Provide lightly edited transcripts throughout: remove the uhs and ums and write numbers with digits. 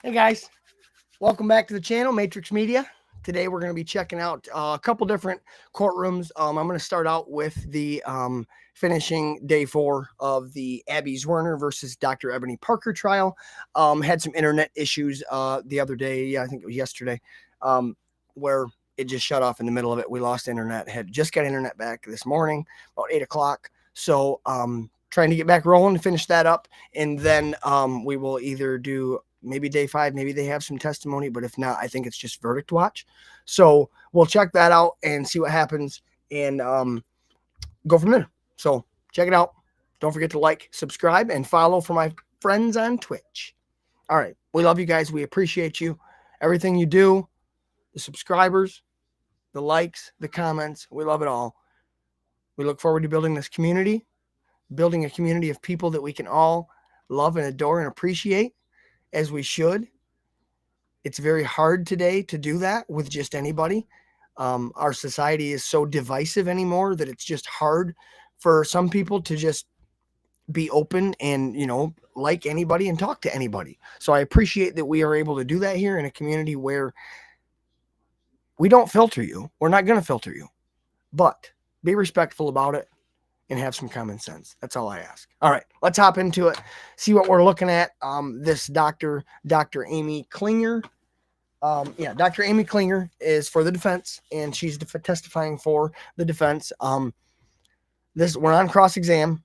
Hey guys, welcome back to the channel, Matrix Media. Today we're going to be checking out a couple different courtrooms. I'm going to start out with the finishing day 4 of the Abby Zwerner versus Dr. Ebony Parker trial. Had some internet issues the other day, I think it was yesterday, where it just shut off in the middle of it. We lost internet, had just got internet back this morning, about 8 o'clock. So trying to get back rolling to finish that up. And then we will either do maybe day 5, maybe they have some testimony, but if not, I think it's just verdict watch. So we'll check that out and see what happens and go from there. So check it out. Don't forget to like, subscribe, and follow for my friends on Twitch. All right. We love you guys. We appreciate you. Everything you do, the subscribers, the likes, the comments, we love it all. We look forward to building this community, building a community of people that we can all love and adore and appreciate, as we should. It's very hard today to do that with just anybody. Our society is so divisive anymore that it's just hard for some people to just be open and, like anybody and talk to anybody. So I appreciate that we are able to do that here in a community where we don't filter you. We're not going to filter you, but be respectful about it and have some common sense. That's all I ask. All right, let's hop into it. See what we're looking at. This Dr. Amy Klinger. Dr. Amy Klinger is for the defense, and she's testifying for the defense. We're on cross-exam.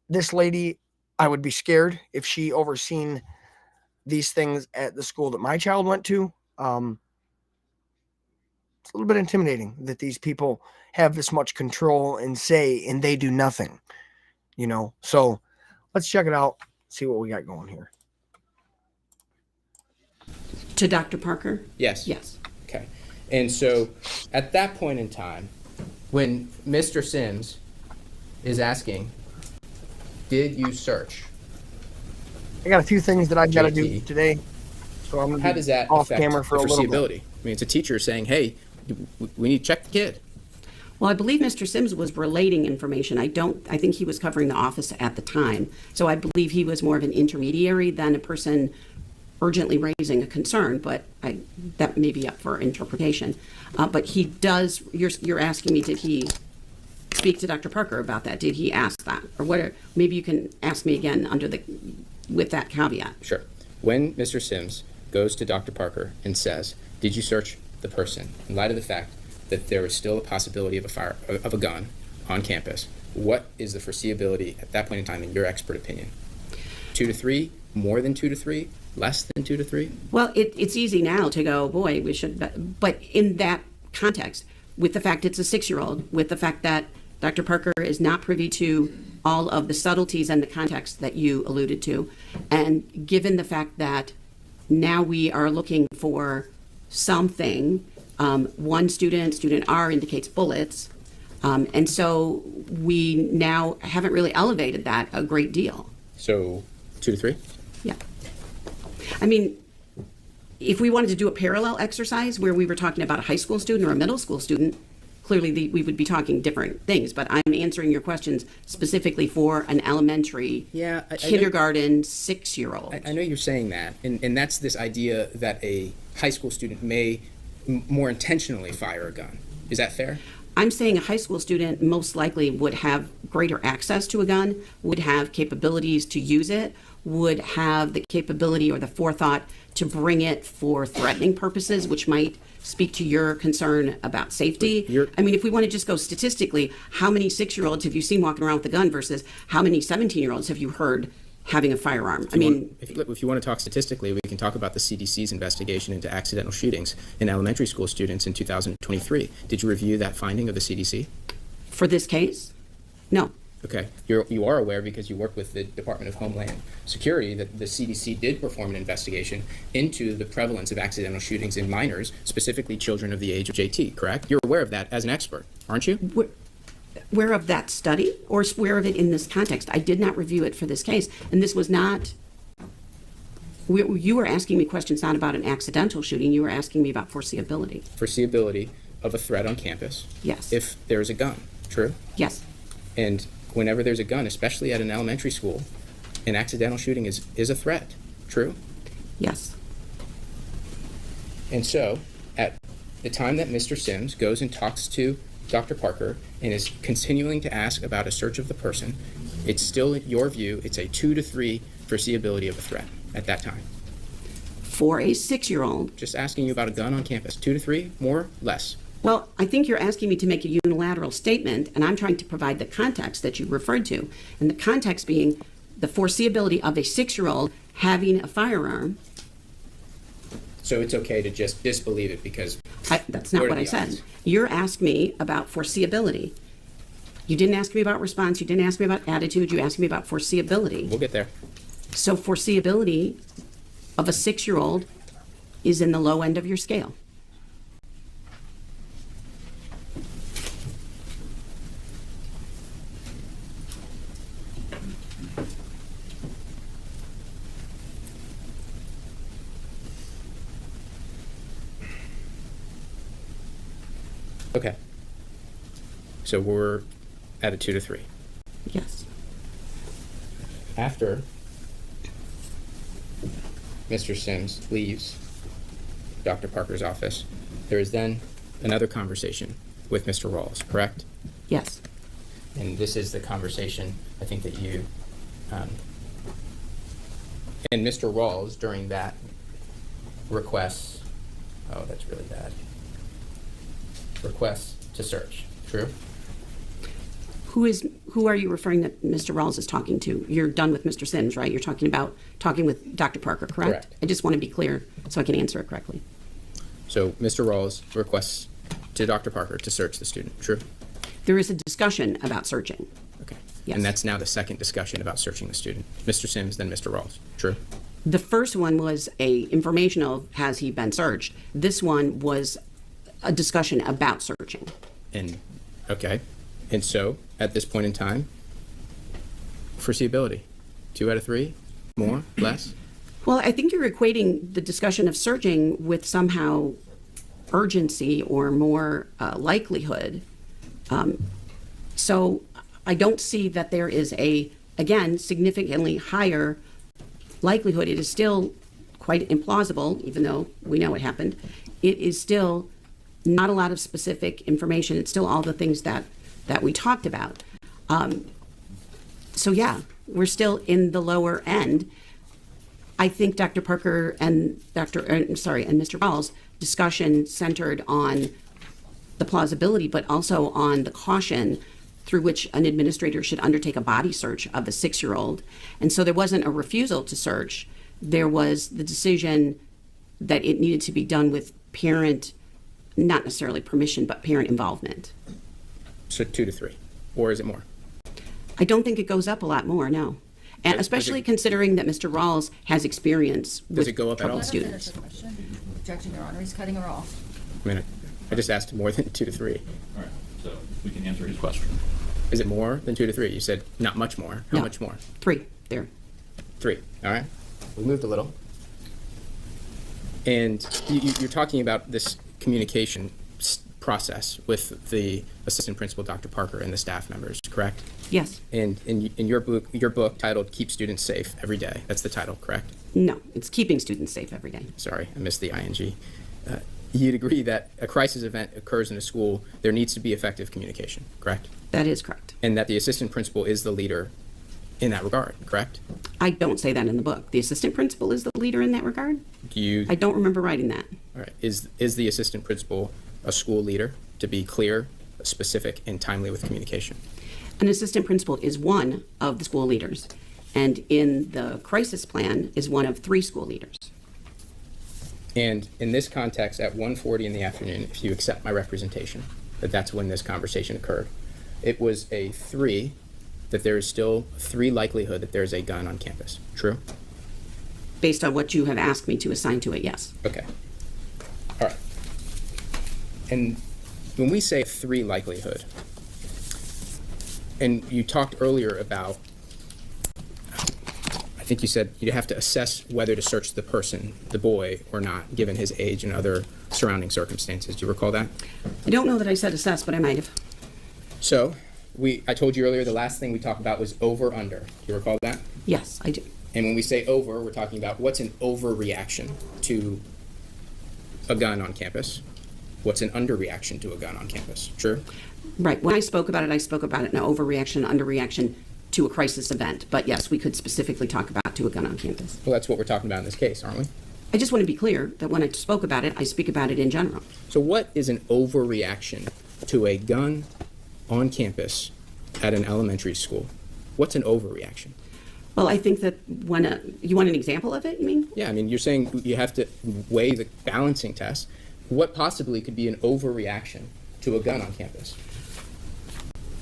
This lady, I would be scared if she overseen these things at the school that my child went to. It's a little bit intimidating that these people have this much control and say, and they do nothing, So let's check it out, see what we got going here. To Dr. Parker? Yes. Yes. Okay. And so at that point in time, when Mr. Sims is asking, did you search? I got a few things that I've got to do today. So I'm going to does that off affect camera for a the little foreseeability? bit. I mean, it's a teacher saying, hey, we need to check the kid. Well, I believe Mr. Sims was relating information. I think he was covering the office at the time. So I believe he was more of an intermediary than a person urgently raising a concern, but that may be up for interpretation. But he does, you're asking me, did he speak to Dr. Parker about that? Did he ask that? Or what? Maybe you can ask me again with that caveat. Sure. When Mr. Sims goes to Dr. Parker and says, did you search the person, in light of the fact that there is still a possibility of a gun on campus, what is the foreseeability at that point in time in your expert opinion? 2 to 3, more than 2 to 3, less than 2 to 3? Well, it's easy now to go, boy, we should, but in that context, with the fact it's a 6-year-old, with the fact that Dr. Parker is not privy to all of the subtleties and the context that you alluded to, and given the fact that now we are looking for something, one student R indicates bullets, and so we now haven't really elevated that a great deal. So 2 to 3? Yeah. I mean, if we wanted to do a parallel exercise where we were talking about a high school student or a middle school student, clearly we would be talking different things, but I'm answering your questions specifically for an elementary, kindergarten, 6-year-old. I know you're saying that, and that's this idea that a high school student may more intentionally fire a gun. Is that fair? I'm saying a high school student most likely would have greater access to a gun, would have capabilities to use it, would have the capability or the forethought to bring it for threatening purposes, which might speak to your concern about safety. I mean, if we want to just go statistically, how many 6-year-olds have you seen walking around with a gun versus how many 17-year-olds have you heard having a firearm? If you want to talk statistically, we can talk about the CDC's investigation into accidental shootings in elementary school students in 2023. Did you review that finding of the CDC? For this case? No. Okay. You are aware, because you work with the Department of Homeland Security, that the CDC did perform an investigation into the prevalence of accidental shootings in minors, specifically children of the age of JT, correct? You're aware of that as an expert, aren't you? Aware of that study or aware of it in this context? I did not review it for this case, and this was not. You were asking me questions not about an accidental shooting. You were asking me about foreseeability. Foreseeability of a threat on campus. Yes. If there's a gun, true? Yes. And whenever there's a gun, especially at an elementary school, an accidental shooting is a threat. True? Yes. And so, at the time that Mr. Sims goes and talks to Dr. Parker and is continuing to ask about a search of the person, it's still your view, it's a 2 to 3 foreseeability of a threat at that time. For a 6-year-old. Just asking you about a gun on campus. 2 to 3, more, less. Well, I think you're asking me to make a unilateral statement, and I'm trying to provide the context that you referred to. And the context being the foreseeability of a 6-year-old having a firearm. So it's okay to just disbelieve it because... That's not what I said. You're asking me about foreseeability. You didn't ask me about response. You didn't ask me about attitude. You asked me about foreseeability. We'll get there. So foreseeability of a 6-year-old is in the low end of your scale. Okay. So we're at a 2 to 3. Yes. After Mr. Sims leaves Dr. Parker's office, there is then another conversation with Mr. Rawls, correct? Yes. And this is the conversation I think that you and Mr. Rawls during that requests, oh, that's really bad, requests to search, true? Who are you referring that Mr. Rawls is talking to? You're done with Mr. Sims, right? You're talking with Dr. Parker, correct? Correct. I just want to be clear so I can answer it correctly. So Mr. Rawls requests to Dr. Parker to search the student, true? There is a discussion about searching. Okay. Yes. And that's now the second discussion about searching the student. Mr. Sims, then Mr. Rawls, true? The first one was a informational, has he been searched? This one was a discussion about searching. And, okay. And so, at this point in time, foreseeability, 2 out of 3, more, less? Well, I think you're equating the discussion of searching with somehow urgency or more likelihood. So I don't see that there is again, significantly higher likelihood. It is still quite implausible, even though we know it happened. It is still not a lot of specific information. It's still all the things that we talked about. So yeah, we're still in the lower end. I think Dr. Parker and Mr. Rawls' discussion centered on the plausibility, but also on the caution through which an administrator should undertake a body search of a 6-year-old. And so there wasn't a refusal to search. There was the decision that it needed to be done with parent, not necessarily permission, but parent involvement. So 2 to 3, or is it more? I don't think it goes up a lot more, no. And especially considering that Mr. Rawls has experience with it go up at all? troubled students. Objection, Your Honor. He's cutting her off. I mean, I just asked more than 2 to 3. All right, so we can answer his question. Is it more than 2 to 3? You said not much more. How No. much more? 3, there. 3. All right. We moved a little. And you're talking about this communication process with the assistant principal, Dr. Parker, and the staff members, correct? Yes. And in your book titled "Keep Students Safe Every Day," that's the title, correct? No, it's keeping students safe every day. Sorry, I missed the ing. You'd agree that a crisis event occurs in a school, there needs to be effective communication, correct? That is correct. And that the assistant principal is the leader in that regard, correct? I don't say that in the book. The assistant principal is the leader in that regard? Do you? I don't remember writing that. All right. Is the assistant principal a school leader, to be clear, specific, and timely with communication? An assistant principal is one of the school leaders, and in the crisis plan is one of 3 school leaders. And in this context, at 1:40 in the afternoon, if you accept my representation, that's when this conversation occurred, it was a 3, that there is still 3 likelihood that there's a gun on campus. True? Based on what you have asked me to assign to it, yes. Okay. All right. And when we say 3 likelihood, and you talked earlier about, I think you said you'd have to assess whether to search the person, the boy, or not, given his age and other surrounding circumstances. Do you recall that? I don't know that I said assess, but I might have. So, I told you earlier the last thing we talked about was over/under. Do you recall that? Yes, I do. And when we say over, we're talking about what's an overreaction to a gun on campus? What's an underreaction to a gun on campus? True? Right. When I spoke about it in an overreaction, underreaction to a crisis event. But yes, we could specifically talk about to a gun on campus. Well, that's what we're talking about in this case, aren't we? I just want to be clear that when I spoke about it, I speak about it in general. So what is an overreaction to a gun on campus at an elementary school? What's an overreaction? Well, I think that when you want an example of it, you mean? Yeah, I mean, you're saying you have to weigh the balancing test. What possibly could be an overreaction to a gun on campus?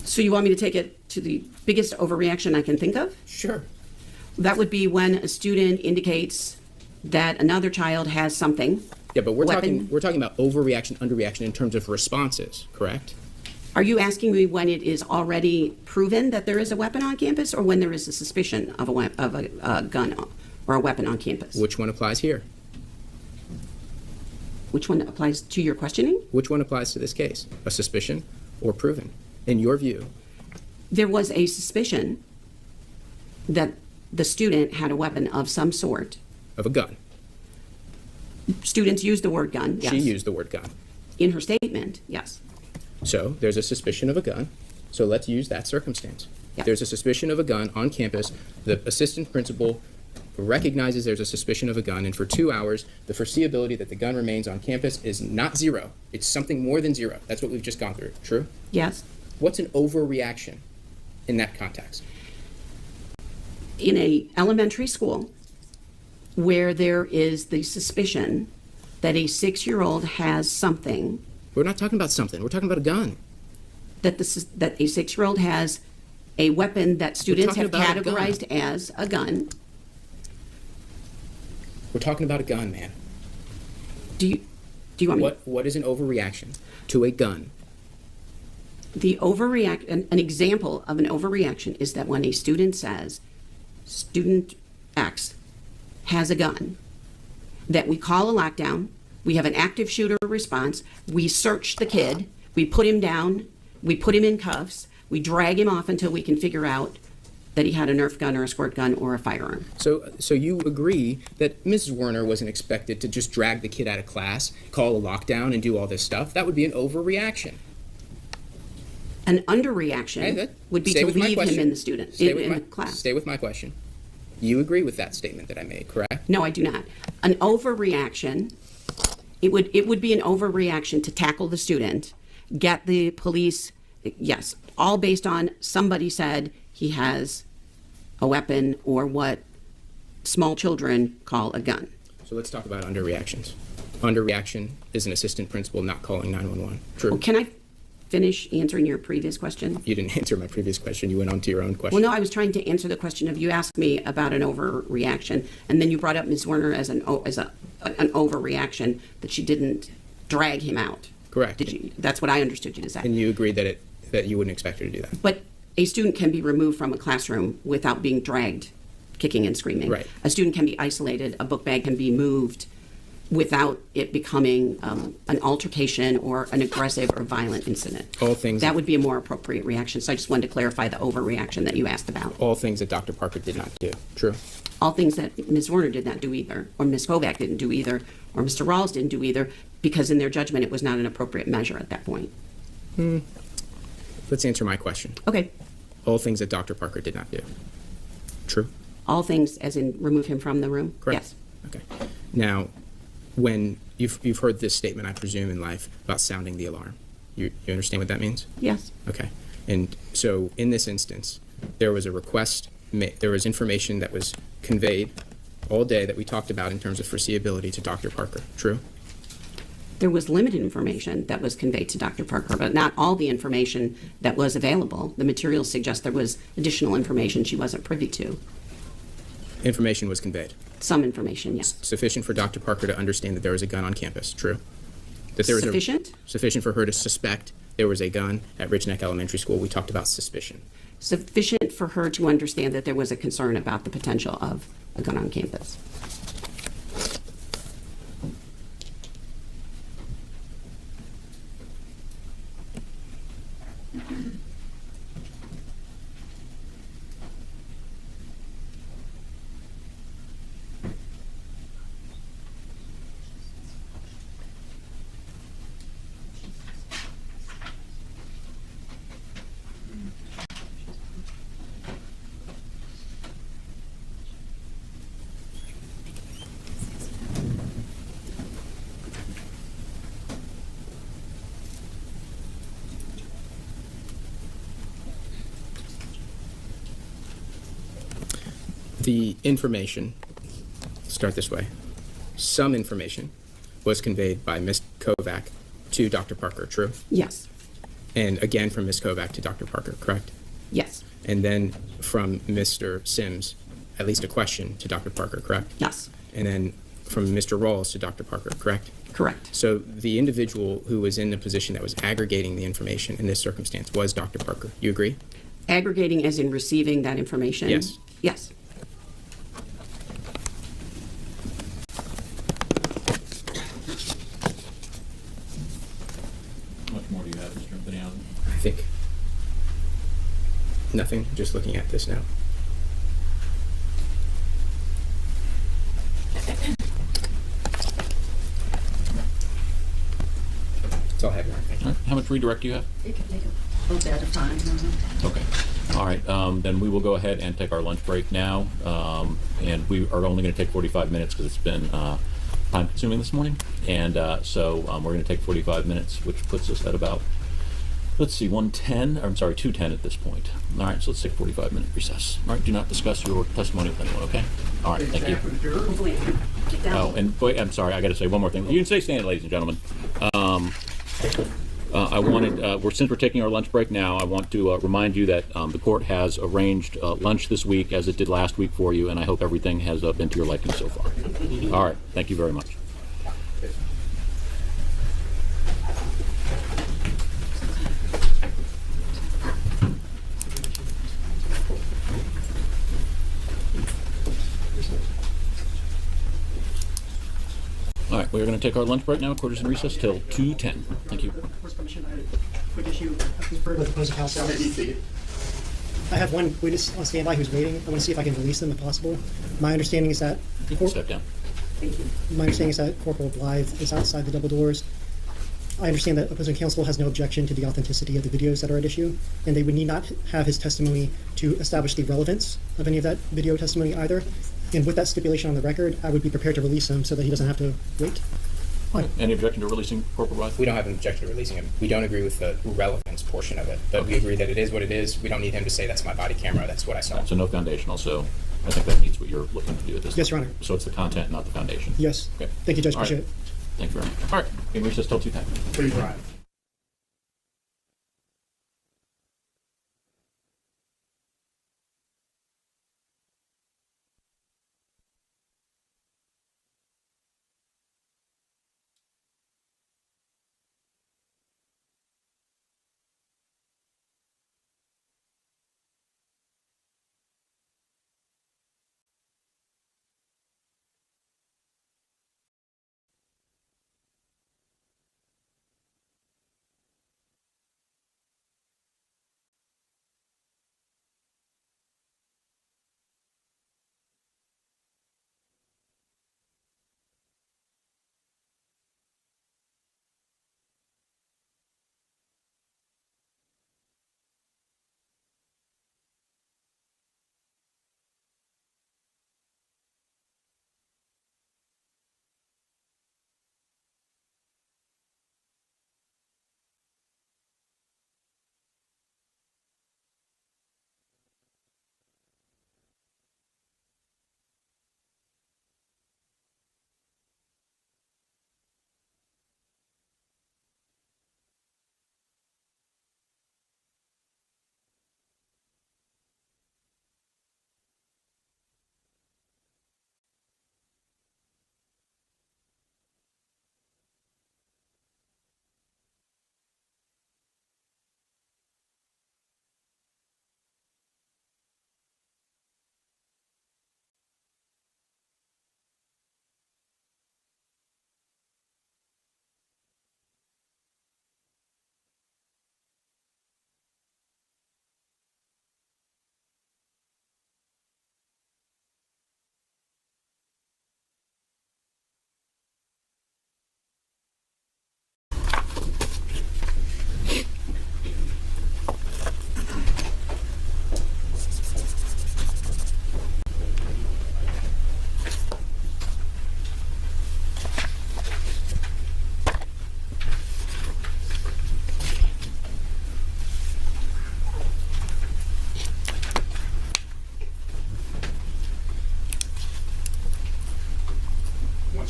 So you want me to take it to the biggest overreaction I can think of? Sure. That would be when a student indicates that another child has something. Yeah, but we're weapon. talking about overreaction, underreaction in terms of responses, correct? Are you asking me when it is already proven that there is a weapon on campus, or when there is a suspicion of a gun or a weapon on campus? Which one applies here? Which one applies to your questioning? Which one applies to this case? A suspicion or proven? In your view? There was a suspicion that the student had a weapon of some sort. Of a gun. Students use the word gun, yes. She used the word gun. In her statement, yes. So there's a suspicion of a gun. So let's use that circumstance. Yeah. There's a suspicion of a gun on campus. The assistant principal recognizes there's a suspicion of a gun, and for 2 hours, the foreseeability that the gun remains on campus is not zero. It's something more than zero. That's what we've just gone through. True? Yes. What's an overreaction in that context? In a elementary school where there is the suspicion that a 6-year-old has something, We're not talking about something. We're talking about a gun. that a 6-year-old has a weapon that students have talking about a gun. categorized as a gun. We're talking about a gun, man. Do you want me? What is an overreaction to a gun? An example of an overreaction is that when a student says, student X has a gun, that we call a lockdown, we have an active shooter response, we search the kid, we put him down, we put him in cuffs, we drag him off until we can figure out that he had a Nerf gun or a squirt gun or a firearm. So you agree that Mrs. Zwerner wasn't expected to just drag the kid out of class, call a lockdown, and do all this stuff? That would be an overreaction. An underreaction would be Stay to with my leave him question. in the class. Stay with my question. You agree with that statement that I made, correct? No, I do not. An overreaction, it would be an overreaction to tackle the student, get the police, yes, all based on somebody said he has a weapon or what small children call a gun. So let's talk about underreactions. Underreaction is an assistant principal not calling 911. True? Well, can I finish answering your previous question? You didn't answer my previous question. You went on to your own question. Well, no, I was trying to answer the question of you asked me about an overreaction, and then you brought up Ms. Zwerner as an overreaction that she didn't drag him out. Correct. Did you? That's what I understood you to say. And you agreed that you wouldn't expect her to do that. But a student can be removed from a classroom without being dragged, kicking and screaming. Right. A student can be isolated. A book bag can be moved without it becoming an altercation or an aggressive or violent incident. All things that would be a more appropriate reaction. So I just wanted to clarify the overreaction that you asked about. All things that Dr. Parker did not do. True? All things that Ms. Zwerner did not do either, or Ms. Kovac didn't do either, or Mr. Rawls didn't do either, because in their judgment it was not an appropriate measure at that point. Let's answer my question. Okay. All things that Dr. Parker did not do. True? All things as in remove him from the room? Correct. Yes. Okay. Now, when you've heard this statement, I presume, in life about sounding the alarm. You understand what that means? Yes. Okay. And so in this instance, there was a request, there was information that was conveyed all day that we talked about in terms of foreseeability to Dr. Parker. True? There was limited information that was conveyed to Dr. Parker, but not all the information that was available. The materials suggest there was additional information she wasn't privy to. Information was conveyed. Some information, yes. Sufficient for Dr. Parker to understand that there was a gun on campus. True? That there was Sufficient? Sufficient for her to suspect there was a gun at Richneck Elementary School. We talked about suspicion. Sufficient for her to understand that there was a concern about the potential of a gun on campus. The information, start this way, some information was conveyed by Ms. Kovac to Dr. Parker, true? Yes. And again from Ms. Kovac to Dr. Parker, correct? Yes. And then from Mr. Sims, at least a question to Dr. Parker, correct? Yes. And then from Mr. Rawls to Dr. Parker, correct? Correct. So the individual who was in the position that was aggregating the information in this circumstance was Dr. Parker. You agree? Aggregating as in receiving that information? Yes. Yes. How much more do you have, Mr. Benioff? I think nothing, just looking at this now. That's all I have, Your Honor. Thank you. All right. How much redirect do you have? It can take a little bit of time. Okay. All right. Then we will go ahead and take our lunch break now. And we are only going to take 45 minutes because it's been time consuming this morning. And so we're going to take 45 minutes, which puts us at about, let's see, 2:10 at this point. All right. So let's take a 45-minute recess. All right. Do not discuss your testimony with anyone, okay? All right. Thank you. Hopefully, get down. Oh, and wait, I'm sorry. I got to say one more thing. You can stay standing, ladies and gentlemen. Since we're taking our lunch break now, I want to remind you that the court has arranged lunch this week as it did last week for you, and I hope everything has been to your liking so far. All right. Thank you very much. All right, we're going to take our lunch break now. Court is in recess till 2:10. Thank you. Court's permission, I had a quick issue with opposing counsel. I have one witness on standby who's waiting. I want to see if I can release them if possible. My understanding is that You can step down. Corporal Blythe is outside the double doors. I understand that opposing counsel has no objection to the authenticity of the videos that are at issue, and they would need not have his testimony to establish the relevance of any of that video testimony either. And with that stipulation on the record, I would be prepared to release him so that he doesn't have to wait. Any objection to releasing Corporal Blythe? We don't have an objection to releasing him. We don't agree with the relevance portion of it, but we agree that it is what it is. We don't need him to say that's my body camera. That's what I saw. So no foundational. So I think that meets what you're looking to do at this. Yes, Your Honor. So it's the content, not the foundation. Yes. Okay. Thank you, Judge. All right. Appreciate it. Thank you very much. All right. In recess till 2:10. Please drive.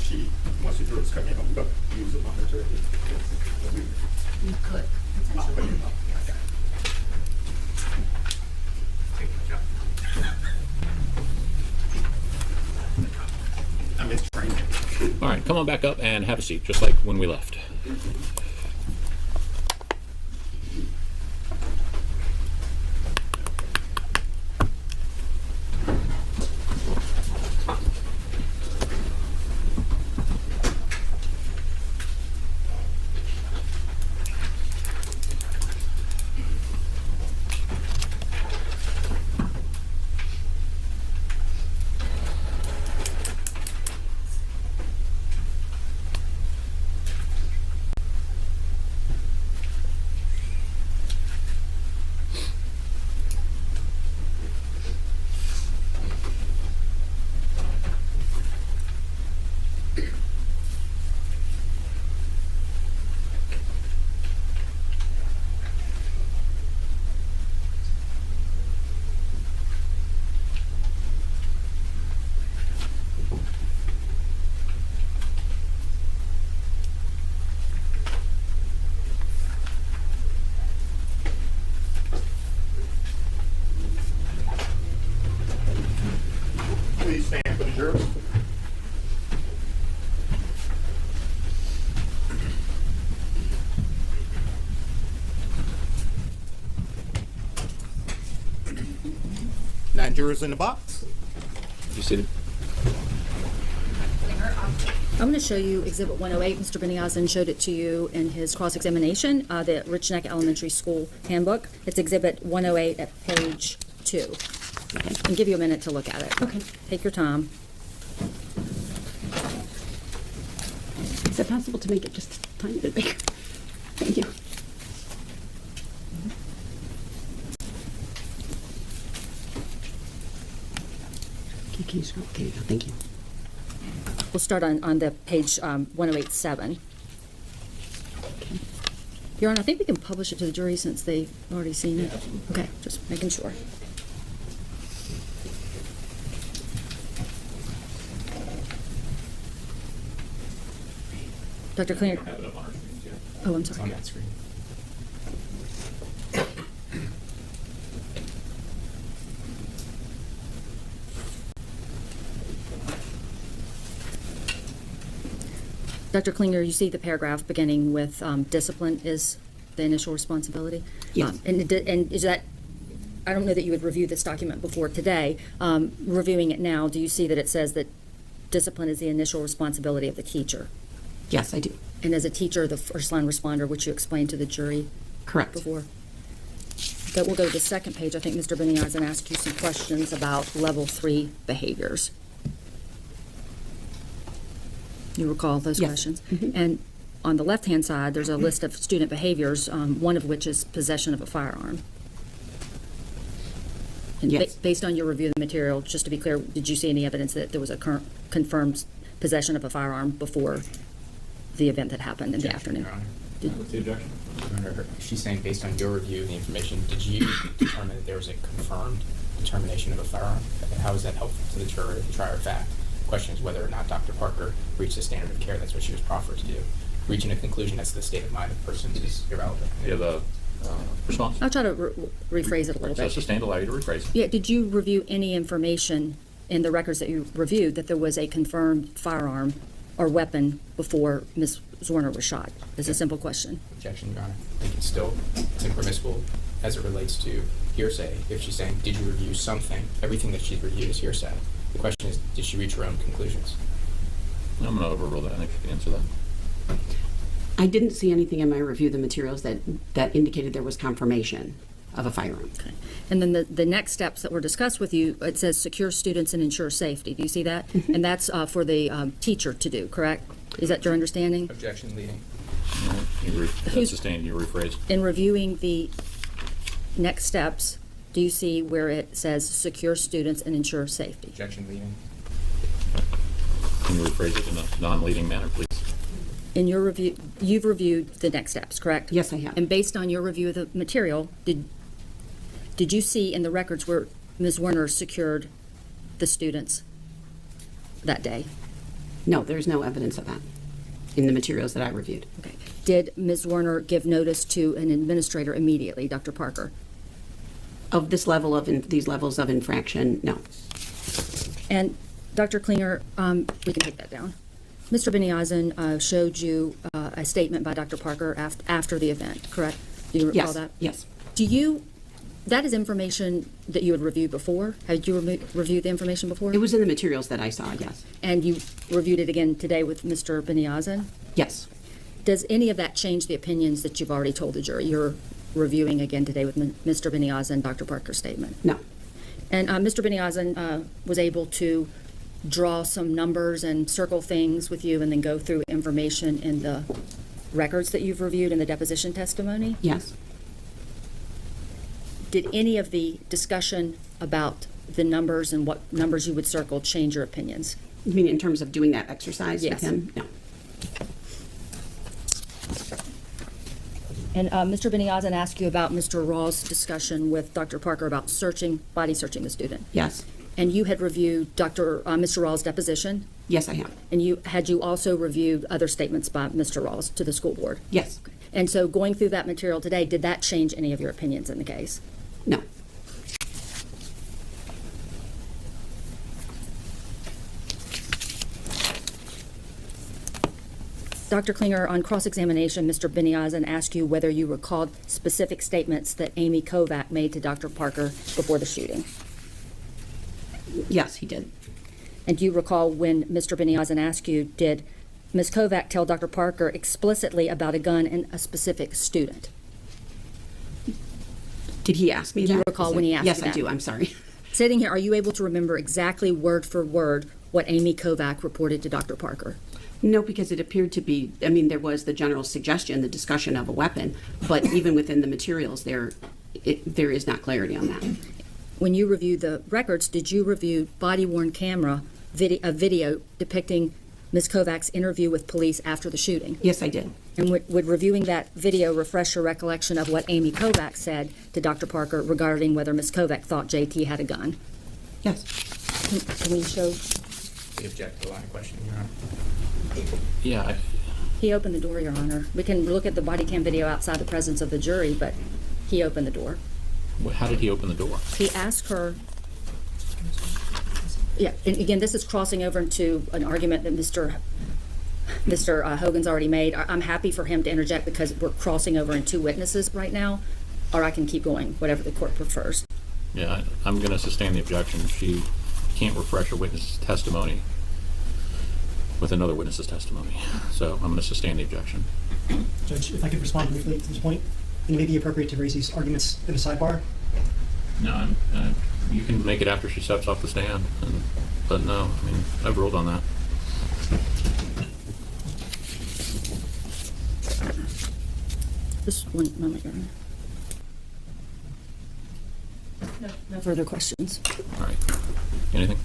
she, once she throws coming home, but use it on her turkey. You could. I miss training. All right, come on back up and have a seat, just like when we left. Please stand for the jury. Nine jurors in the box. You seated? I'm going to show you Exhibit 108. Mr. Beniozen showed it to you in his cross-examination, the Richneck Elementary School handbook. It's Exhibit 108 at page 2. And give you a minute to look at it. Okay. Take your time. Is it possible to make it just a tiny bit bigger? Thank you. Okay, can you scroll? Okay, thank you. We'll start on the page 1087. Your Honor, I think we can publish it to the jury since they've already seen it. Okay, just making sure. Dr. Klinger. Have it up on our screens, yeah. Oh, I'm It's on sorry. that screen. Dr. Klinger, you see the paragraph beginning with discipline is the initial responsibility? Yes. And is that, I don't know that you would review this document before today. Reviewing it now, do you see that it says that discipline is the initial responsibility of the teacher? Yes, I do. And as a teacher, the first line responder, which you explained to the jury Correct. before? But we'll go to the second page. I think Mr. Beniozen asked you some questions about level 3 behaviors. You recall those Yes. questions? Mhm. And on the left-hand side, there's a list of student behaviors, one of which is possession of a firearm. And Yes. based on your review of the material, just to be clear, did you see any evidence that there was a confirmed possession of a firearm before the event that happened in the Objection, afternoon? Your Honor. What's the objection? Your Honor, she's saying based on your review of the information, did you determine that there was a confirmed determination of a firearm? How is that helpful to the jury, the trier of fact? The question is whether or not Dr. Parker reached the standard of care. That's what she was proffered to do. Reaching a conclusion as to the state of mind of persons is irrelevant. You have a response? I'll try to rephrase it a little So bit. sustained, allow you to rephrase. Yeah, did you review any information in the records that you reviewed that there was a confirmed firearm or weapon before Ms. Zwerner was shot? It's a simple question. Objection, Your Honor. I think it's impermissible as it relates to hearsay. If she's saying, did you review something? Everything that she's reviewed is hearsay. The question is, did she reach her own conclusions? I'm going to overrule that. I think you can answer that. I didn't see anything in my review of the materials that indicated there was confirmation of a firearm. Okay. And then the next steps that were discussed with you, it says secure students and ensure safety. Do you see that? Mm-hmm. And that's for the teacher to do, correct? Is that your understanding? Objection, leading. All right. That's Who's- sustained. You rephrase. In reviewing the next steps, do you see where it says secure students and ensure safety? Objection, leading. Can you rephrase it in a non-leading manner, please? In your review, you've reviewed the next steps, correct? Yes, I have. And based on your review of the material, did you see in the records where Ms. Werner secured the students that day? No, there's no evidence of that in the materials that I reviewed. Okay. Did Ms. Zwerner give notice to an administrator immediately, Dr. Parker? Of this level of, these levels of infraction, no. And Dr. Klinger, we can take that down. Mr. Beniozen showed you a statement by Dr. Parker after the event, correct? Do you recall Yes, that? yes. Do you, that is information that you had reviewed before? Had you reviewed the information before? It was in the materials that I saw, yes. And you reviewed it again today with Mr. Beniozen? Yes. Does any of that change the opinions that you've already told the jury? You're reviewing again today with Mr. Beniozen, Dr. Parker's statement? No. And Mr. Beniozen was able to draw some numbers and circle things with you and then go through information in the records that you've reviewed in the deposition testimony? Yes. Did any of the discussion about the numbers and what numbers you would circle change your opinions? You mean in terms of doing that exercise Yes. with him? No. And Mr. Beniozen asked you about Mr. Raw's discussion with Dr. Parker about body searching the student. Yes. And you had reviewed Mr. Raw's deposition, Yes, I have. and you also reviewed other statements by Mr. Raw's to the school board. Yes. And so going through that material today, did that change any of your opinions in the case? No. Dr. Klinger, on cross-examination, Mr. Beniozen asked you whether you recalled specific statements that Amy Kovac made to Dr. Parker before the shooting. Yes, he did. And do you recall when Mr. Beniozen asked you, did Ms. Kovac tell Dr. Parker explicitly about a gun and a specific student? Did he ask me Do you that? recall when he asked you Yes, I that? do. I'm sorry. Sitting here, are you able to remember exactly word for word what Amy Kovac reported to Dr. Parker? No, because it appeared to be, I mean, there was the general suggestion, the discussion of a weapon, but even within the materials, there is not clarity on that. When you reviewed the records, did you review body-worn camera video depicting Ms. Kovac's interview with police after the shooting? Yes, I did. And would reviewing that video refresh your recollection of what Amy Kovac said to Dr. Parker regarding whether Ms. Kovac thought JT had a gun? Yes. Can we show? We object to the line of questioning, Your Honor. Yeah, He opened the door, Your Honor. We can look at the body cam video outside the presence of the jury, but he opened the door. how did he open the door? He asked her, yeah, and again, this is crossing over into an argument that Mr. Hogan's already made. I'm happy for him to interject because we're crossing over in two witnesses right now, or I can keep going, whatever the court prefers. Yeah, I'm going to sustain the objection. She can't refresh a witness's testimony with another witness's testimony. So I'm going to sustain the objection. Judge, if I could respond briefly to this point, and it may be appropriate to raise these arguments in a sidebar. No, you can make it after she steps off the stand, but no, I mean, I've ruled on that. Just one moment, Your Honor. No further questions. All right. Anything?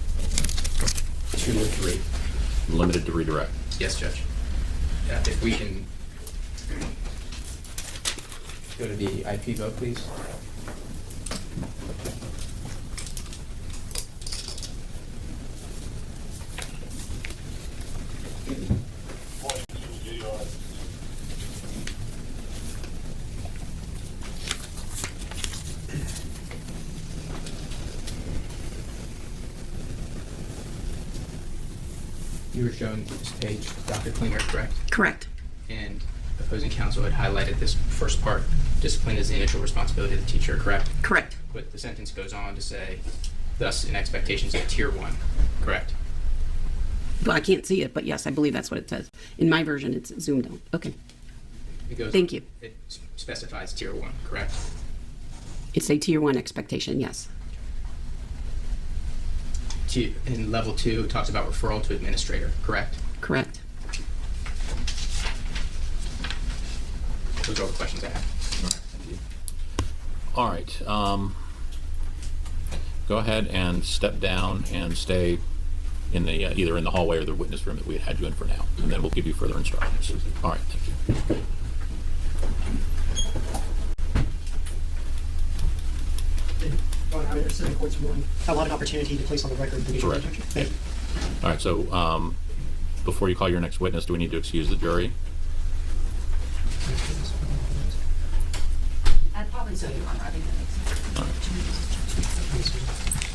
2 or 3. Limited to redirect. Yes, Judge. If we can go to the IP vote, please. You were showing this page, Dr. Klinger, correct? Correct. And opposing counsel had highlighted this first part, discipline is the initial responsibility of the teacher, correct? Correct. But the sentence goes on to say, thus in expectations of tier 1, correct? Well, I can't see it, but yes, I believe that's what it says. In my version, it's zoomed out. Okay. It goes Thank on- you. It specifies tier 1, correct? It's a tier 1 expectation, yes. In level 2, it talks about referral to administrator, correct? Correct. Those are all the questions I have. All right. Go ahead and step down and stay in the either in the hallway or the witness room that we had you in for now, and then we'll give you further instructions. All right. Thank you. I understand the court's ruling. I want an opportunity to place on the record the Correct. objection. Thank you. All right. So before you call your next witness, do we need to excuse the jury? Probably so, Your Honor. I think that makes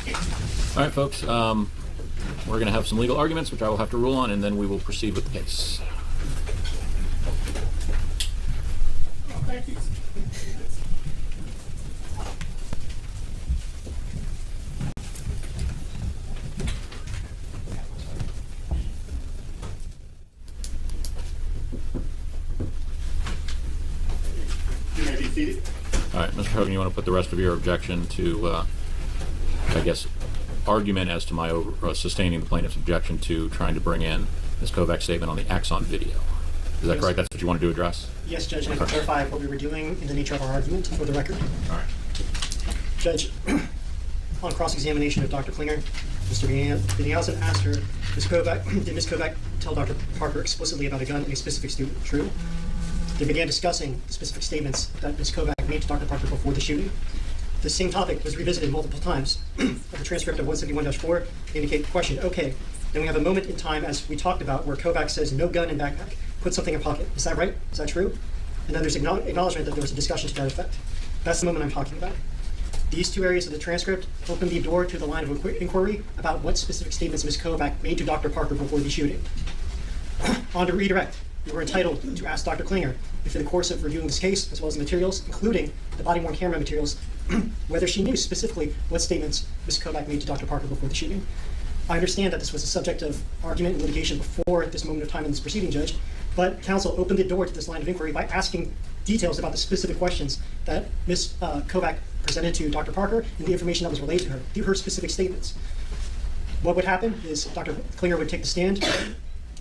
sense. All right, folks, we're going to have some legal arguments, which I will have to rule on, and then we will proceed with the case. Thank you. You may be seated. All right, Mr. Hogan, you want to put the rest of your objection to, I guess, argument as to my sustaining the plaintiff's objection to trying to bring in Ms. Kovac's statement on the Axon video. Is that Yes. correct? That's what you wanted to address? Yes, Judge, and I can clarify what we were doing in the nature of our argument for the record. All right. Judge, on cross-examination of Dr. Klinger, Mr. Beniosen asked her, Ms. Kovac, did Ms. Kovac tell Dr. Parker explicitly about a gun and a specific student? True. They began discussing the specific statements that Ms. Kovac made to Dr. Parker before the shooting. The same topic was revisited multiple times. Of the transcript of 171-4, they indicate, question, okay, then we have a moment in time, as we talked about, where Kovac says, no gun in backpack, put something in pocket. Is that right? Is that true? And then there's acknowledgement that there was a discussion to that effect. That's the moment I'm talking about. These two areas of the transcript open the door to the line of inquiry about what specific statements Ms. Kovac made to Dr. Parker before the shooting. On to redirect. We were entitled to ask Dr. Klinger if in the course of reviewing this case, as well as the materials, including the body-worn camera materials, whether she knew specifically what statements Ms. Kovac made to Dr. Parker before the shooting. I understand that this was a subject of argument and litigation before this moment of time in this proceeding, Judge, but counsel opened the door to this line of inquiry by asking details about the specific questions that Ms. Kovac presented to Dr. Parker and the information that was relayed to her specific statements. What would happen is Dr. Klinger would take the stand.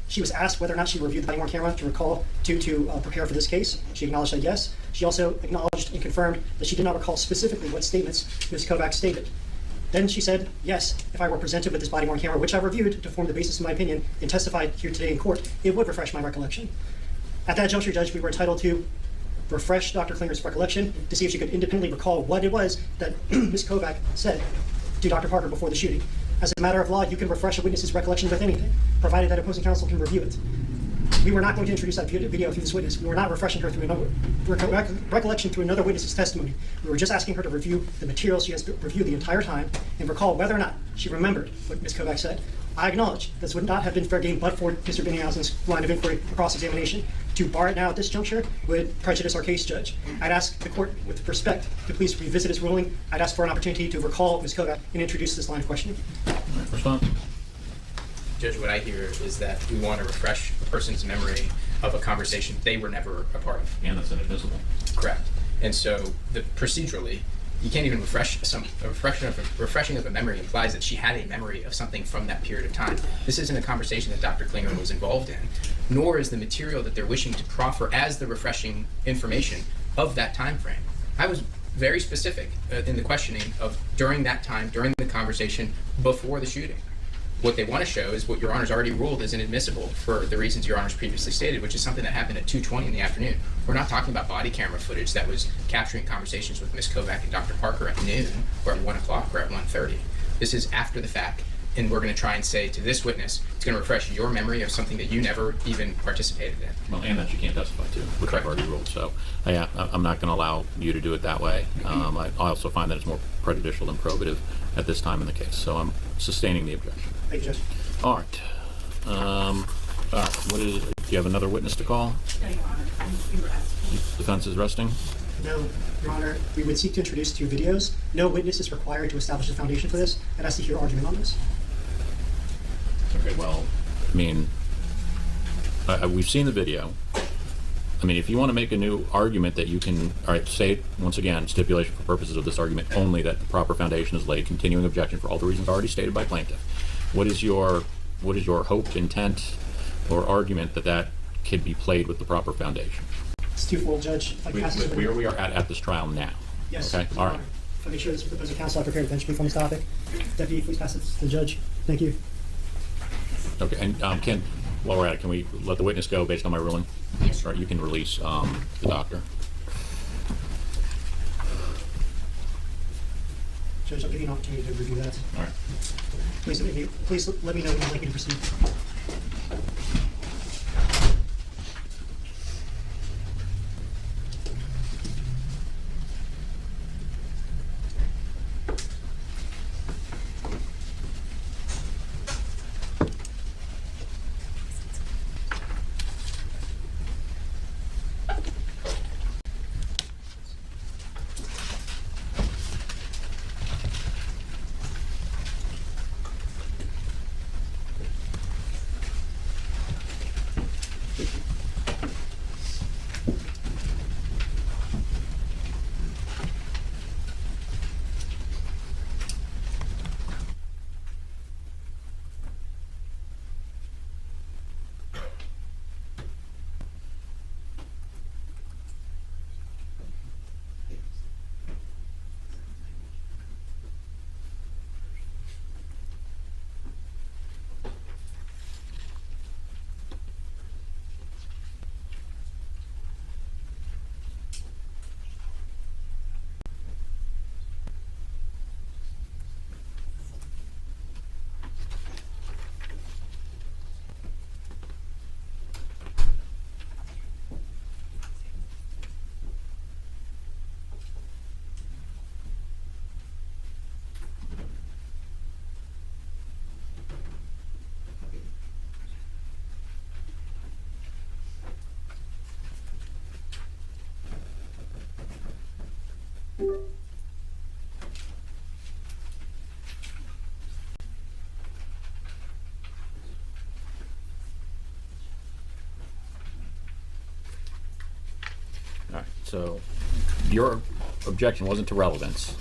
She was asked whether or not she reviewed the body-worn camera to prepare for this case. She acknowledged that yes. She also acknowledged and confirmed that she did not recall specifically what statements Ms. Kovac stated. Then she said, yes, if I were presented with this body-worn camera, which I reviewed to form the basis of my opinion and testified here today in court, it would refresh my recollection. At that juncture, Judge, we were entitled to refresh Dr. Klinger's recollection to see if she could independently recall what it was that Ms. Kovac said to Dr. Parker before the shooting. As a matter of law, you can refresh a witness's recollection with anything, provided that opposing counsel can review it. We were not going to introduce that video through this witness. We were not refreshing her through another recollection through another witness's testimony. We were just asking her to review the materials she has reviewed the entire time and recall whether or not she remembered what Ms. Kovac said. I acknowledge this would not have been fair game but for Mr. Beniosen's line of inquiry for cross-examination. To bar it now at this juncture would prejudice our case, Judge. I'd ask the court, with respect, to please revisit his ruling. I'd ask for an opportunity to recall Ms. Kovac and introduce this line of questioning. Response? Judge, what I hear is that we want to refresh a person's memory of a conversation they were never a part of. And that's inadmissible. Correct. And so, procedurally, you can't even refreshing of a memory implies that she had a memory of something from that period of time. This isn't a conversation that Dr. Klinger was involved in, nor is the material that they're wishing to proffer as the refreshing information of that time frame. I was very specific in the questioning of during that time, during the conversation before the shooting. What they want to show is what Your Honor's already ruled is inadmissible for the reasons Your Honor's previously stated, which is something that happened at 2:20 in the afternoon. We're not talking about body camera footage that was capturing conversations with Ms. Kovac and Dr. Parker at noon, or at 1 o'clock, or at 1:30. This is after the fact, and we're going to try and say to this witness, it's going to refresh your memory of something that you never even participated in. Well, and that you can't testify to, which I've already ruled. So, yeah, I'm not going to allow you to do it that way. I also find that it's more prejudicial than probative at this time in the case. So I'm sustaining the objection. Thank you, Judge. All right. Do you have another witness to call? No, Your Honor. We were asked. Defense is resting? No, Your Honor, we would seek to introduce two videos. No witness is required to establish a foundation for this. I'd ask to hear argument on this. Okay, well, I mean, we've seen the video. I mean, if you want to make a new argument that you can, all right, say, once again, stipulation for purposes of this argument only that the proper foundation is laid, continuing objection for all the reasons already stated by plaintiff. What is your hope, intent, or argument that could be played with the proper foundation? It's twofold, Judge. If I can pass this over- Where we are at this trial now. Yes. Okay, Your all right. Honor. If I make sure this opposing counsel, I prepared a bench brief on this topic. Deputy, please pass it to the judge. Thank you. Okay, and Ken, while we're at it, can we let the witness go based on my ruling? Yes. All right, you can release the doctor. Judge, I'll give you an opportunity to review that. All right. Please let me know when you'd like me to proceed. All right, so your objection wasn't to relevance,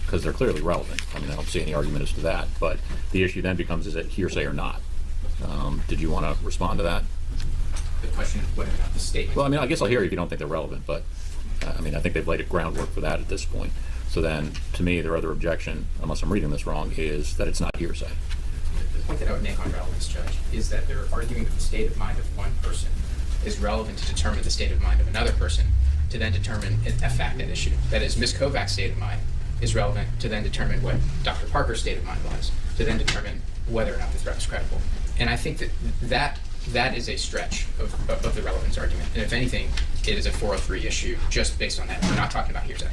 because they're clearly relevant. I mean, I don't see any argument as to that, but the issue then becomes, is it hearsay or not? Did you want to respond to that? The question is what about the statement? Well, I mean, I guess I'll hear you if you don't think they're relevant, but I mean, I think they've laid a groundwork for that at this point. So then, to me, their other objection, unless I'm reading this wrong, is that it's not hearsay. The point that I would make on relevance, Judge, is that they're arguing that the state of mind of one person is relevant to determine the state of mind of another person, to then determine a fact at issue. That is, Ms. Kovac's state of mind is relevant to then determine what Dr. Parker's state of mind was, to then determine whether or not the threat was credible. And I think that is a stretch of the relevance argument. And if anything, it is a 403 issue just based on that. We're not talking about hearsay.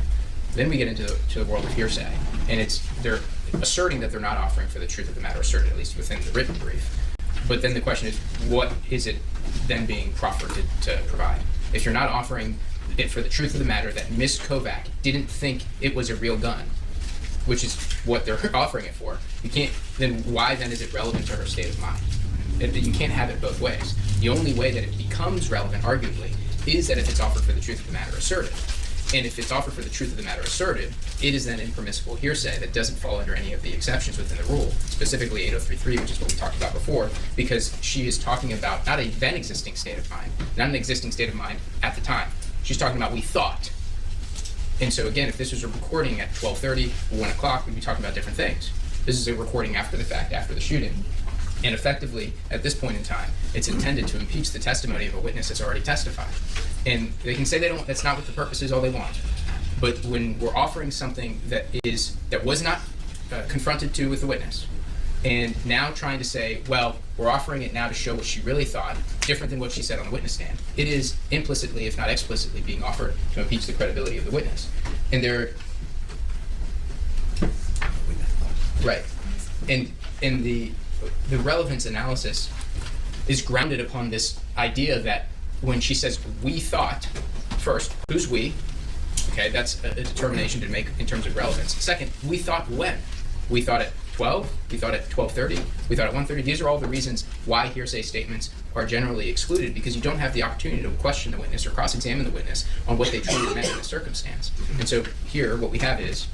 Then we get into the world of hearsay, and they're asserting that they're not offering for the truth of the matter asserted, at least within the written brief. But then the question is, what is it then being proffered to provide? If you're not offering it for the truth of the matter that Ms. Kovac didn't think it was a real gun, which is what they're offering it for, you can't. Then why then is it relevant to her state of mind? You can't have it both ways. The only way that it becomes relevant, arguably, is that if it's offered for the truth of the matter asserted. And if it's offered for the truth of the matter asserted, it is then impermissible hearsay that doesn't fall under any of the exceptions within the rule, specifically 8033, which is what we talked about before, because she is talking about not a then existing state of mind, not an existing state of mind at the time. She's talking about we thought. And so again, if this was a recording at 12:30, 1 o'clock, we'd be talking about different things. This is a recording after the fact, after the shooting. And effectively, at this point in time, it's intended to impeach the testimony of a witness that's already testified. And they can say that's not what the purpose is, all they want. But when we're offering something that was not confronted to with the witness, and now trying to say, well, we're offering it now to show what she really thought, different than what she said on the witness stand, it is implicitly, if not explicitly, being offered to impeach the credibility of the witness. And right. And the relevance analysis is grounded upon this idea that when she says we thought, first, who's we? Okay, that's a determination to make in terms of relevance. Second, we thought when? We thought at 12, we thought at 12:30, we thought at 1:30. These are all the reasons why hearsay statements are generally excluded, because you don't have the opportunity to question the witness or cross-examine the witness on what they truly meant in the circumstance. And so here, what we have is,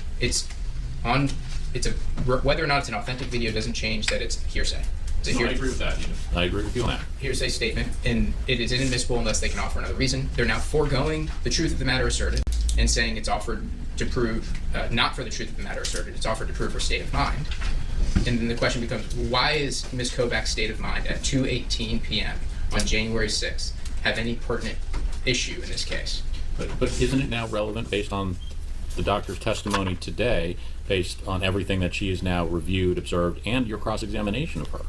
whether or not it's an authentic video doesn't change that it's hearsay. I agree with that. I agree with you on that. Hearsay statement, and it is inadmissible unless they can offer another reason. They're now foregoing the truth of the matter asserted and saying it's offered to prove, not for the truth of the matter asserted, it's offered to prove her state of mind. And then the question becomes, why is Ms. Kovac's state of mind at 2:18 p.m. on January 6th have any pertinent issue in this case? But isn't it now relevant based on the doctor's testimony today, based on everything that she has now reviewed, observed, and your cross-examination of her?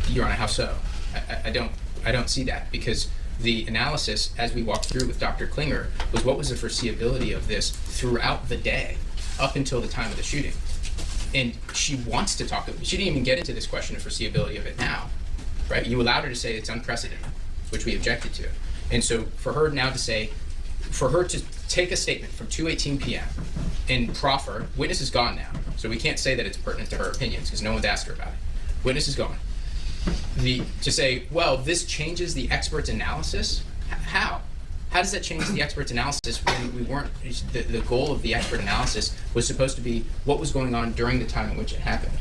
Your Honor, how so? I don't see that, because the analysis, as we walked through with Dr. Klinger, was what was the foreseeability of this throughout the day, up until the time of the shooting. And she wants to talk, she didn't even get into this question of foreseeability of it now, right? You allowed her to say it's unprecedented, which we objected to. And so for her now to say, for her to take a statement from 2:18 p.m. and proffer, witness is gone now, so we can't say that it's pertinent to her opinions because no one's asked her about it. Witness is gone. To say, well, this changes the expert's analysis. How? How does that change the expert's analysis when we weren't? The goal of the expert analysis was supposed to be what was going on during the time in which it happened.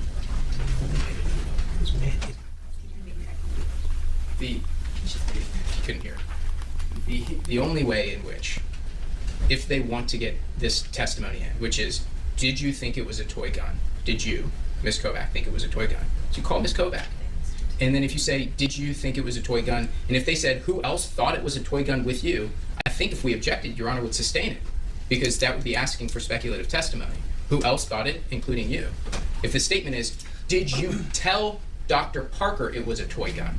You couldn't hear. The only way in which, if they want to get this testimony in, which is, did you think it was a toy gun? Did you, Ms. Kovac, think it was a toy gun? So you call Ms. Kovac. And then if you say, did you think it was a toy gun? And if they said, who else thought it was a toy gun with you? I think if we objected, Your Honor would sustain it, because that would be asking for speculative testimony. Who else thought it, including you? If the statement is, did you tell Dr. Parker it was a toy gun?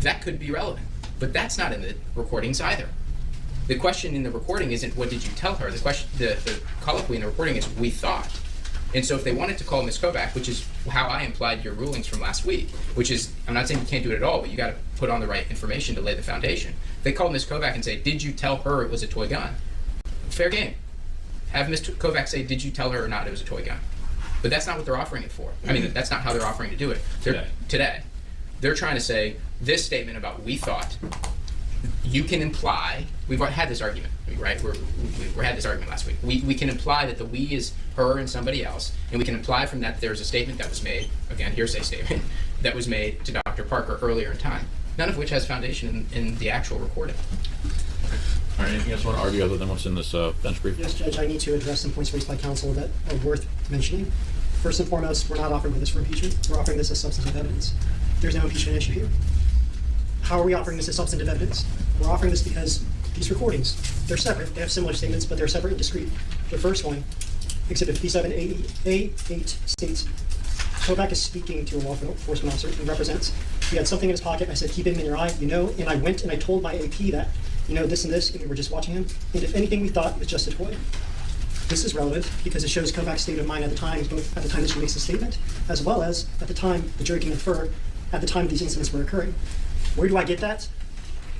That could be relevant, but that's not in the recordings either. The question in the recording isn't what did you tell her. The question, the colloquy in the recording is we thought. And so if they wanted to call Ms. Kovac, which is how I implied your rulings from last week, which is, I'm not saying you can't do it at all, but you got to put on the right information to lay the foundation. If they call Ms. Kovac and say, did you tell her it was a toy gun? Fair game. Have Ms. Kovac say, did you tell her or not it was a toy gun? But that's not what they're offering it for. I mean, that's not how they're offering to do it. Today. They're trying to say, this statement about we thought, you can imply, we've had this argument, right? We had this argument last week. We can imply that the we is her and somebody else, and we can imply from that there's a statement that was made, again, hearsay statement, that was made to Dr. Parker earlier in time, none of which has foundation in the actual recording. All right, anything else you want to argue other than what's in this bench brief? Yes, Judge, I need to address some points raised by counsel that are worth mentioning. First and foremost, we're not offering this for impeachment. We're offering this as substantive evidence. There's no impeachment issue here. How are we offering this as substantive evidence? We're offering this because these recordings, they're separate. They have similar statements, but they're separate and discrete. The first one, Exhibit P7A8 states, Kovac is speaking to a law enforcement officer who represents. He had something in his pocket. I said, keep it in your eye, you know, and I went and I told my AP that, you know, this and this, and we were just watching him. And if anything, we thought it was just a toy. This is relevant because it shows Kovac's state of mind at the time, both at the time that she makes the statement, as well as at the time the jury can infer at the time these incidents were occurring. Where do I get that?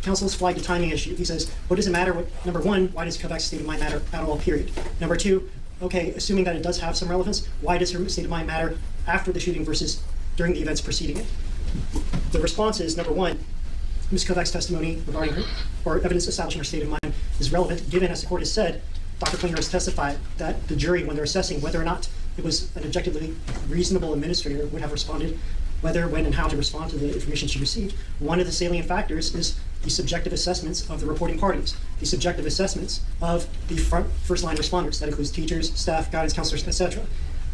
Counsel's flagged a timing issue. He says, what does it matter? Number one, why does Kovac's state of mind matter at all, period? Number two, okay, assuming that it does have some relevance, why does her state of mind matter after the shooting versus during the events preceding it? The response is, number one, Ms. Kovac's testimony regarding her, or evidence establishing her state of mind, is relevant, given, as the court has said, Dr. Klinger has testified that the jury, when they're assessing whether or not it was an objectively reasonable administrator, would have responded, whether, when, and how to respond to the information she received. One of the salient factors is the subjective assessments of the reporting parties, the subjective assessments of the first-line responders. That includes teachers, staff, guidance counselors, etc.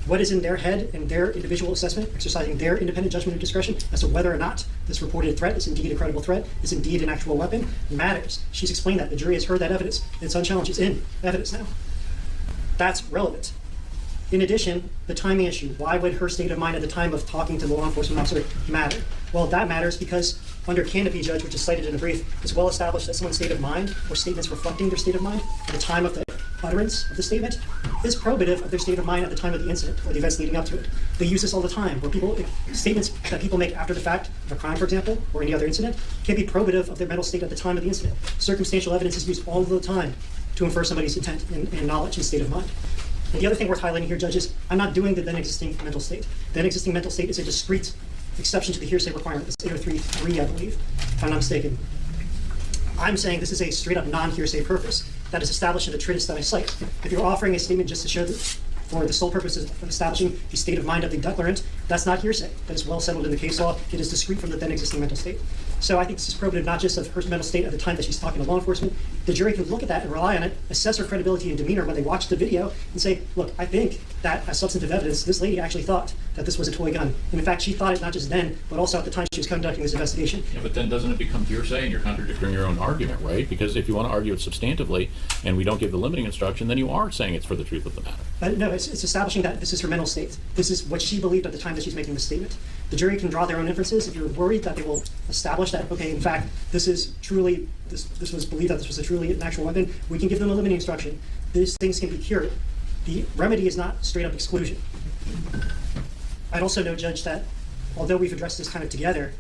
What is in their head and their individual assessment, exercising their independent judgment and discretion as to whether or not this reported threat is indeed a credible threat, is indeed an actual weapon, matters. She's explained that. The jury has heard that evidence. It's unchallenged. It's in evidence now. That's relevant. In addition, the timing issue. Why would her state of mind at the time of talking to the law enforcement officer matter? Well, that matters because under Canopy, Judge, which is cited in the brief, it's well established that someone's state of mind, or statements reflecting their state of mind at the time of the utterance of the statement, is probative of their state of mind at the time of the incident or the events leading up to it. They use this all the time, where statements that people make after the fact of a crime, for example, or any other incident, can be probative of their mental state at the time of the incident. Circumstantial evidence is used all the time to infer somebody's intent and knowledge and state of mind. And the other thing worth highlighting here, judges, I'm not doing the then existing mental state. Then existing mental state is a discrete exception to the hearsay requirement. It's 803.3, I believe, if I'm not mistaken. I'm saying this is a straight up non-hearsay purpose that is established in the treatise that I cite. If you're offering a statement just to show that for the sole purpose of establishing the state of mind of the declarant, that's not hearsay. That is well settled in the case law. It is discrete from the then existing mental state. So I think this is probative not just of her mental state at the time that she's talking to law enforcement. The jury can look at that and rely on it, assess her credibility and demeanor when they watch the video, and say, look, I think that as substantive evidence, this lady actually thought that this was a toy gun. And in fact, she thought it not just then, but also at the time she was conducting this investigation. Yeah, but then doesn't it become hearsay and you're contradicting your own argument, right? Because if you want to argue it substantively and we don't give the limiting instruction, then you are saying it's for the truth of the matter. But no, it's establishing that this is her mental state. This is what she believed at the time that she's making this statement. The jury can draw their own inferences. If you're worried that they will establish that, okay, in fact, this is truly, this was believed that this was a truly an actual weapon, we can give them a limiting instruction. These things can be cured. The remedy is not straight up exclusion. I'd also note, Judge, that although we've addressed this kind of together,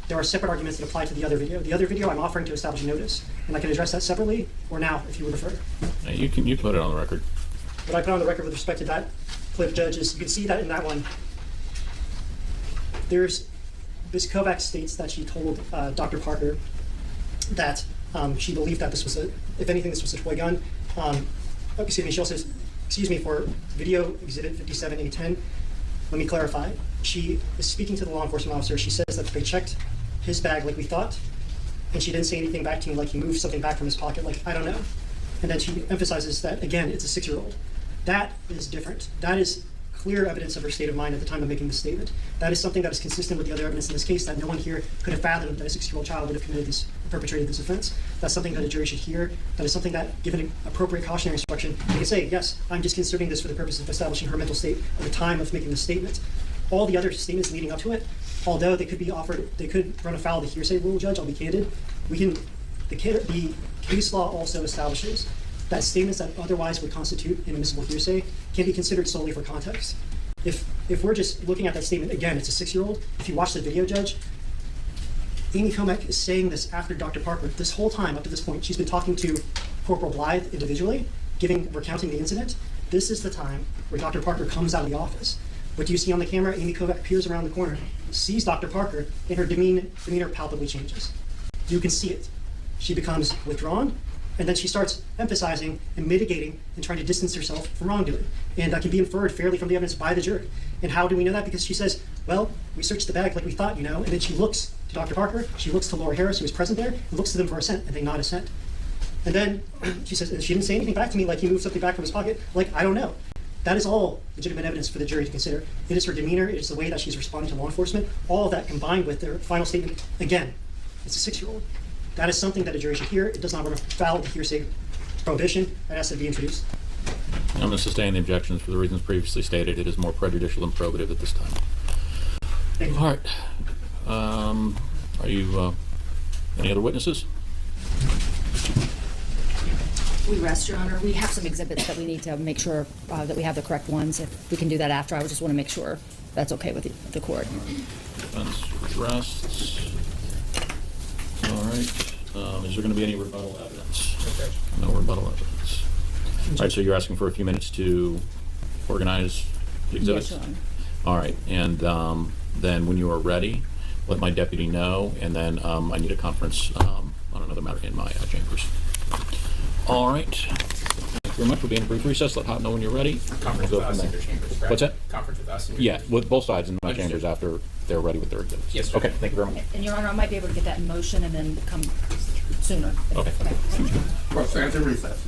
there are separate arguments that apply to the other video. The other video I'm offering to establish a notice, and I can address that separately or now if you would prefer. You put it on the record. What I put on the record with respect to that clip, Judge, is you can see that in that one, there's Ms. Kovacs states that she told Dr. Parker that she believed that this was if anything, this was a toy gun. Excuse me, she also, excuse me, for video exhibit 57A10, let me clarify. She is speaking to the law enforcement officer. She says that they checked his bag like we thought, and she didn't say anything back to me like he moved something back from his pocket, like, I don't know. And then she emphasizes that, again, it's a 6-year-old. That is different. That is clear evidence of her state of mind at the time of making this statement. That is something that is consistent with the other evidence in this case, that no one here could have fathomed that a 6-year-old child would have perpetrated this offense. That's something that a jury should hear. That is something that, given an appropriate cautionary instruction, they can say, yes, I'm just considering this for the purpose of establishing her mental state at the time of making this statement. All the other statements leading up to it, although they could be offered, they could run afoul of the hearsay rule, Judge, I'll be candid. The case law also establishes that statements that otherwise would constitute inadmissible hearsay can be considered solely for context. If we're just looking at that statement, again, it's a 6-year-old. If you watch the video, Judge, Amy Comack is saying this after Dr. Parker. This whole time, up to this point, she's been talking to Corporal Blythe individually, recounting the incident. This is the time where Dr. Parker comes out of the office. What do you see on the camera? Amy Kovac peers around the corner, sees Dr. Parker, and her demeanor palpably changes. You can see it. She becomes withdrawn, and then she starts emphasizing and mitigating and trying to distance herself from wrongdoing. And that can be inferred fairly from the evidence by the jury. And how do we know that? Because she says, well, we searched the bag like we thought, and then she looks to Dr. Parker, she looks to Laura Harris, who was present there, and looks to them for assent, and they nod assent. And then she says, she didn't say anything back to me like he moved something back from his pocket, like, I don't know. That is all legitimate evidence for the jury to consider. It is her demeanor, it is the way that she's responding to law enforcement, all of that combined with their final statement. Again, it's a 6-year-old. That is something that a jury should hear. It does not run afoul of the hearsay prohibition. That has to be introduced. I'm going to sustain the objections for the reasons previously stated. It is more prejudicial than probative at this time. Thank you. All right. Are you, any other witnesses? We rest, Your Honor. We have some exhibits that we need to make sure that we have the correct ones. If we can do that after, I would just want to make sure that's okay with the court. Defense rests. All right. Is there going to be any rebuttal evidence? No rebuttal evidence. All right, so you're asking for a few minutes to organize the exhibits? Yes, Your Honor. All right, and then when you are ready, let my deputy know, and then I need a conference on another matter in my chambers. All right. Thank you very much. We'll be in a brief recess. Let Hop know when you're ready. Conference We'll with go us from in there. your chambers, correct? What's that? Conference with us in your Yeah, chambers. with both sides in my Understood. chambers after they're ready with their exhibits. Yes, sir. Okay, thank you very much. And Your Honor, I might be able to get that in motion and then come sooner. Okay. Well, stand to recess.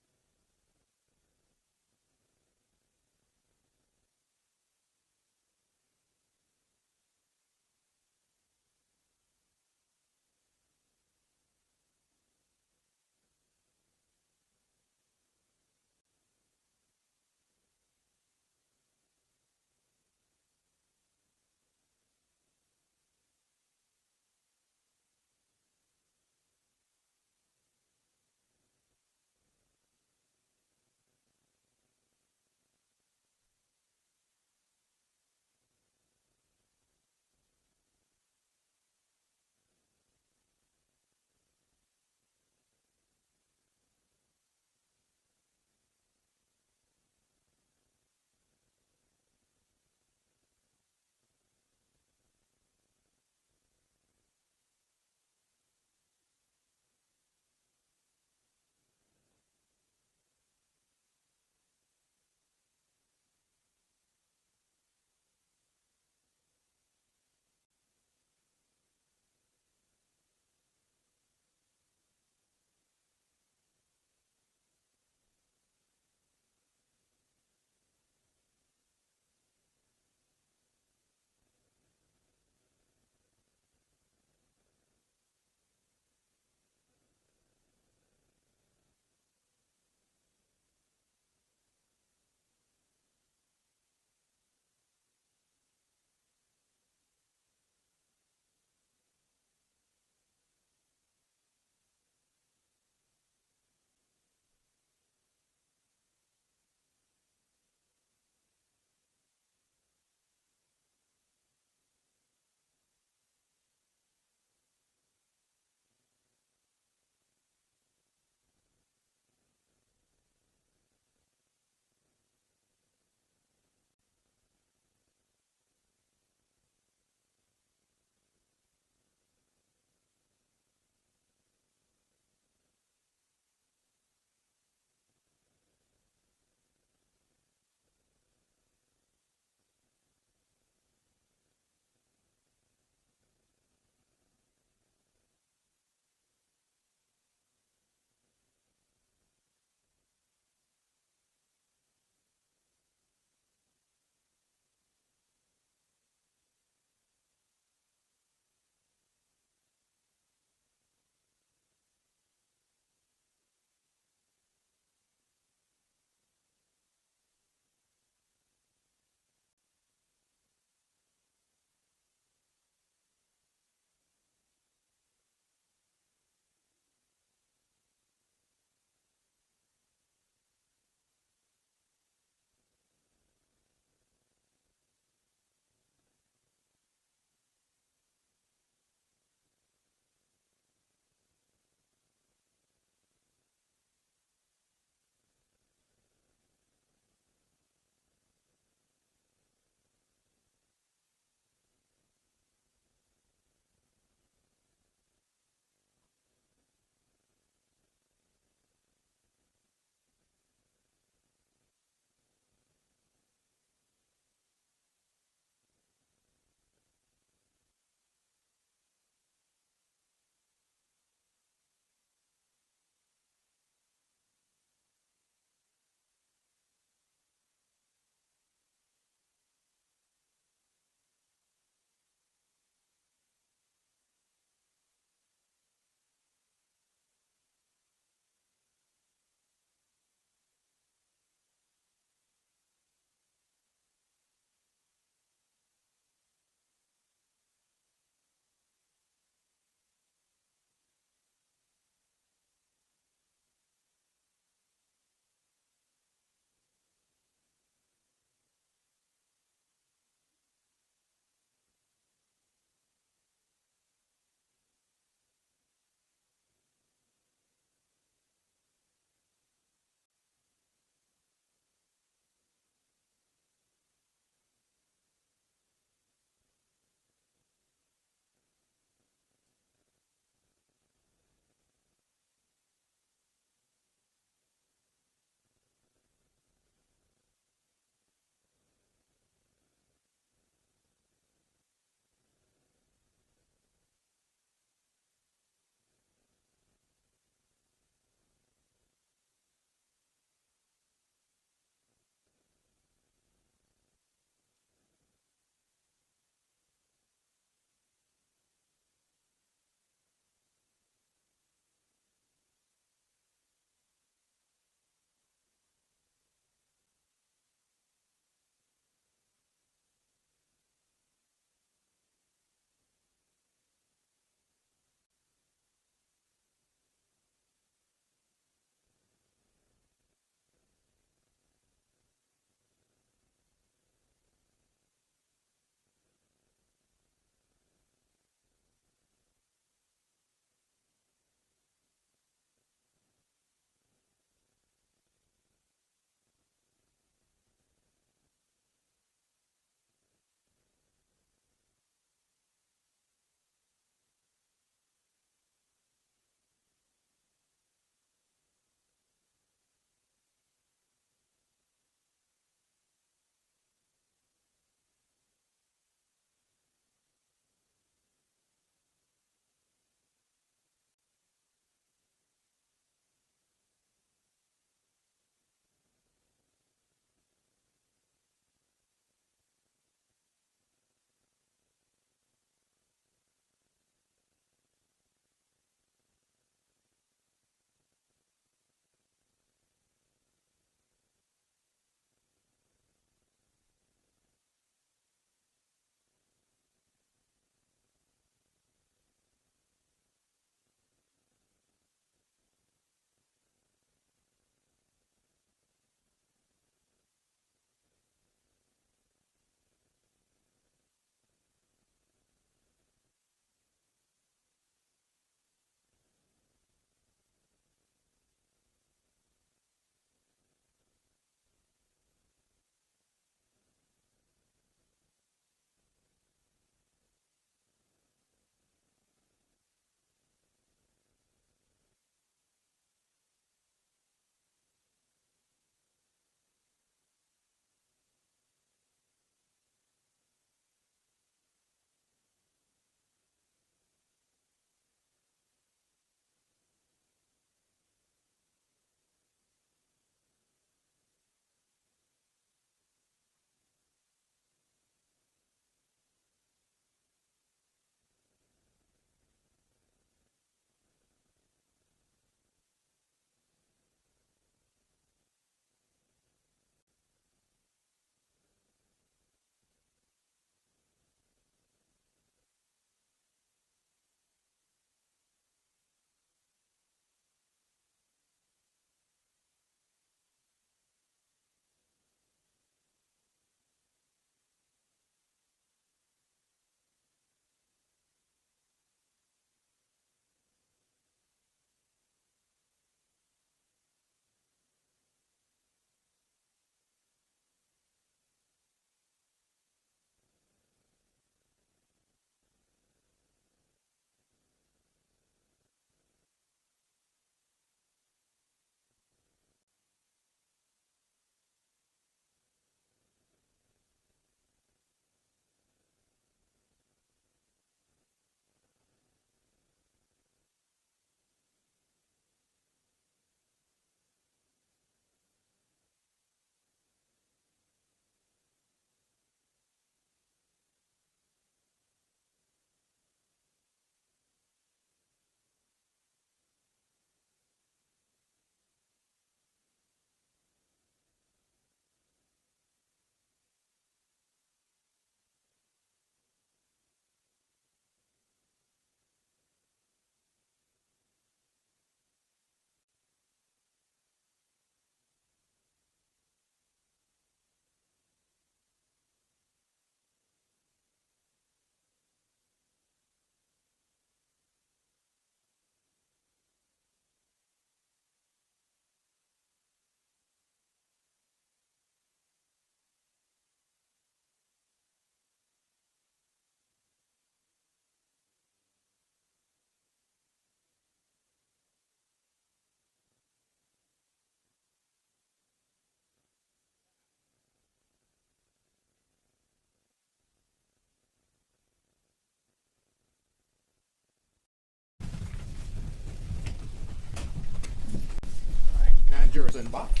jurors in the box.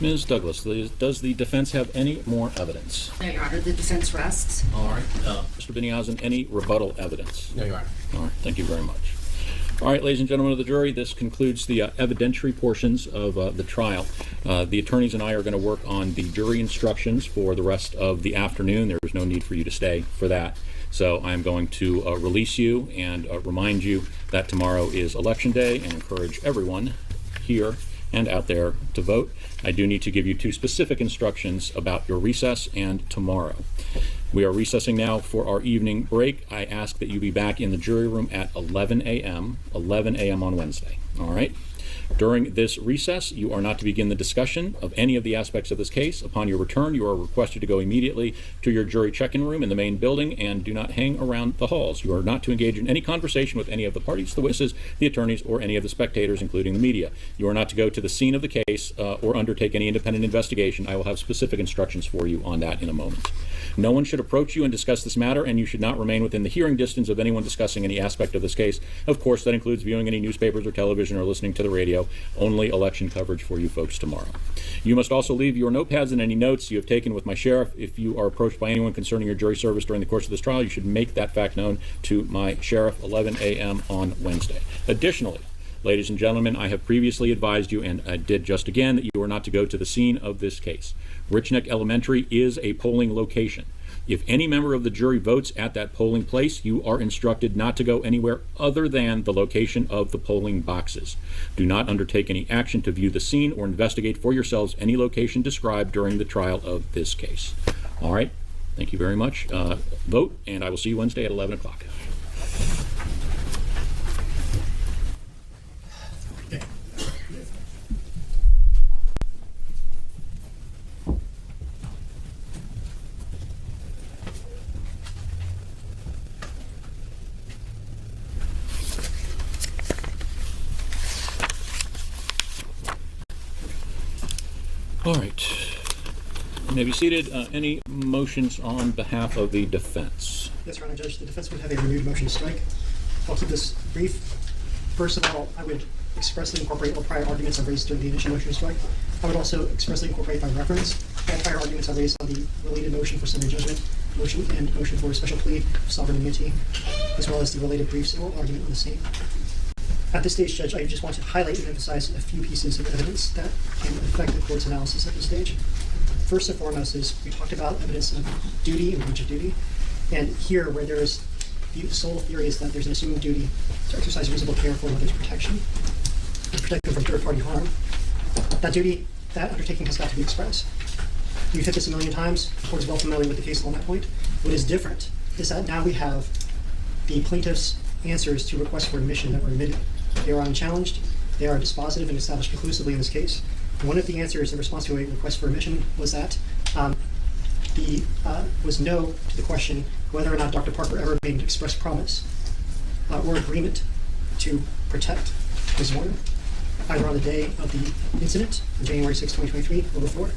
Ms. Douglas, does the defense have any more evidence? No, Your Honor, the defense rests. All right. Mr. Beniozen, any rebuttal evidence? No, Your Honor. All right, thank you very much. All right, ladies and gentlemen of the jury, this concludes the evidentiary portions of the trial. The attorneys and I are going to work on the jury instructions for the rest of the afternoon. There is no need for you to stay for that. So I'm going to release you and remind you that tomorrow is Election Day and encourage everyone here and out there to vote. I do need to give you 2 specific instructions about your recess and tomorrow. We are recessing now for our evening break. I ask that you be back in the jury room at 11 a.m. on Wednesday. All right? During this recess, you are not to begin the discussion of any of the aspects of this case. Upon your return, you are requested to go immediately to your jury check-in room in the main building and do not hang around the halls. You are not to engage in any conversation with any of the parties, the witnesses, the attorneys, or any of the spectators, including the media. You are not to go to the scene of the case or undertake any independent investigation. I will have specific instructions for you on that in a moment. No one should approach you and discuss this matter, and you should not remain within the hearing distance of anyone discussing any aspect of this case. Of course, that includes viewing any newspapers or television or listening to the radio. Only election coverage for you folks tomorrow. You must also leave your notepads and any notes you have taken with my sheriff. If you are approached by anyone concerning your jury service during the course of this trial, you should make that fact known to my sheriff, 11 a.m. on Wednesday. Additionally, ladies and gentlemen, I have previously advised you, and I did just again, that you are not to go to the scene of this case. Richneck Elementary is a polling location. If any member of the jury votes at that polling place, you are instructed not to go anywhere other than the location of the polling boxes. Do not undertake any action to view the scene or investigate for yourselves any location described during the trial of this case. All right, thank you very much. Vote, and I will see you Wednesday at 11 o'clock. All right, you may be seated. Any motions on behalf of the defense? Yes, Your Honor, Judge, the defense would have a renewed motion to strike. I'll keep this brief. First of all, I would expressly incorporate all prior arguments I've raised during the initial motion to strike. I would also expressly incorporate by reference all prior arguments I've raised on the related motion for summary judgment, motion and motion for special plea of sovereign immunity, as well as the related briefs and oral argument on the same. At this stage, Judge, I just want to highlight and emphasize a few pieces of evidence that can affect the court's analysis at this stage. First and foremost is we talked about evidence of duty and breach of duty. And here, where there is the sole theory is that there's an assumed duty to exercise reasonable care for another's protection and protect them from third-party harm. That duty, that undertaking has got to be expressed. You've hit this a million times. The court is well familiar with the case law on that point. What is different is that now we have the plaintiff's answers to requests for admission that were admitted. They are unchallenged, they are dispositive and established conclusively in this case. One of the answers in response to a request for admission was that was no to the question whether or not Dr. Parker ever made an express promise or agreement to protect Ms. Zwerner, either on the day of the incident, January 6, 2023, or before.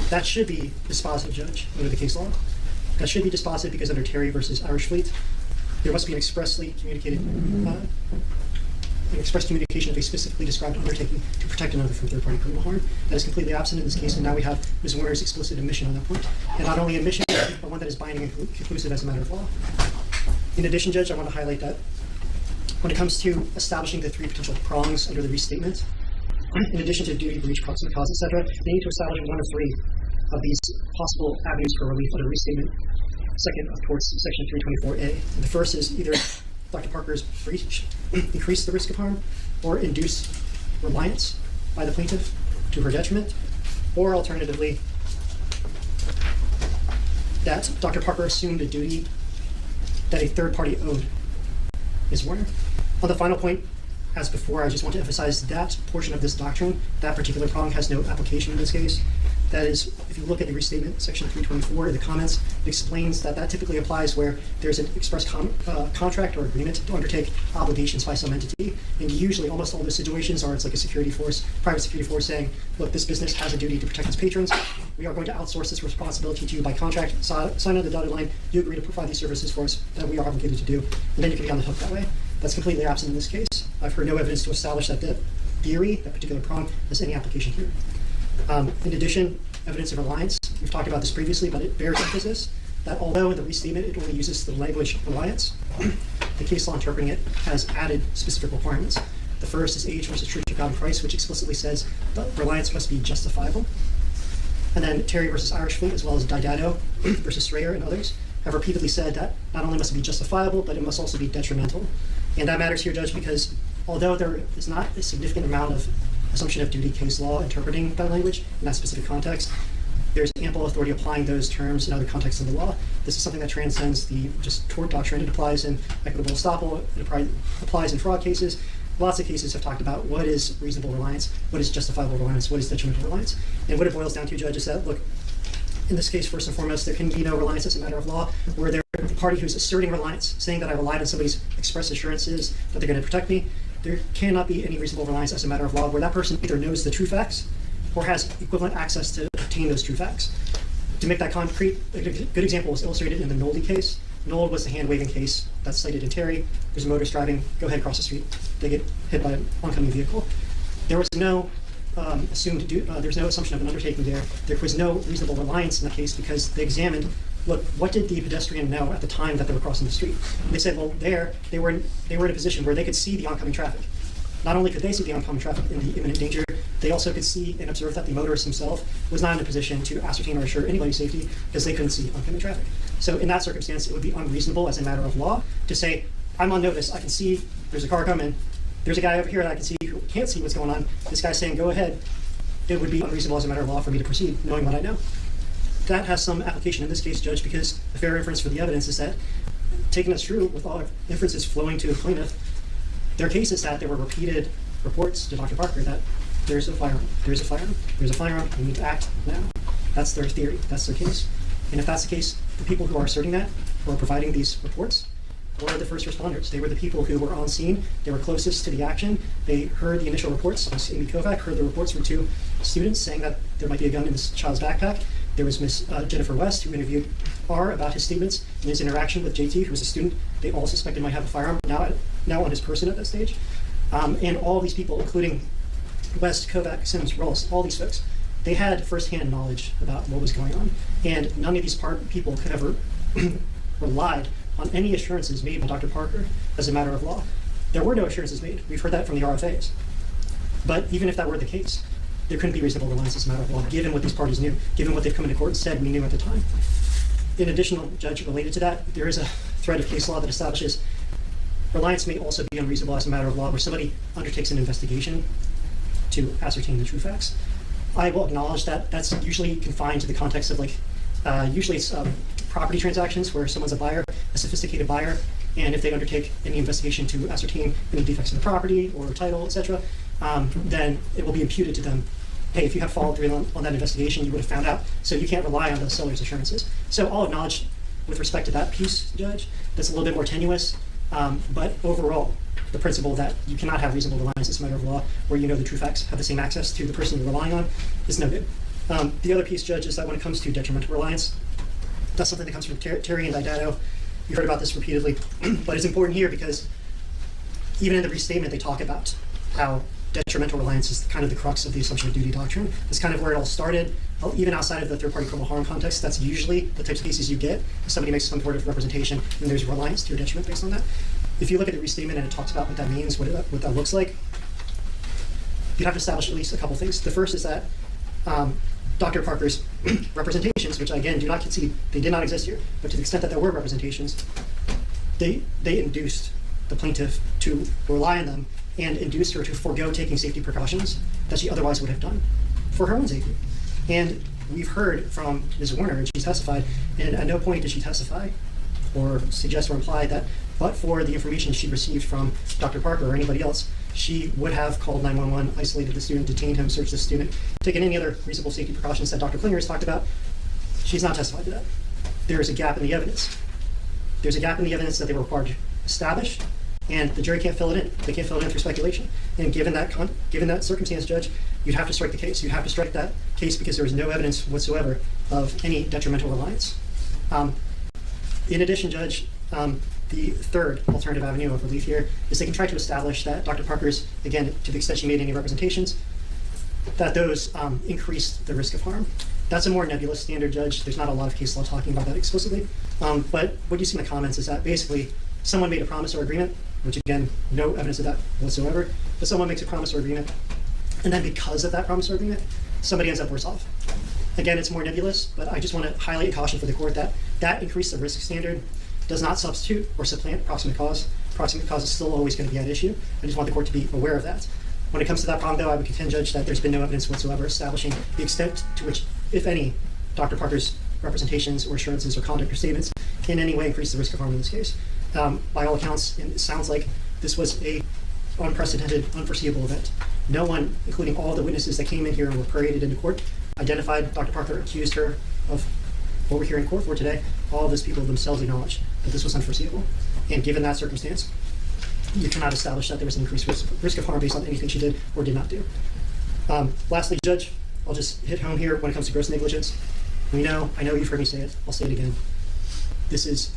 That should be dispositive, Judge, under the case law. That should be dispositive because under Terry versus Irish Fleet, there must be an expressly communicated, an express communication of a specifically described undertaking to protect another from third-party criminal harm. That is completely absent in this case, and now we have Ms. Zwerner's explicit admission on that point. And not only admission, but one that is binding and conclusive as a matter of law. In addition, Judge, I want to highlight that when it comes to establishing the 3 potential prongs under the restatement, in addition to duty, breach, proximate cause, etc., they need to establish one of 3 of these possible avenues for relief under restatement. Second, of course, section 324A. And the first is either Dr. Parker's breach increase the risk of harm or induce reliance by the plaintiff to her detriment, or alternatively, that Dr. Parker assumed a duty that a third party owed Ms. Zwerner. On the final point, as before, I just want to emphasize that portion of this doctrine, that particular prong has no application in this case. That is, if you look at the restatement, section 324, the comments, it explains that that typically applies where there's an express contract or agreement to undertake obligations by some entity. And usually, almost all those situations are, it's like a security force, private security force saying, look, this business has a duty to protect its patrons. We are going to outsource this responsibility to you by contract. Sign on the dotted line. You agree to provide these services for us that we are obligated to do. And then you can be on the hook that way. That's completely absent in this case. I've heard no evidence to establish that theory, that particular prong, has any application here. In addition, evidence of reliance, we've talked about this previously, but it bears emphasis that although in the restatement it only uses the language reliance, the case law interpreting it has added specific requirements. The first is Age versus Church of God in Christ, which explicitly says that reliance must be justifiable. And then Terry versus Irish Fleet, as well as Didato versus Strayer and others, have repeatedly said that not only must it be justifiable, but it must also be detrimental. And that matters here, Judge, because although there is not a significant amount of assumption of duty case law interpreting that language in that specific context, there's ample authority applying those terms in other contexts of the law. This is something that transcends the just tort doctrine. It applies in equitable estoppel, it applies in fraud cases. Lots of cases have talked about what is reasonable reliance, what is justifiable reliance, what is detrimental reliance. And what it boils down to, Judge, is that, look, in this case, first and foremost, there can be no reliance as a matter of law, where the party who's asserting reliance, saying that I relied on somebody's express assurances that they're going to protect me, there cannot be any reasonable reliance as a matter of law where that person either knows the true facts or has equivalent access to obtain those true facts. To make that concrete, a good example was illustrated in the Nolde case. Nolde was the hand-waving case that's cited in Terry. There's a motorist driving, go ahead, cross the street. They get hit by an oncoming vehicle. There was no there's no assumption of an undertaking there. There was no reasonable reliance in that case because they examined, look, what did the pedestrian know at the time that they were crossing the street? And they said, well, they were in a position where they could see the oncoming traffic. Not only could they see the oncoming traffic in the imminent danger, they also could see and observe that the motorist himself was not in a position to ascertain or assure anybody's safety because they couldn't see oncoming traffic. So in that circumstance, it would be unreasonable as a matter of law to say, I'm on notice, I can see there's a car coming, there's a guy over here that I can see who can't see what's going on, this guy's saying, go ahead. It would be unreasonable as a matter of law for me to proceed, knowing what I know. That has some application in this case, Judge, because the fair inference for the evidence is that, taken as true, with all inferences flowing to the plaintiff, their case is that there were repeated reports to Dr. Parker that there's a firearm, there's a firearm, there's a firearm, we need to act now. That's their theory, that's their case. And if that's the case, the people who are asserting that, who are providing these reports, were the first responders. They were the people who were on scene, they were closest to the action, they heard the initial reports. Ms. Amy Kovac heard the reports from two students saying that there might be a gun in this child's backpack. There was Ms. Jennifer West, who interviewed R about his statements and his interaction with JT, who was a student they all suspected might have a firearm, now on his person at that stage. And all these people, including West, Kovac, Sims, Rolls, all these folks, they had firsthand knowledge about what was going on. And none of these people could have relied on any assurances made by Dr. Parker as a matter of law. There were no assurances made. We've heard that from the RFAs. But even if that were the case, there couldn't be reasonable reliance as a matter of law, given what these parties knew, given what they've come into court and said we knew at the time. In addition, Judge, related to that, there is a thread of case law that establishes reliance may also be unreasonable as a matter of law where somebody undertakes an investigation to ascertain the true facts. I will acknowledge that that's usually confined to the context of usually it's property transactions where someone's a buyer, a sophisticated buyer, and if they undertake any investigation to ascertain any defects in the property or title, etc., then it will be imputed to them. Hey, if you have followed through on that investigation, you would have found out, so you can't rely on the seller's assurances. So I'll acknowledge with respect to that piece, Judge, that's a little bit more tenuous, but overall, the principle that you cannot have reasonable reliance as a matter of law where you know the true facts have the same access to the person you're relying on is no good. The other piece, Judge, is that when it comes to detrimental reliance, that's something that comes from Terry and Didato. You heard about this repeatedly, but it's important here because even in the restatement, they talk about how detrimental reliance is kind of the crux of the assumption of duty doctrine. That's kind of where it all started. Even outside of the third-party criminal harm context, that's usually the types of cases you get. If somebody makes some sort of representation and there's reliance to your detriment based on that. If you look at the restatement and it talks about what that means, what that looks like, you'd have to establish at least a couple things. The first is that Dr. Parker's representations, which I again do not concede, they did not exist here, but to the extent that there were representations, they induced the plaintiff to rely on them and induced her to forego taking safety precautions that she otherwise would have done for her own safety. And we've heard from Ms. Zwerner, and she testified, and at no point did she testify or suggest or imply that but for the information she received from Dr. Parker or anybody else, she would have called 911, isolated the student, detained him, searched the student, taken any other reasonable safety precautions that Dr. Klinger has talked about. She's not testified to that. There is a gap in the evidence. There's a gap in the evidence that they were required to establish, and the jury can't fill it in. They can't fill it in through speculation. And given that circumstance, Judge, you'd have to strike the case. You'd have to strike that case because there is no evidence whatsoever of any detrimental reliance. In addition, Judge, the third alternative avenue of relief here is they can try to establish that Dr. Parker's, again, to the extent she made any representations, that those increased the risk of harm. That's a more nebulous standard, Judge. There's not a lot of case law talking about that explicitly. But what you see in the comments is that basically someone made a promise or agreement, which again, no evidence of that whatsoever, but someone makes a promise or agreement, and then because of that promise or agreement, somebody ends up worse off. Again, it's more nebulous, but I just want to highlight a caution for the court that that increase the risk standard does not substitute or supplant proximate cause. Proximate cause is still always going to be at issue. I just want the court to be aware of that. When it comes to that problem, though, I would contend, Judge, that there's been no evidence whatsoever establishing the extent to which, if any, Dr. Parker's representations or assurances or conduct or statements can in any way increase the risk of harm in this case. By all accounts, it sounds like this was a unprecedented, unforeseeable event. No one, including all the witnesses that came in here and were paraded into court, identified Dr. Parker, accused her of what we're here in court for today. All of those people themselves acknowledged that this was unforeseeable. And given that circumstance, you cannot establish that there was an increased risk of harm based on anything she did or did not do. Lastly, Judge, I'll just hit home here when it comes to gross negligence. I know you've heard me say it, I'll say it again. This is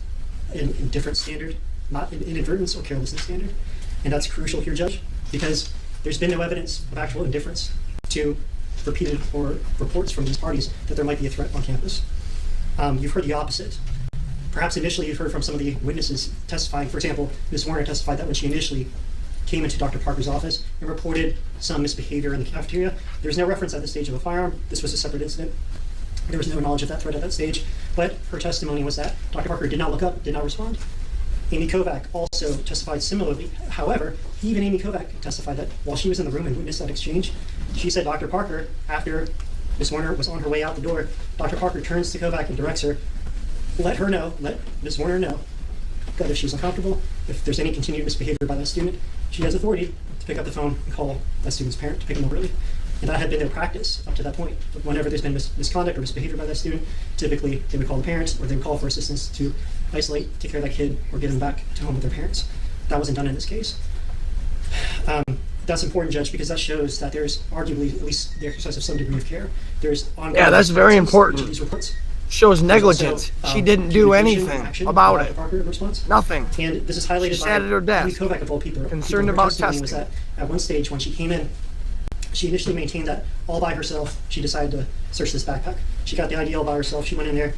an indifference standard, not an inadvertence or carelessness standard. And that's crucial here, Judge, because there's been no evidence of actual indifference to repeated or reports from these parties that there might be a threat on campus. You've heard the opposite. Perhaps initially you've heard from some of the witnesses testifying. For example, Ms. Zwerner testified that when she initially came into Dr. Parker's office and reported some misbehavior in the cafeteria, there's no reference at this stage of a firearm. This was a separate incident. There was no knowledge of that threat at that stage, but her testimony was that Dr. Parker did not look up, did not respond. Amy Kovac also testified similarly. However, even Amy Kovac testified that while she was in the room and witnessed that exchange, she said Dr. Parker, after Ms. Zwerner was on her way out the door, Dr. Parker turns to Kovac and directs her, let Ms. Zwerner know that if she's uncomfortable, if there's any continued misbehavior by that student, she has authority to pick up the phone and call that student's parent to pick them up early. And that had been their practice up to that point. But whenever there's been misconduct or misbehavior by that student, typically they would call the parents or they would call for assistance to isolate, take care of that kid, or get them back to home with their parents. That wasn't done in this case. That's important, Judge, because that shows that there's arguably at least the exercise of some degree of care. There's ongoing. Yeah, that's very important. These reports Shows negligence. also, she didn't do communication, anything action about by it. Parker in response. Nothing. And this is highlighted She sat by at her desk, Amy Kovac of all people. concerned Her about testimony was testing. that at one stage when she came in, she initially maintained that all by herself, she decided to search this backpack. She got the idea all by herself. She went in there,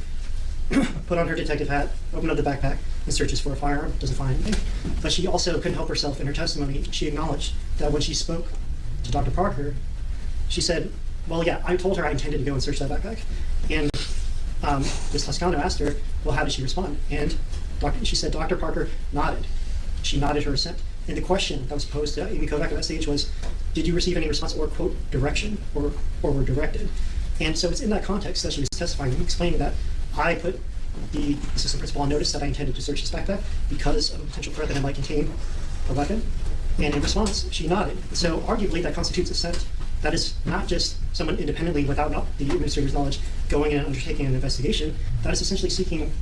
put on her detective hat, opened up the backpack, and searches for a firearm. Doesn't find anything. But she also couldn't help herself in her testimony. She acknowledged that when she spoke to Dr. Parker, she said, well, yeah, I told her I intended to go and search that backpack. And Ms. Toscano asked her, well, how did she respond? And she said Dr. Parker nodded. She nodded her assent. And the question that was posed to Amy Kovac at that stage was, did you receive any response or, quote, direction or were directed? And so it's in that context that she was testifying and explaining that I put the assistant principal on notice that I intended to search this backpack because of a potential threat that it might contain a weapon. And in response, she nodded. So arguably that constitutes assent. That is not just someone independently without the administrator's knowledge going in and undertaking an investigation. That is essentially seeking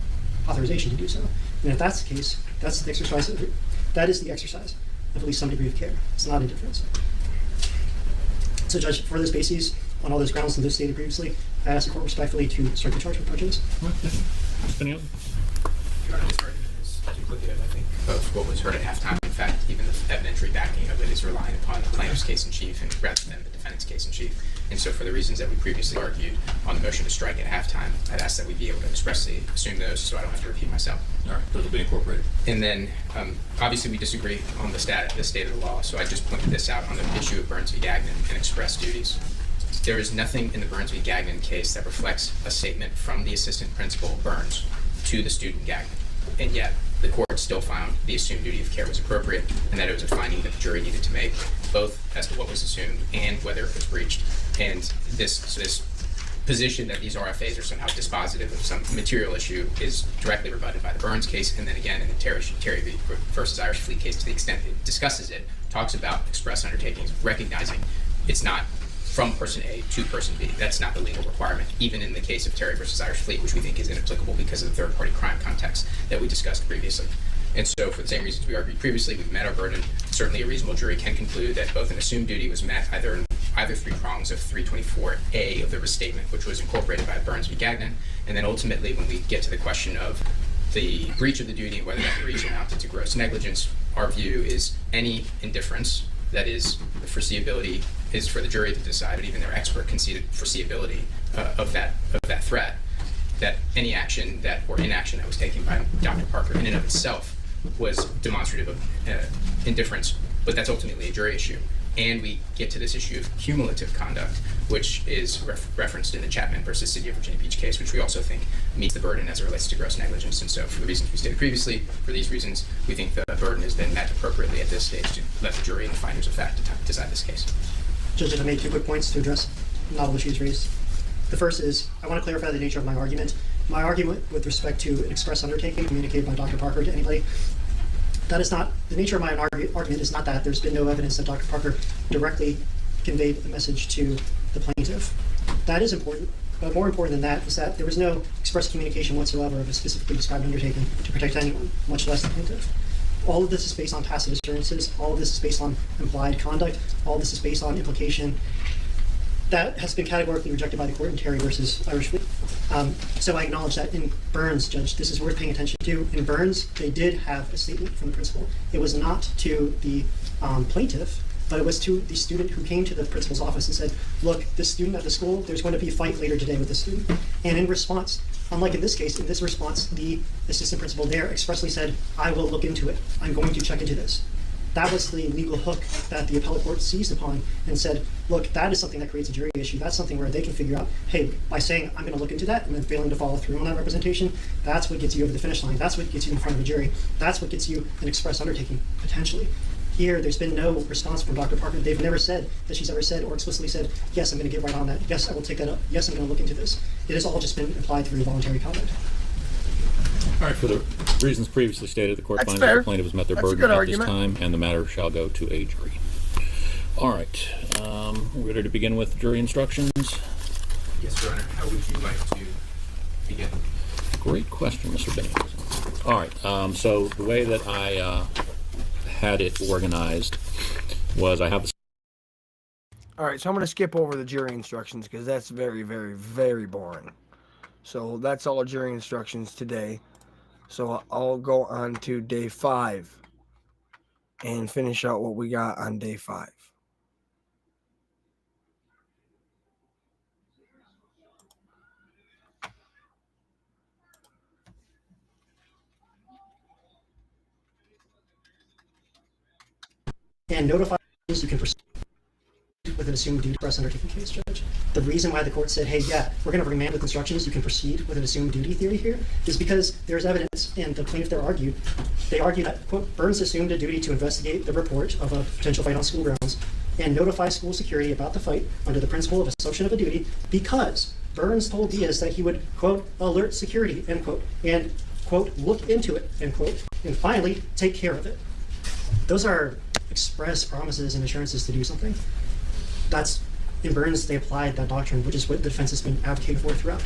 authorization to do so. And if that's the case, that is the exercise of at least some degree of care. It's not indifference. So, Judge, for those bases, on all those grounds and those stated previously, I ask the court respectfully to strike the charge with prejudice. Any other? Your Honor, this argument is duplicative, I think, of what was heard at halftime. In fact, even the evidentiary backing of it is relying upon the plaintiff's case in chief and rather than the defendant's case in chief. And so for the reasons that we previously argued on the motion to strike at halftime, I'd ask that we be able to expressly assume those so I don't have to repeat myself. All right, those will be incorporated. And then, obviously, we disagree on the state of the law, so I just pointed this out on the issue of Burns v. Gagnon and express duties. There is nothing in the Burns v. Gagnon case that reflects a statement from the assistant principal, Burns, to the student Gagnon. And yet, the court still found the assumed duty of care was appropriate and that it was a finding that the jury needed to make, both as to what was assumed and whether it was breached. And this position that these RFAs are somehow dispositive of some material issue is directly rebutted by the Burns case, and then again in the Terry versus Irish Fleet case, to the extent it discusses it, talks about express undertakings, recognizing it's not from person A to person B. That's not the legal requirement, even in the case of Terry versus Irish Fleet, which we think is inapplicable because of the third-party crime context that we discussed previously. And so for the same reasons we argued previously, we've met our burden. Certainly a reasonable jury can conclude that both an assumed duty was met either three prongs of 324A of the restatement, which was incorporated by Burns v. Gagnon, and then ultimately when we get to the question of the breach of the duty and whether that breach amounted to gross negligence, our view is any indifference, that is, the foreseeability is for the jury to decide, and even their expert conceded foreseeability of that threat, that any action that or inaction that was taken by Dr. Parker in and of itself was demonstrative of indifference, but that's ultimately a jury issue. And we get to this issue of cumulative conduct, which is referenced in the Chapman versus City of Virginia Beach case, which we also think meets the burden as it relates to gross negligence. And so for the reasons we stated previously, for these reasons, we think the burden has been met appropriately at this stage to let the jury and the finders of fact decide this case. Judge, if I made 2 quick points to address novel issues raised. The first is, I want to clarify the nature of my argument. My argument with respect to an express undertaking communicated by Dr. Parker to anybody, that is not, the nature of my argument is not that. There's been no evidence that Dr. Parker directly conveyed a message to the plaintiff. That is important, but more important than that is that there was no express communication whatsoever of a specifically described undertaking to protect anyone, much less the plaintiff. All of this is based on passive assurances. All of this is based on implied conduct. All of this is based on implication. That has been categorically rejected by the court in Terry versus Irishman. So I acknowledge that in Burns, Judge, this is worth paying attention to. In Burns, they did have a statement from the principal. It was not to the plaintiff, but it was to the student who came to the principal's office and said, look, this student at the school, there's going to be a fight later today with this student. And in response, unlike in this case, in this response, the assistant principal there expressly said, I will look into it. I'm going to check into this. That was the legal hook that the appellate court seized upon and said, look, that is something that creates a jury issue. That's something where they can figure out, hey, by saying I'm going to look into that and then failing to follow through on that representation, that's what gets you over the finish line. That's what gets you in front of a jury. That's what gets you an express undertaking, potentially. Here, there's been no response from Dr. Parker. They've never said that she's ever said or explicitly said, yes, I'm going to get right on that. Yes, I will take that up. Yes, I'm going to look into this. It has all just been implied through voluntary conduct. All right, for the reasons previously stated, the court That's finds fair. that the plaintiff has met their That's a burden good at argument. this time, and the matter shall go to a jury. All right, we're ready to begin with jury instructions. Yes, Your Honor. How would you like to begin? Great question, Mr. Benny. All right, so the way that I had it organized was I have the All right, so I'm going to skip over the jury instructions because that's very, very, very boring. So that's all jury instructions today. So I'll go on to day 5 and finish out what we got on day 5. And notify you can proceed with an assumed duty express undertaking case, Judge. The reason why the court said, hey, yeah, we're going to remand with instructions, you can proceed with an assumed duty theory here, is because there's evidence, and the plaintiff there argued, they argued that, quote, Burns assumed a duty to investigate the report of a potential fight on school grounds and notify school security about the fight under the principle of assumption of a duty because Burns told Diaz that he would, quote, alert security, end quote, and, quote, look into it, end quote, and finally, take care of it. Those are express promises and assurances to do something. That's, in Burns, they applied that doctrine, which is what the defense has been advocating for throughout.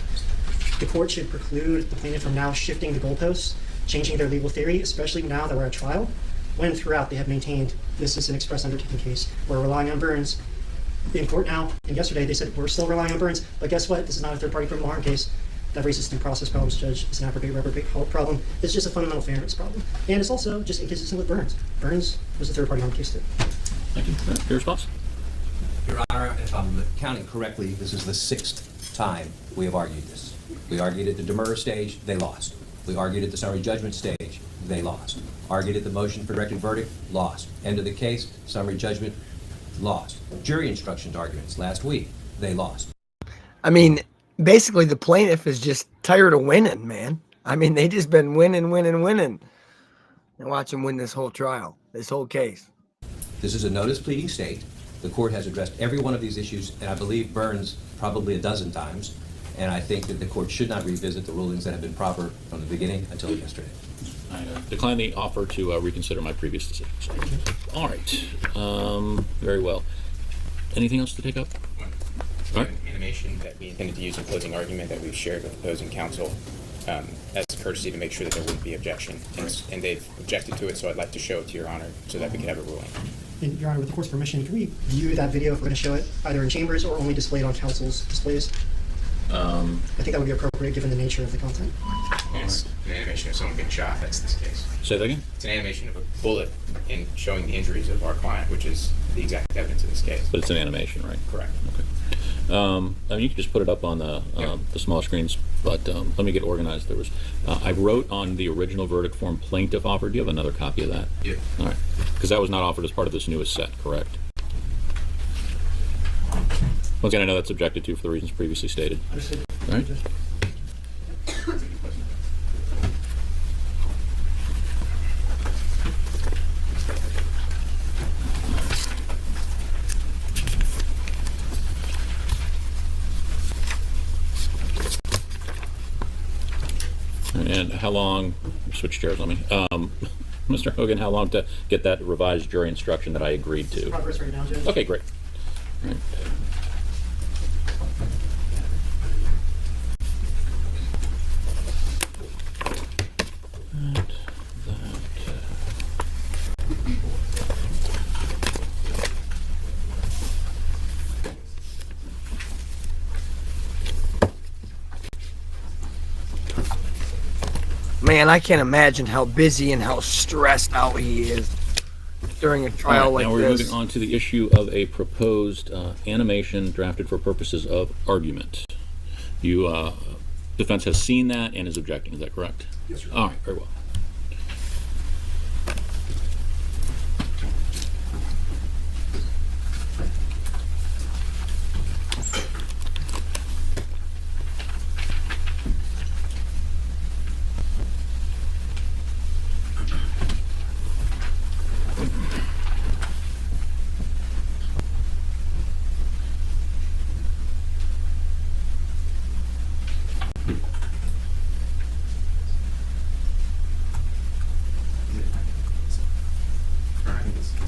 The court should preclude the plaintiff from now shifting the goalposts, changing their legal theory, especially now that we're at trial, when throughout they have maintained this is an express undertaking case. We're relying on Burns in court now, and yesterday they said we're still relying on Burns, but guess what? This is not a third-party criminal harm case. That raises due process problems, Judge. It's an reprobate problem. It's just a fundamental fairness problem. And it's also just inconsistent with Burns. Burns was a third-party harm case too. Thank you. Your response? Your Honor, if I'm counting correctly, this is the 6th time we have argued this. We argued at the demurrer stage, they lost. We argued at the summary judgment stage, they lost. Argued at the motion for directed verdict, lost. End of the case, summary judgment, lost. Jury instructions arguments last week, they lost. I mean, basically the plaintiff is just tired of winning, man. I mean, they just been winning. And watch them win this whole trial, this whole case. This is a notice pleading state. The court has addressed every one of these issues, and I believe Burns probably a dozen times. And I think that the court should not revisit the rulings that have been proper from the beginning until yesterday. I decline the offer to reconsider my previous decision. All right. Very well. Anything else to take up? All right. An animation that we intended to use in closing argument that we've shared with opposing counsel as a courtesy to make sure that there wouldn't be objection. And they've objected to it, so I'd like to show it to Your Honor so that we can have a ruling. And Your Honor, with the court's permission, can we view that video if we're going to show it either in chambers or only displayed on counsel's displays? I think that would be appropriate given the nature of the content. Yes. an animation of someone getting shot. That's this case. Say that again? It's an animation of a bullet and showing the injuries of our client, which is the exact evidence in this case. But it's an animation, right? Correct. Okay. I mean, you can just put it up on the smaller screens, but let me get organized. There was, I wrote on the original verdict form plaintiff offered. Do you have another copy of that? Yeah. All right. Because that was not offered as part of this newest set, correct? Once again, I know that's objected to for the reasons previously stated. All right. And how long, switch chairs on me. Mr. Hogan, how long to get that revised jury instruction that I agreed to? Progress right now, Judge. Okay, great. All right. Man, I can't imagine how busy and how stressed out he is during a trial All right, like now we're this. moving on to the issue of a proposed animation drafted for purposes of argument. You, defense has seen that and is objecting, is that correct? Yes, sir. All right, very well.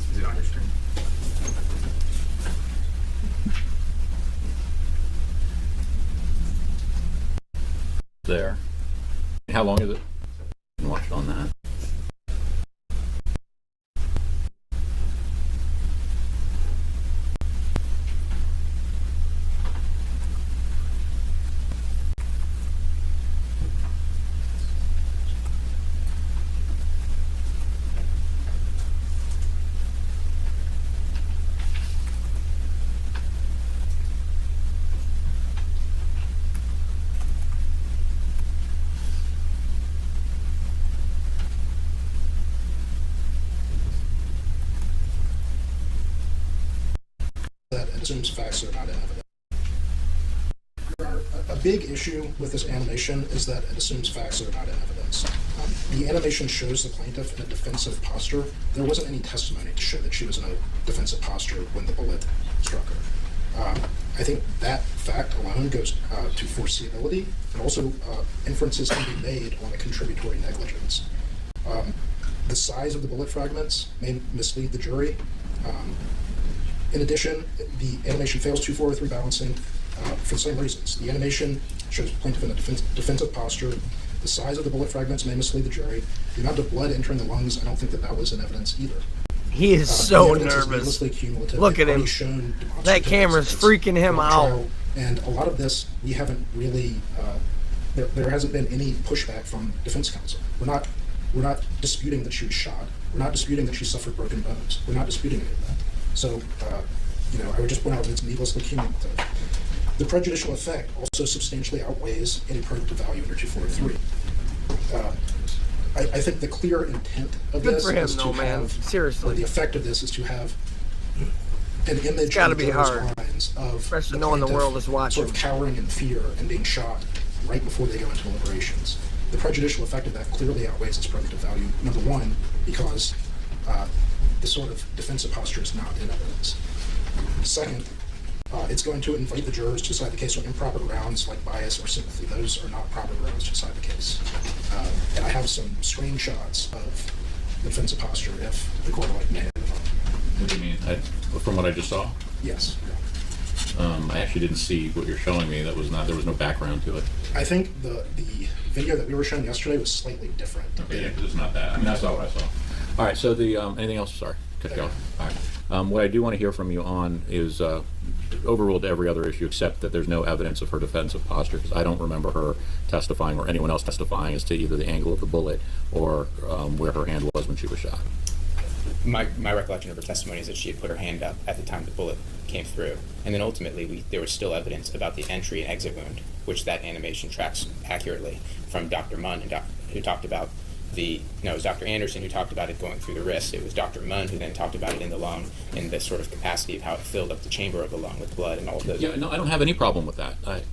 Is it on your screen? There. How long is it? You can watch it on that. That it assumes facts are not in evidence. A big issue with this animation is that it assumes facts are not in evidence. The animation shows the plaintiff in a defensive posture. There wasn't any testimony to show that she was in a defensive posture when the bullet struck her. I think that fact alone goes to foreseeability, and also inferences can be made on a contributory negligence. The size of the bullet fragments may mislead the jury. In addition, the animation fails 2-4-3 balancing for the same reasons. The animation shows the plaintiff in a defensive posture. The size of the bullet fragments may mislead the jury. The amount of blood entering the lungs, I don't think that that was in evidence either. He is so The evidence is nervous. needlessly cumulative. Look They've at him. already shown That demonstrative camera's evidence freaking him on out. trial, and a lot of this, we haven't really, there hasn't been any pushback from defense counsel. We're not disputing that she was shot. We're not disputing that she suffered broken bones. We're not disputing any of that. So, I would just point out that it's needlessly cumulative. The prejudicial effect also substantially outweighs any probative value under 243. I think the clear intent of Good this for him, is though, to man. have, Seriously. or the effect of this is to have an image gotta in the be jurors' hard. minds of Especially knowing the plaintiff world is watching. sort of cowering in fear and being shot right before they go into deliberations. The prejudicial effect of that clearly outweighs its probative value. Number one, because the sort of defensive posture is not in evidence. Second, it's going to invite the jurors to decide the case on improper grounds like bias or sympathy. Those are not proper grounds to decide the case. And I have some screenshots of the defensive posture if the court would like me to hand them up. What do you mean? From what I just saw? Yes. I actually didn't see what you're showing me. There was no background to it. I think the video that we were showing yesterday was slightly different. Okay, yeah, because it's not that. I mean, that's not what I saw. All right, so the, anything else? Sorry, cut you off. All right. What I do want to hear from you on is overruled every other issue except that there's no evidence of her defensive posture, because I don't remember her testifying or anyone else testifying as to either the angle of the bullet or where her hand was when she was shot. My recollection of her testimony is that she had put her hand up at the time the bullet came through, and then ultimately there was still evidence about the entry and exit wound, which that animation tracks accurately from Dr. Munn, who talked about it was Dr. Anderson who talked about it going through the wrist. It was Dr. Munn who then talked about it in the lung, in the sort of capacity of how it filled up the chamber of the lung with blood and all of those. Yeah, no, I don't have any problem with that. All right.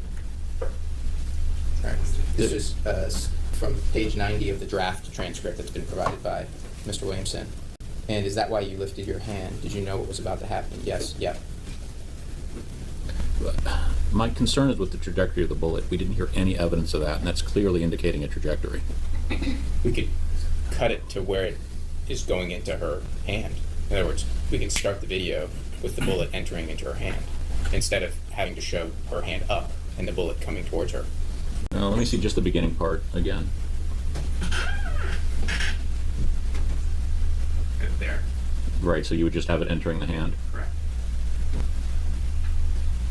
This is from page 90 of the draft transcript that's been provided by Mr. Williamson. And is that why you lifted your hand? Did you know what was about to happen? Yes. Yep. My concern is with the trajectory of the bullet. We didn't hear any evidence of that, and that's clearly indicating a trajectory. We could cut it to where it is going into her hand. In other words, we can start the video with the bullet entering into her hand instead of having to show her hand up and the bullet coming towards her. Now, let me see just the beginning part again. There. Right, so you would just have it entering the hand. Correct.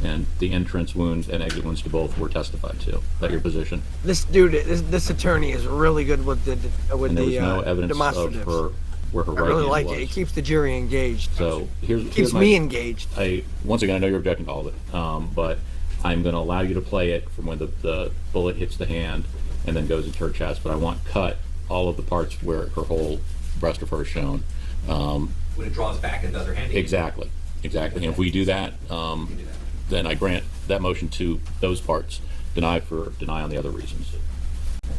And the entrance wounds and exit wounds to both were testified to. Is that your position? This dude, this attorney is really good with the And there was no evidence of demonstratives. her where her I right really hand like was. it. It keeps the jury engaged. So here's Keeps my, me engaged. Once again, I know you're objecting to all of it, but I'm going to allow you to play it from when the bullet hits the hand and then goes into her chest. But I want cut all of the parts where her whole breast of her is shown. When it draws back into the other hand. Exactly. And if we do that, then I grant that motion to those parts. Deny on the other reasons.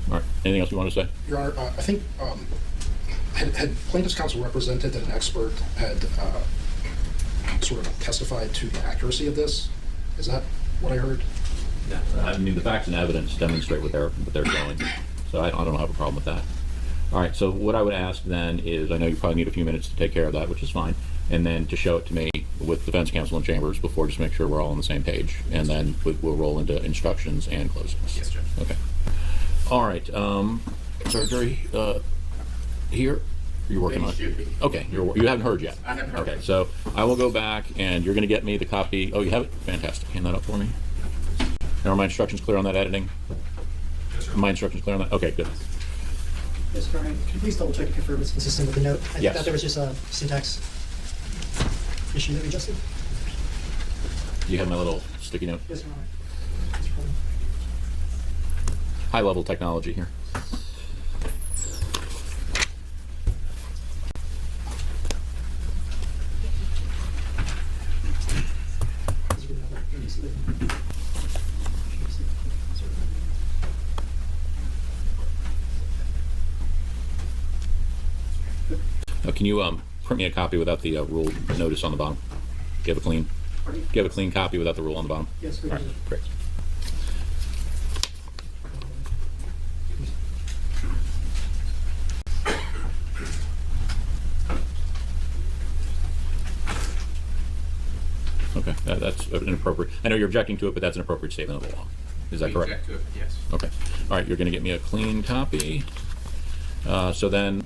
All right. Anything else you want to say? Your Honor, I think had plaintiff's counsel represented that an expert had sort of testified to the accuracy of this? Is that what I heard? Yeah. I mean, the facts and evidence demonstrate what they're showing. So I don't have a problem with that. All right, so what I would ask then is, I know you probably need a few minutes to take care of that, which is fine, and then to show it to me with defense counsel and chambers before, just make sure we're all on the same page, and then we'll roll into instructions and closings. Yes, Judge. Okay. All right, surgery here? You're working on it? Okay, you haven't heard yet? I haven't heard. Okay, so I will go back, and you're going to get me the copy. Oh, you have it? Fantastic. Hand that up for me. And are my instructions clear on that editing? Yes, sir. My instructions clear on that? Okay, good. Yes, Your Honor. Can you please double check to confirm it's consistent with the note? I Yes. thought there was just a syntax issue that we adjusted. Do you have my little sticky note? Yes, Your Honor. That's your problem. High-level technology here. Can you print me a copy without the rule notice on the bottom? Do you have a clean copy without the rule on the bottom? Yes, we All right, do. great. Okay, that's an appropriate. I know you're objecting to it, but that's an appropriate statement of the law. Is that correct? Object to it, yes. Okay. All right, you're going to get me a clean copy. So then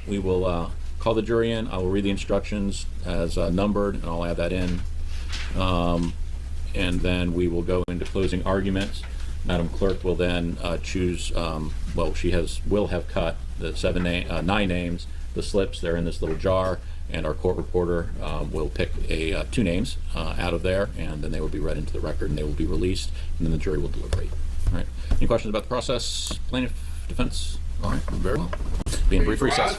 we will call the jury in. I will read the instructions as numbered, and I'll add that in. And then we will go into closing arguments. Madam Clerk will then choose, well, she will have cut the 9 names, the slips. They're in this little jar, and our court reporter will pick 2 names out of there, and then they will be read into the record, and they will be released, and then the jury will deliberate. All right. Any questions about the process? Plaintiff, defense? All right. Very well. Be in brief recess.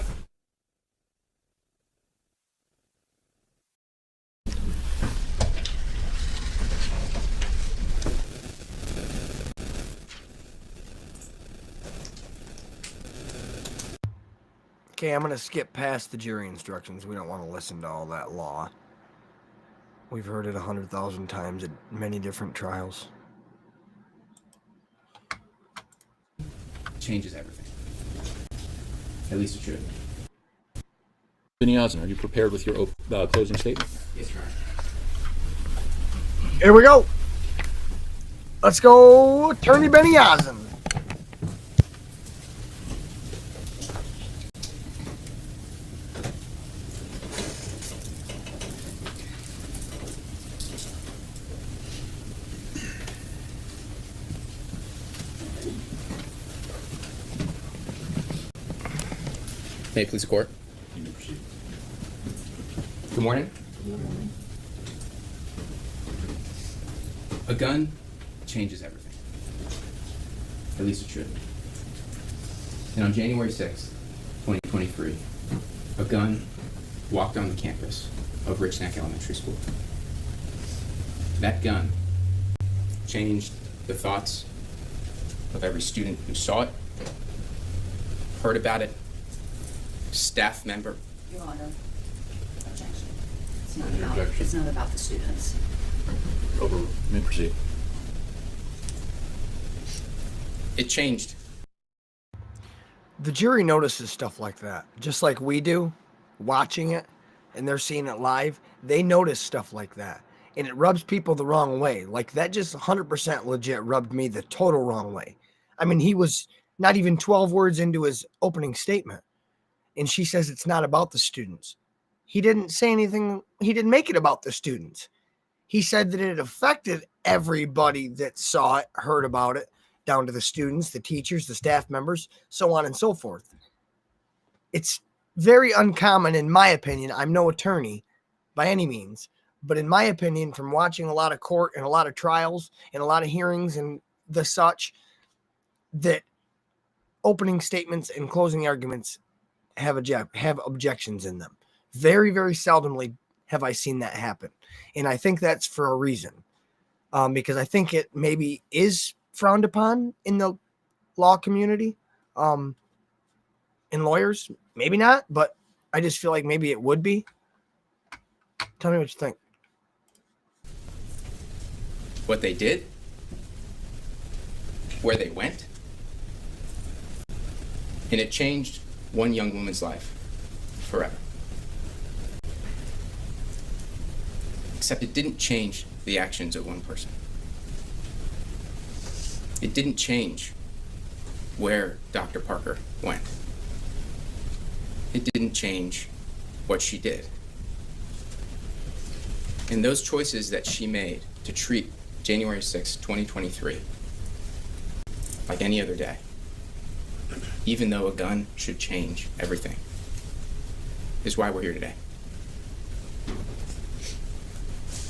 Okay, I'm going to skip past the jury instructions. We don't want to listen to all that law. We've heard it 100,000 times at many different trials. Changes everything. At least it should. Benny Osden, are you prepared with your closing statement? Yes, Your Honor. Here we go. Let's go, Attorney Benny Osden. May it please the court. Good morning. A gun changes everything. At least it should. And on January 6th, 2023, a gun walked on the campus of Richneck Elementary School. That gun changed the thoughts of every student who saw it, heard about it, staff member. Your Honor, objection. It's not about the students. Over. You may proceed. It changed. The jury notices stuff like that, just like we do, watching it, and they're seeing it live. They notice stuff like that, and it rubs people the wrong way. Like, that just 100% legit rubbed me the total wrong way. I mean, he was not even 12 words into his opening statement, and she says it's not about the students. He didn't say anything. He didn't make it about the students. He said that it affected everybody that saw it, heard about it, down to the students, the teachers, the staff members, so on and so forth. It's very uncommon, in my opinion. I'm no attorney by any means, but in my opinion, from watching a lot of court and a lot of trials and a lot of hearings and the such, that opening statements and closing arguments have objections in them. Very, very seldomly have I seen that happen. And I think that's for a reason, because I think it maybe is frowned upon in the law community, and lawyers, maybe not, but I just feel like maybe it would be. Tell me what you think. What they did, where they went, and it changed one young woman's life forever. Except it didn't change the actions of one person. It didn't change where Dr. Parker went. It didn't change what she did. And those choices that she made to treat January 6, 2023 like any other day, even though a gun should change everything, is why we're here today.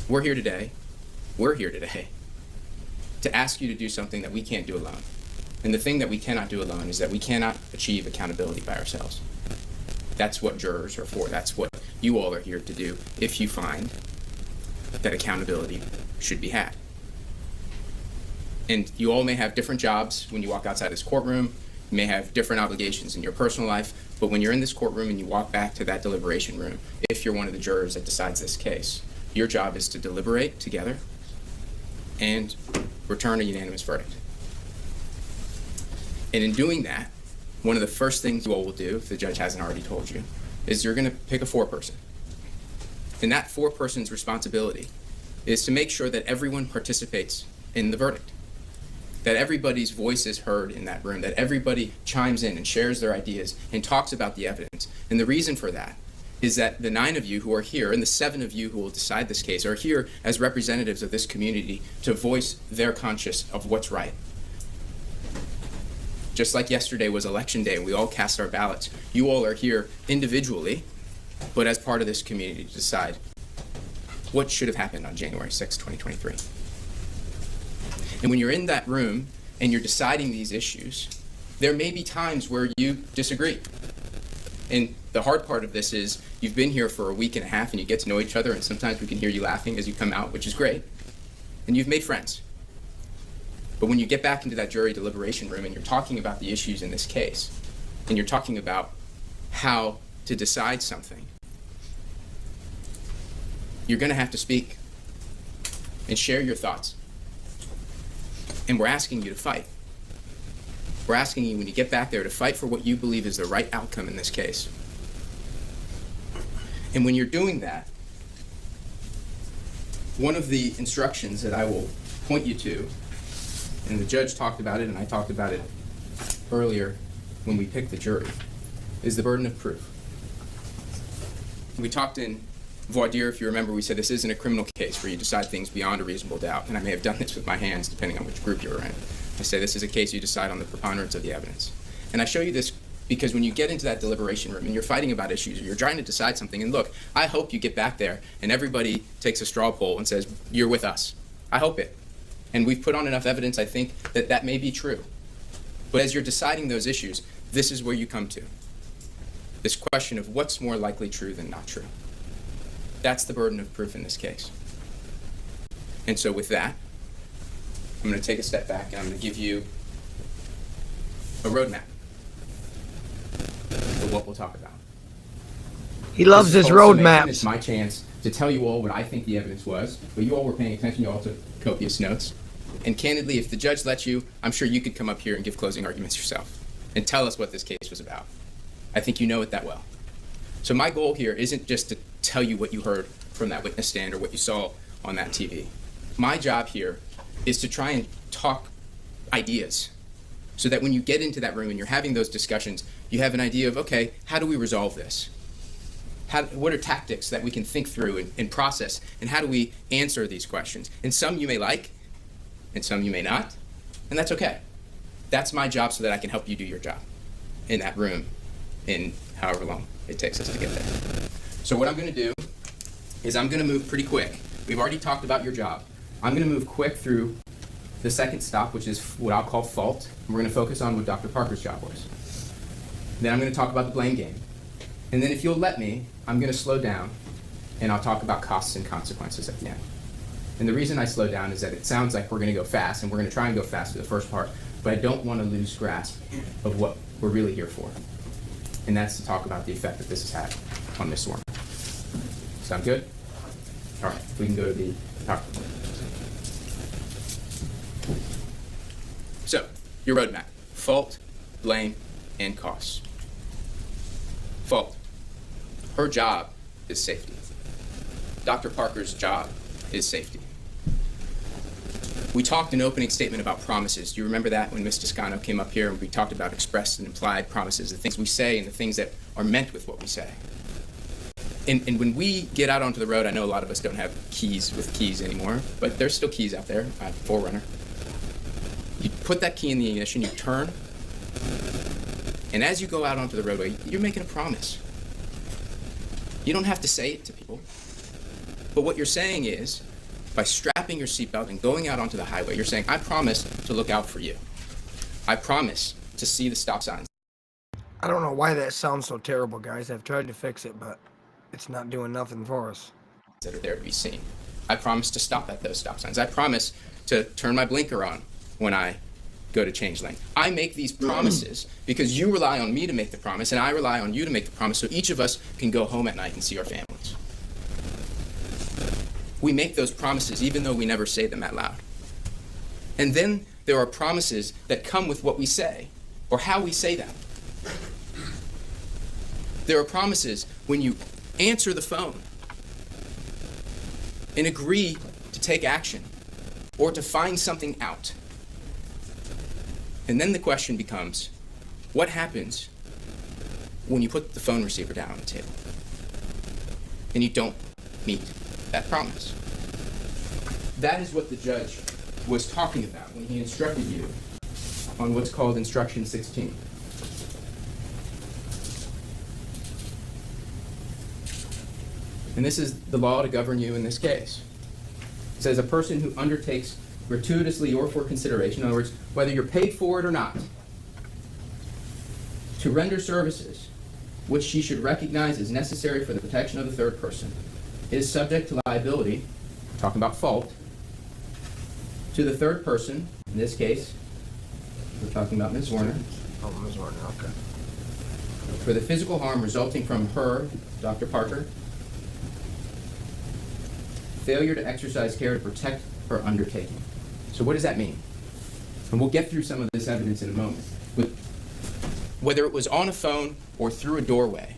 We're here today to ask you to do something that we can't do alone. And the thing that we cannot do alone is that we cannot achieve accountability by ourselves. That's what jurors are for. That's what you all are here to do if you find that accountability should be had. And you all may have different jobs when you walk outside this courtroom. You may have different obligations in your personal life, but when you're in this courtroom and you walk back to that deliberation room, if you're one of the jurors that decides this case, your job is to deliberate together and return a unanimous verdict. And in doing that, one of the first things you all will do, if the judge hasn't already told you, is you're going to pick a foreperson. And that foreperson's responsibility is to make sure that everyone participates in the verdict, that everybody's voice is heard in that room, that everybody chimes in and shares their ideas and talks about the evidence. And the reason for that is that the 9 of you who are here and the 7 of you who will decide this case are here as representatives of this community to voice their conscience of what's right. Just like yesterday was election day and we all cast our ballots, you all are here individually, but as part of this community to decide what should have happened on January 6, 2023. And when you're in that room and you're deciding these issues, there may be times where you disagree. And the hard part of this is you've been here for a week and a half and you get to know each other, and sometimes we can hear you laughing as you come out, which is great. And you've made friends. But when you get back into that jury deliberation room and you're talking about the issues in this case, and you're talking about how to decide something, you're going to have to speak and share your thoughts. And we're asking you to fight. We're asking you, when you get back there, to fight for what you believe is the right outcome in this case. And when you're doing that, one of the instructions that I will point you to, and the judge talked about it and I talked about it earlier when we picked the jury, is the burden of proof. We talked in voir dire, if you remember, we said this isn't a criminal case where you decide things beyond a reasonable doubt, and I may have done this with my hands depending on which group you were in. I say this is a case you decide on the preponderance of the evidence. And I show you this Because when you get into that deliberation room and you're fighting about issues or you're trying to decide something, and look, I hope you get back there and everybody takes a straw poll and says, you're with us. I hope it. And we've put on enough evidence, I think, that that may be true. But as you're deciding those issues, this is where you come to. This question of what's more likely true than not true. That's the burden of proof in this case. And so with that, I'm going to take a step back and I'm going to give you a roadmap for what we'll talk about. He loves his roadmaps. It's my chance to tell you all what I think the evidence was, but you all were paying attention, you all took copious notes. And candidly, if the judge lets you, I'm sure you could come up here and give closing arguments yourself and tell us what this case was about. I think you know it that well. So my goal here isn't just to tell you what you heard from that witness stand or what you saw on that TV. My job here is to try and talk ideas so that when you get into that room and you're having those discussions, you have an idea of, okay, how do we resolve this? What are tactics that we can think through and process, and how do we answer these questions? And some you may like, and some you may not, and that's okay. That's my job so that I can help you do your job in that room in however long it takes us to get there. So what I'm going to do is I'm going to move pretty quick. We've already talked about your job. I'm going to move quick through the second stop, which is what I'll call fault. And we're going to focus on what Dr. Parker's job was. Then I'm going to talk about the blame game. And then if you'll let me, I'm going to slow down and I'll talk about costs and consequences at the end. And the reason I slow down is that it sounds like we're going to go fast, and we're going to try and go fast for the first part, but I don't want to lose grasp of what we're really here for. And that's to talk about the effect that this has had on Ms. Zwerner. Sound good? All right, we can go to the PowerPoint. So, your roadmap: fault, blame, and costs. Fault. Her job is safety. Dr. Parker's job is safety. We talked in opening statement about promises. Do you remember that when Ms. Toscano came up here and we talked about expressed and implied promises, the things we say and the things that are meant with what we say? And when we get out onto the road, I know a lot of us don't have keys with keys anymore, but there's still keys out there. I have a 4Runner. You put that key in the ignition, you turn, and as you go out onto the roadway, you're making a promise. You don't have to say it to people, but what you're saying is, by strapping your seatbelt and going out onto the highway, you're saying, I promise to look out for you. I promise to see the stop signs. I don't know why that sounds so terrible, guys. I've tried to fix it, but it's not doing nothing for us. That are there to be seen. I promise to stop at those stop signs. I promise to turn my blinker on when I go to change lane. I make these promises because you rely on me to make the promise, and I rely on you to make the promise, so each of us can go home at night and see our families. We make those promises even though we never say them out loud. And then there are promises that come with what we say or how we say them. There are promises when you answer the phone and agree to take action or to find something out. And then the question becomes, what happens when you put the phone receiver down on the table and you don't meet that promise? That is what the judge was talking about when he instructed you on what's called Instruction 16. And this is the law to govern you in this case. It says a person who undertakes gratuitously or for consideration, in other words, whether you're paid for it or not, to render services which she should recognize as necessary for the protection of the third person, is subject to liability, talking about fault, to the third person, in this case, we're talking about Ms. Zwerner. Oh, Ms. Zwerner, okay. For the physical harm resulting from her, Dr. Parker, failure to exercise care to protect her undertaking. So what does that mean? And we'll get through some of this evidence in a moment. But whether it was on a phone or through a doorway,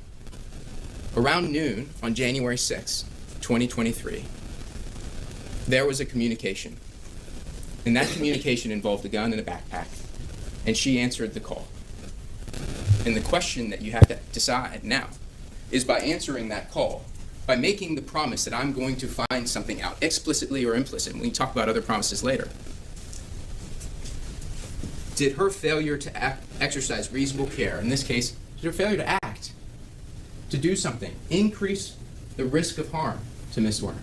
around noon on January 6, 2023, there was a communication. And that communication involved a gun and a backpack. And she answered the call. And the question that you have to decide now is, by answering that call, by making the promise that I'm going to find something out, explicitly or implicit, and we can talk about other promises later, did her failure to exercise reasonable care, in this case, did her failure to act, to do something, increase the risk of harm to Miss Zwerner?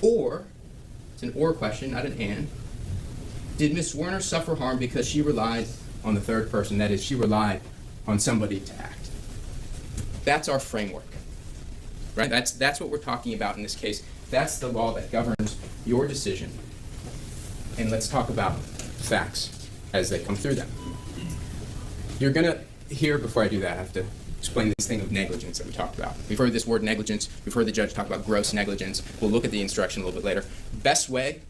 Or, it's an or question, not an and, did Miss Zwerner suffer harm because she relied on the third person? That is, she relied on somebody to act. That's our framework, right? That's what we're talking about in this case. That's the law that governs your decision. And let's talk about facts as they come through them. You're going to hear, before I do that, I have to explain this thing of negligence that we talked about. We've heard this word negligence. We've heard the judge talk about gross negligence. We'll look at the instruction a little bit later. Best way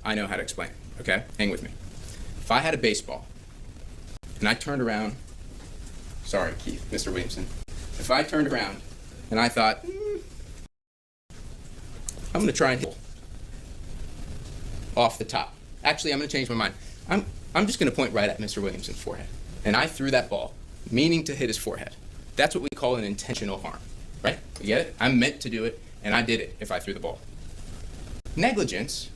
I know how to explain it, okay? Hang with me. If I had a baseball and I turned around, sorry, Keith, Mr. Williamson. If I turned around and I thought, I'm going to try and hit off the top. Actually, I'm going to change my mind. I'm just going to point right at Mr. Williamson's forehead. And I threw that ball, meaning to hit his forehead. That's what we call an intentional harm, right? You get it? I meant to do it, and I did it if I threw the ball. Negligence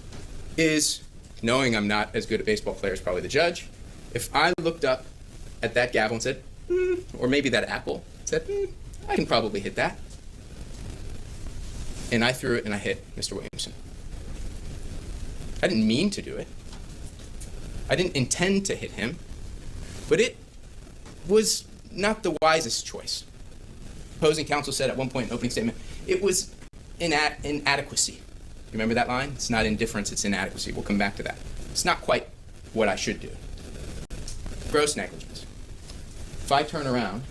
is knowing I'm not as good a baseball player as probably the judge. If I looked up at that gavel and said, or maybe that apple, said, I can probably hit that. And I threw it and I hit Mr. Williamson. I didn't mean to do it. I didn't intend to hit him, but it was not the wisest choice. Opposing counsel said at one point in the opening statement, it was inadequacy. You remember that line? It's not indifference, it's inadequacy. We'll come back to that. It's not quite what I should do. Gross negligence. If I turn around,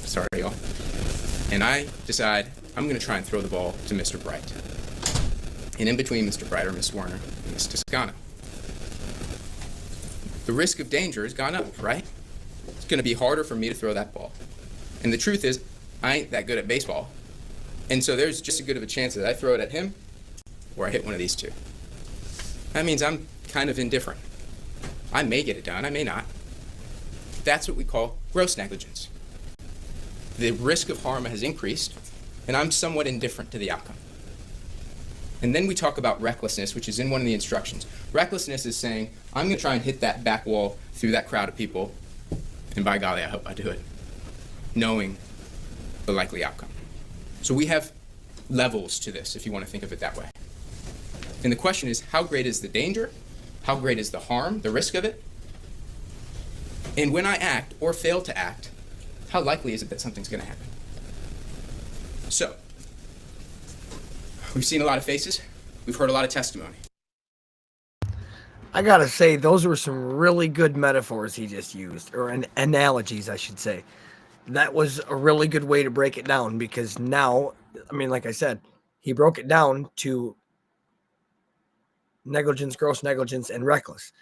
sorry y'all, and I decide I'm going to try and throw the ball to Mr. Bright. And in between Mr. Bright or Miss Zwerner and Miss Toscano, the risk of danger has gone up, right? It's going to be harder for me to throw that ball. And the truth is, I ain't that good at baseball. And so there's just as good of a chance that I throw it at him or I hit one of these two. That means I'm kind of indifferent. I may get it done, I may not. That's what we call gross negligence. The risk of harm has increased, and I'm somewhat indifferent to the outcome. And then we talk about recklessness, which is in one of the instructions. Recklessness is saying, I'm going to try and hit that back wall through that crowd of people, and by golly, I hope I do it, knowing the likely outcome. So we have levels to this, if you want to think of it that way. And the question is, how great is the danger? How great is the harm, the risk of it? And when I act or fail to act, how likely is it that something's going to happen? So, we've seen a lot of faces. We've heard a lot of testimony. I gotta say, those were some really good metaphors he just used, or analogies, I should say. That was a really good way to break it down, because now, I mean, like I said, he broke it down to negligence, gross negligence, and reckless,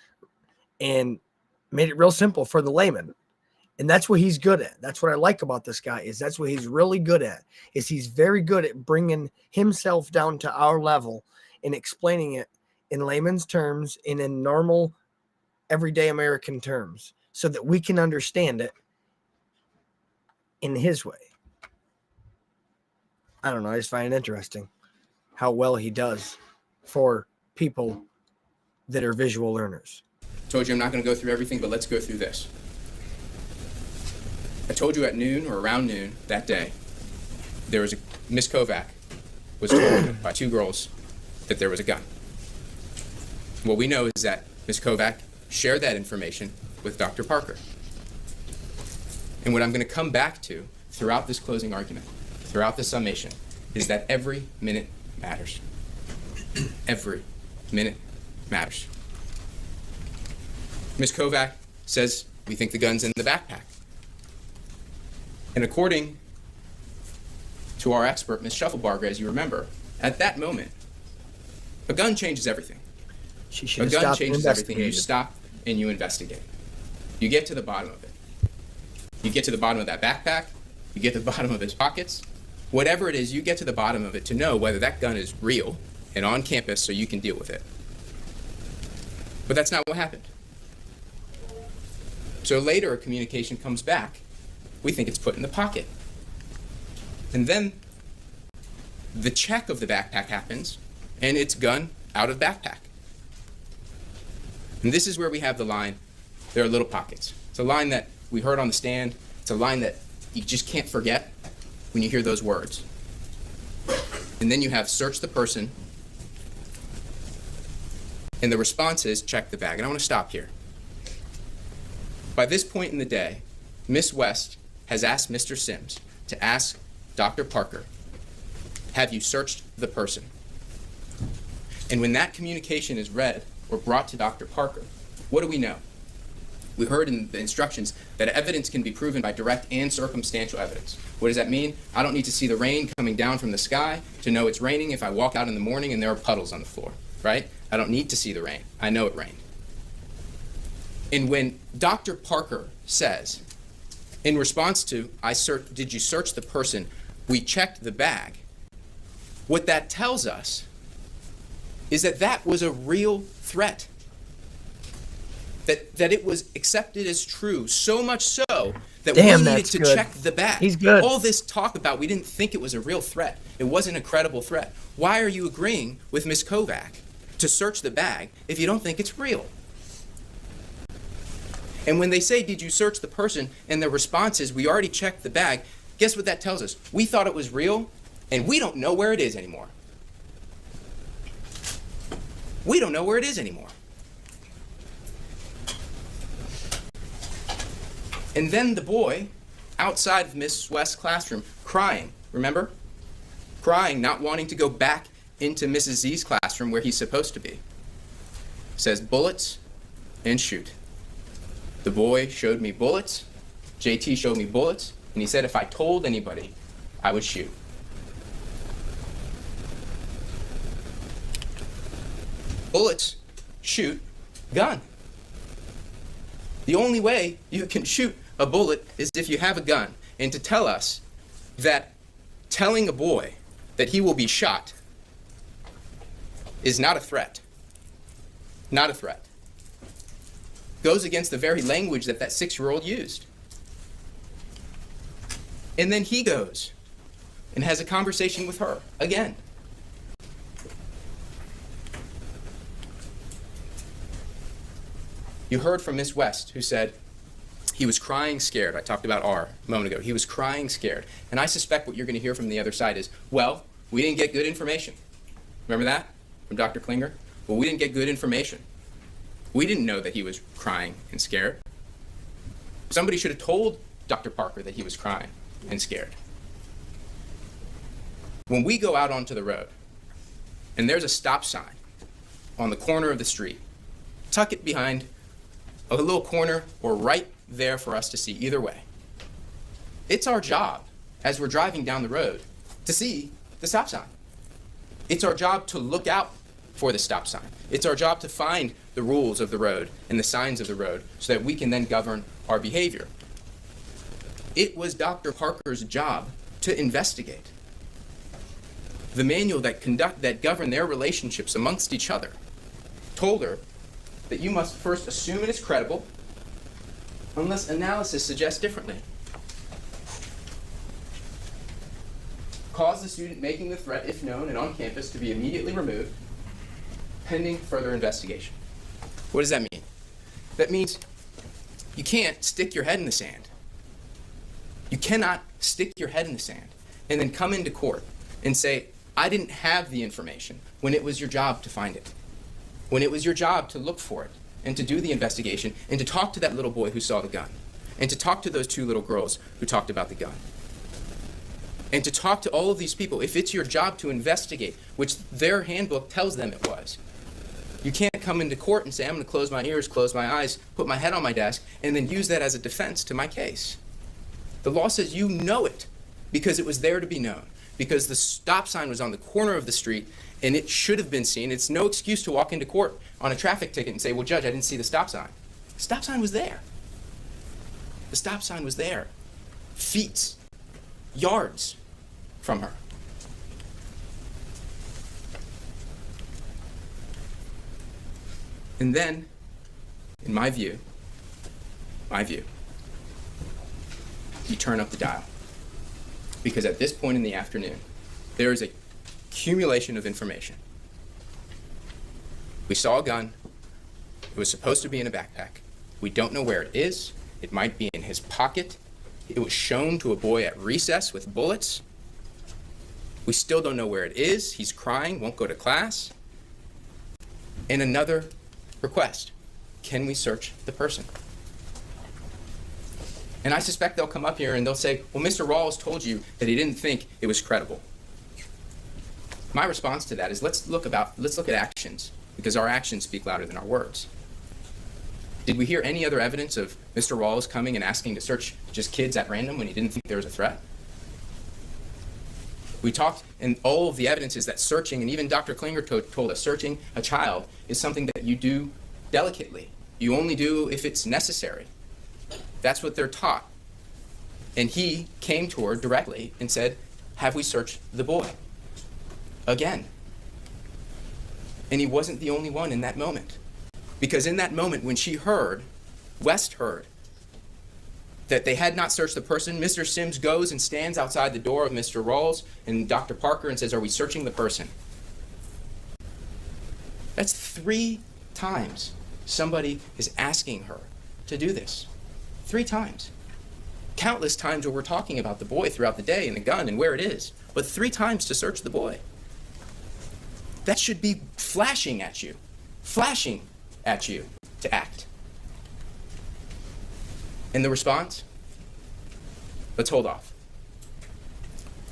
and made it real simple for the layman. And that's what he's good at. That's what I like about this guy, is that's what he's really good at, is he's very good at bringing himself down to our level and explaining it in layman's terms and in normal, everyday American terms so that we can understand it in his way. I don't know. I just find it interesting how well he does for people that are visual learners. Told you I'm not going to go through everything, but let's go through this. I told you at noon or around noon that day, there was Miss Kovac was told by two girls that there was a gun. What we know is that Miss Kovac shared that information with Dr. Parker. And what I'm going to come back to throughout this closing argument, throughout the summation, is that every minute matters. Every minute matters. Miss Kovac says, we think the gun's in the backpack. And according to our expert, Ms. Shufflebarger, as you remember, at that moment, a gun changes everything. She should A have gun stopped and changes everything. You investigated. stop and you investigate. You get to the bottom of it. You get to the bottom of that backpack. You get to the bottom of his pockets. Whatever it is, you get to the bottom of it to know whether that gun is real and on campus so you can deal with it. But that's not what happened. So later a communication comes back. We think it's put in the pocket. And then the check of the backpack happens, and its gun out of backpack. And this is where we have the line, there are little pockets. It's a line that we heard on the stand. It's a line that you just can't forget when you hear those words. And then you have search the person, and the response is check the bag. And I want to stop here. By this point in the day, Miss West has asked Mr. Sims to ask Dr. Parker, have you searched the person? And when that communication is read or brought to Dr. Parker, what do we know? We heard in the instructions that evidence can be proven by direct and circumstantial evidence. What does that mean? I don't need to see the rain coming down from the sky to know it's raining if I walk out in the morning and there are puddles on the floor, right? I don't need to see the rain. I know it rained. And when Dr. Parker says, in response to, did you search the person? We checked the bag. What that tells us is that that was a real threat. That it was accepted as true, so much so that we needed to check the bag. He's good. All this talk about we didn't think it was a real threat. It wasn't a credible threat. Why are you agreeing with Ms. Kovac to search the bag if you don't think it's real? And when they say, did you search the person, and the response is, we already checked the bag, guess what that tells us? We thought it was real, and we don't know where it is anymore. We don't know where it is anymore. And then the boy, outside of Miss West's classroom, crying, remember? Crying, not wanting to go back into Mrs. Z's classroom where he's supposed to be. Says bullets and shoot. The boy showed me bullets, JT showed me bullets, and he said if I told anybody, I would shoot. Bullets, shoot, gun. The only way you can shoot a bullet is if you have a gun. And to tell us that telling a boy that he will be shot is not a threat, not a threat, goes against the very language that 6-year-old used. And then he goes and has a conversation with her again. You heard from Miss West, who said he was crying scared. I talked about R a moment ago. He was crying scared. And I suspect what you're going to hear from the other side is, well, we didn't get good information. Remember that from Dr. Klinger? Well, we didn't get good information. We didn't know that he was crying and scared. Somebody should have told Dr. Parker that he was crying and scared. When we go out onto the road and there's a stop sign on the corner of the street, tuck it behind a little corner or right there for us to see, either way. It's our job as we're driving down the road to see the stop sign. It's our job to look out for the stop sign. It's our job to find the rules of the road and the signs of the road so that we can then govern our behavior. It was Dr. Parker's job to investigate. The manual that governed their relationships amongst each other told her that you must first assume it is credible unless analysis suggests differently. Cause the student making the threat, if known and on campus, to be immediately removed, pending further investigation. What does that mean? That means you can't stick your head in the sand. You cannot stick your head in the sand and then come into court and say, I didn't have the information when it was your job to find it. When it was your job to look for it and to do the investigation and to talk to that little boy who saw the gun and to talk to those 2 little girls who talked about the gun and to talk to all of these people. If it's your job to investigate, which their handbook tells them it was, you can't come into court and say, I'm going to close my ears, close my eyes, put my head on my desk, and then use that as a defense to my case. The law says you know it because it was there to be known, because the stop sign was on the corner of the street and it should have been seen. It's no excuse to walk into court on a traffic ticket and say, well, Judge, I didn't see the stop sign. The stop sign was there. The stop sign was there. Feet, yards from her. And then, in my view, you turn up the dial. Because at this point in the afternoon, there is a accumulation of information We saw a gun. It was supposed to be in a backpack. We don't know where it is. It might be in his pocket. It was shown to a boy at recess with bullets. We still don't know where it is. He's crying, won't go to class. And another request, can we search the person? And I suspect they'll come up here and they'll say, well, Mr. Rawls told you that he didn't think it was credible. My response to that is let's look at actions, because our actions speak louder than our words. Did we hear any other evidence of Mr. Rawls coming and asking to search just kids at random when he didn't think there was a threat? We talked, and all of the evidence is that searching, and even Dr. Klinger told us, searching a child is something that you do delicately. You only do if it's necessary. That's what they're taught. And he came to her directly and said, have we searched the boy? Again. And he wasn't the only one in that moment. Because in that moment, when she heard, West heard, that they had not searched the person, Mr. Sims goes and stands outside the door of Mr. Rawls and Dr. Parker and says, are we searching the person? That's 3 times somebody is asking her to do this. 3 times. Countless times where we're talking about the boy throughout the day and the gun and where it is, but 3 times to search the boy. That should be flashing at you to act. And the response? Let's hold off.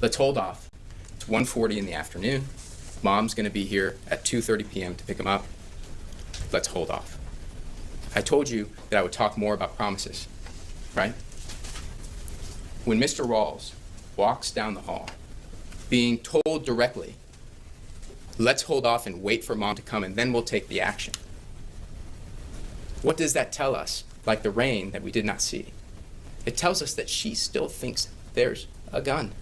Let's hold off. It's 1:40 in the afternoon. Mom's going to be here at 2:30 p.m. to pick him up. Let's hold off. I told you that I would talk more about promises, right? When Mr. Rawls walks down the hall, being told directly, let's hold off and wait for Mom to come and then we'll take the action. What does that tell us? Like the rain that we did not see. It tells us that she still thinks there's a gun.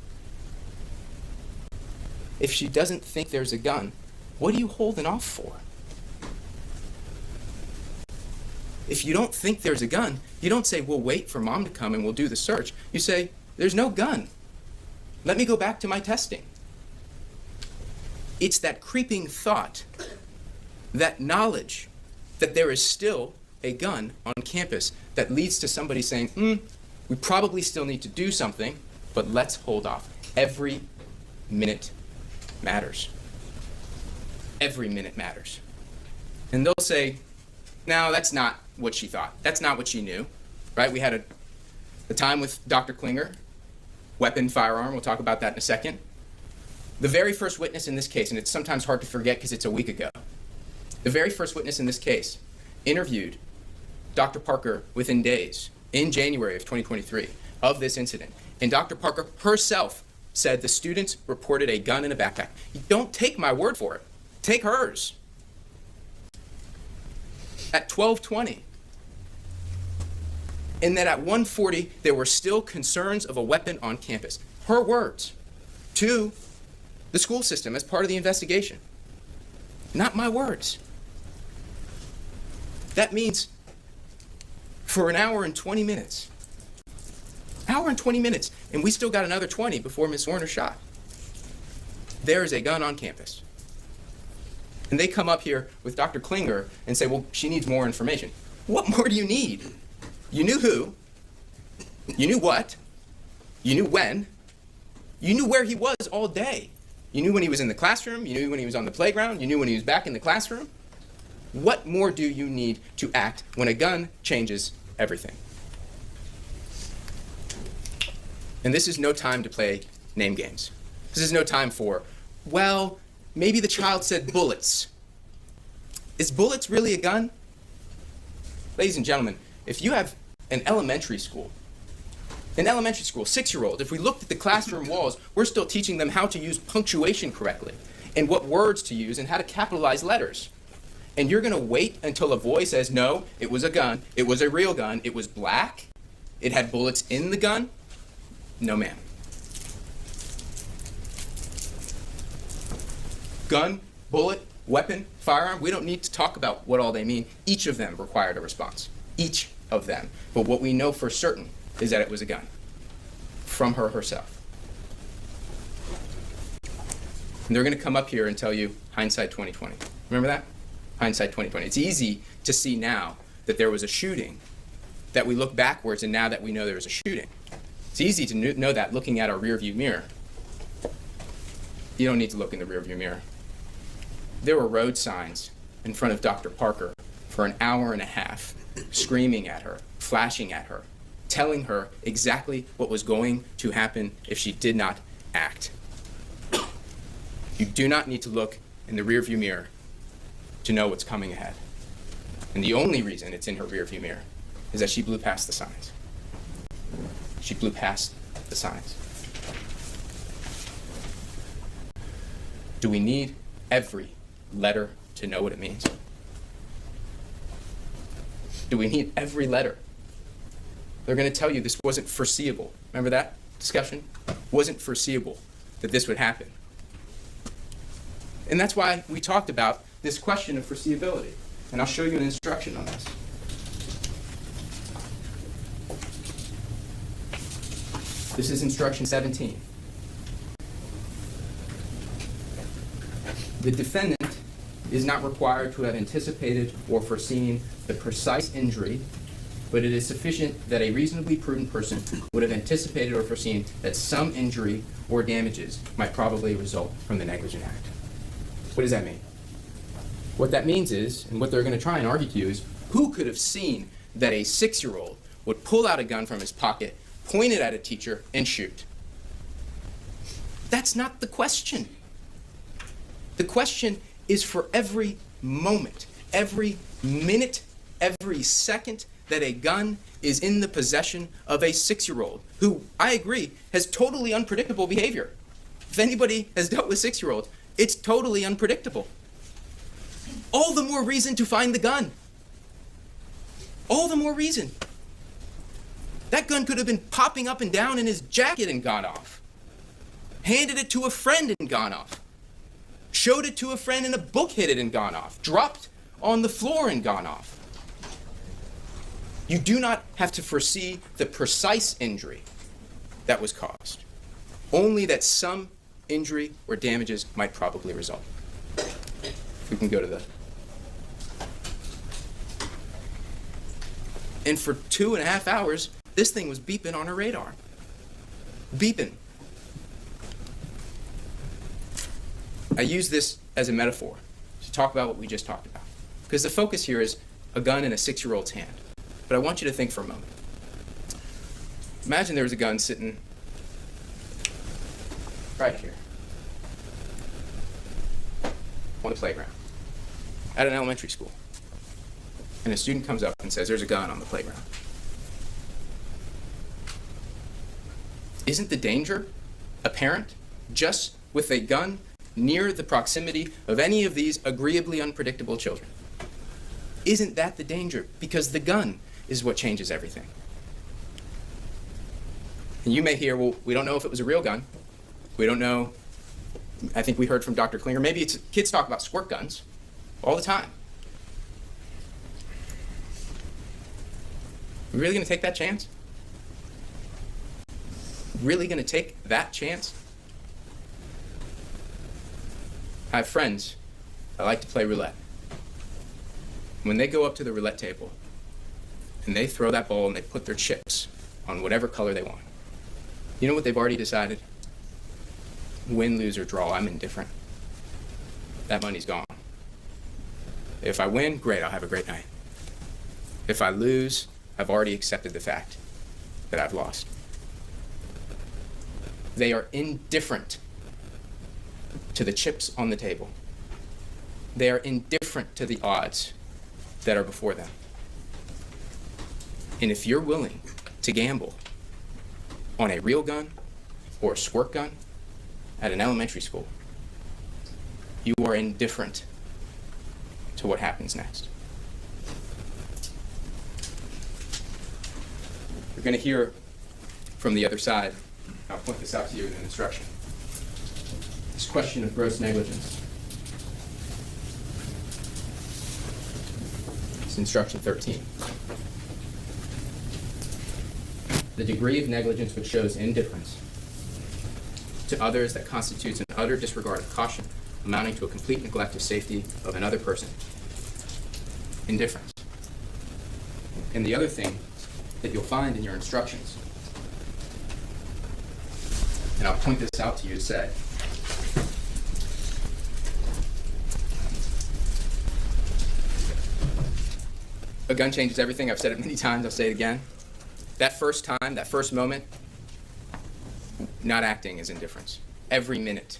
If she doesn't think there's a gun, what are you holding off for? If you don't think there's a gun, you don't say, we'll wait for Mom to come and we'll do the search. You say, there's no gun. Let me go back to my testing. It's that creeping thought, that knowledge that there is still a gun on campus that leads to somebody saying, we probably still need to do something, but let's hold off. Every minute matters. Every minute matters. And they'll say, no, that's not what she thought. That's not what she knew, right? We had a time with Dr. Klinger, weapon, firearm, we'll talk about that in a second. The very first witness in this case, and it's sometimes hard to forget because it's a week ago, the very first witness in this case interviewed Dr. Parker within days, in January of 2023, of this incident. And Dr. Parker herself said the students reported a gun in a backpack. You don't take my word for it. Take hers. At 12:20. And that at 1:40, there were still concerns of a weapon on campus. Her words to the school system as part of the investigation. Not my words. That means for an hour and 20 minutes, and we still got another 20 before Ms. Zwerner shot. There is a gun on campus. And they come up here with Dr. Klinger and say, well, she needs more information. What more do you need? You knew who, you knew what, you knew when, you knew where he was all day. You knew when he was in the classroom, you knew when he was on the playground, you knew when he was back in the classroom. What more do you need to act when a gun changes everything? And this is no time to play name games. This is no time for, well, maybe the child said bullets. Is bullets really a gun? Ladies and gentlemen, if you have an elementary school, 6-year-old, if we looked at the classroom walls, we're still teaching them how to use punctuation correctly and what words to use and how to capitalize letters. And you're going to wait until a boy says, no, it was a gun, it was a real gun, it was black, it had bullets in the gun? No, ma'am. Gun, bullet, weapon, firearm, we don't need to talk about what all they mean. Each of them required a response. Each of them. But what we know for certain is that it was a gun from her herself. And they're going to come up here and tell you hindsight 2020. Remember that? Hindsight 2020. It's easy to see now that there was a shooting, that we look backwards and now that we know there was a shooting. It's easy to know that looking at our rearview mirror. You don't need to look in the rearview mirror. There were road signs in front of Dr. Parker for an hour and a half, screaming at her, flashing at her, telling her exactly what was going to happen if she did not act. You do not need to look in the rearview mirror to know what's coming ahead. And the only reason it's in her rearview mirror is that she blew past the signs. She blew past the signs. Do we need every letter to know what it means? Do we need every letter? They're going to tell you this wasn't foreseeable. Remember that discussion? Wasn't foreseeable that this would happen. And that's why we talked about this question of foreseeability. And I'll show you an instruction on this. This is instruction 17. The defendant is not required to have anticipated or foreseen the precise injury, but it is sufficient that a reasonably prudent person would have anticipated or foreseen that some injury or damages might probably result from the negligent act. What does that mean? What that means is, and what they're going to try and argue to you is, who could have seen that a 6-year-old would pull out a gun from his pocket, point it at a teacher, and shoot? That's not the question. The question is for every moment, every minute, every second that a gun is in the possession of a 6-year-old, who, I agree, has totally unpredictable behavior. If anybody has dealt with 6-year-olds, it's totally unpredictable. All the more reason to find the gun. All the more reason. That gun could have been popping up and down in his jacket and gone off. Handed it to a friend and gone off. Showed it to a friend and a book hit it and gone off. Dropped on the floor and gone off. You do not have to foresee the precise injury that was caused. Only that some injury or damages might probably result. We can go to the... And for 2.5 hours, this thing was beeping on her radar. Beeping. I use this as a metaphor to talk about what we just talked about. Because the focus here is a gun in a 6-year-old's hand. But I want you to think for a moment. Imagine there was a gun sitting right here on the playground at an elementary school. And a student comes up and says, there's a gun on the playground. Isn't the danger apparent just with a gun near the proximity of any of these agreeably unpredictable children? Isn't that the danger? Because the gun is what changes everything. And you may hear, well, we don't know if it was a real gun. We don't know. I think we heard from Dr. Klinger. Maybe it's kids talk about squirt guns all the time. We really going to take that chance? Really going to take that chance? I have friends that like to play roulette. When they go up to the roulette table and they throw that ball and they put their chips on whatever color they want, you know what they've already decided? Win, lose, or draw, I'm indifferent. That money's gone. If I win, great, I'll have a great night. If I lose, I've already accepted the fact that I've lost. They are indifferent to the chips on the table. They are indifferent to the odds that are before them. And if you're willing to gamble on a real gun or a squirt gun at an elementary school, you are indifferent to what happens next. You're going to hear from the other side. I'll point this out to you in an instruction. This question of gross negligence. It's instruction 13. The degree of negligence which shows indifference to others that constitutes an utter disregard of caution amounting to a complete neglect of safety of another person indifference. And the other thing that you'll find in your instructions, and I'll point this out to you to say, a gun changes everything. I've said it many times. I'll say it again. That first time, that first moment, not acting is indifference. Every minute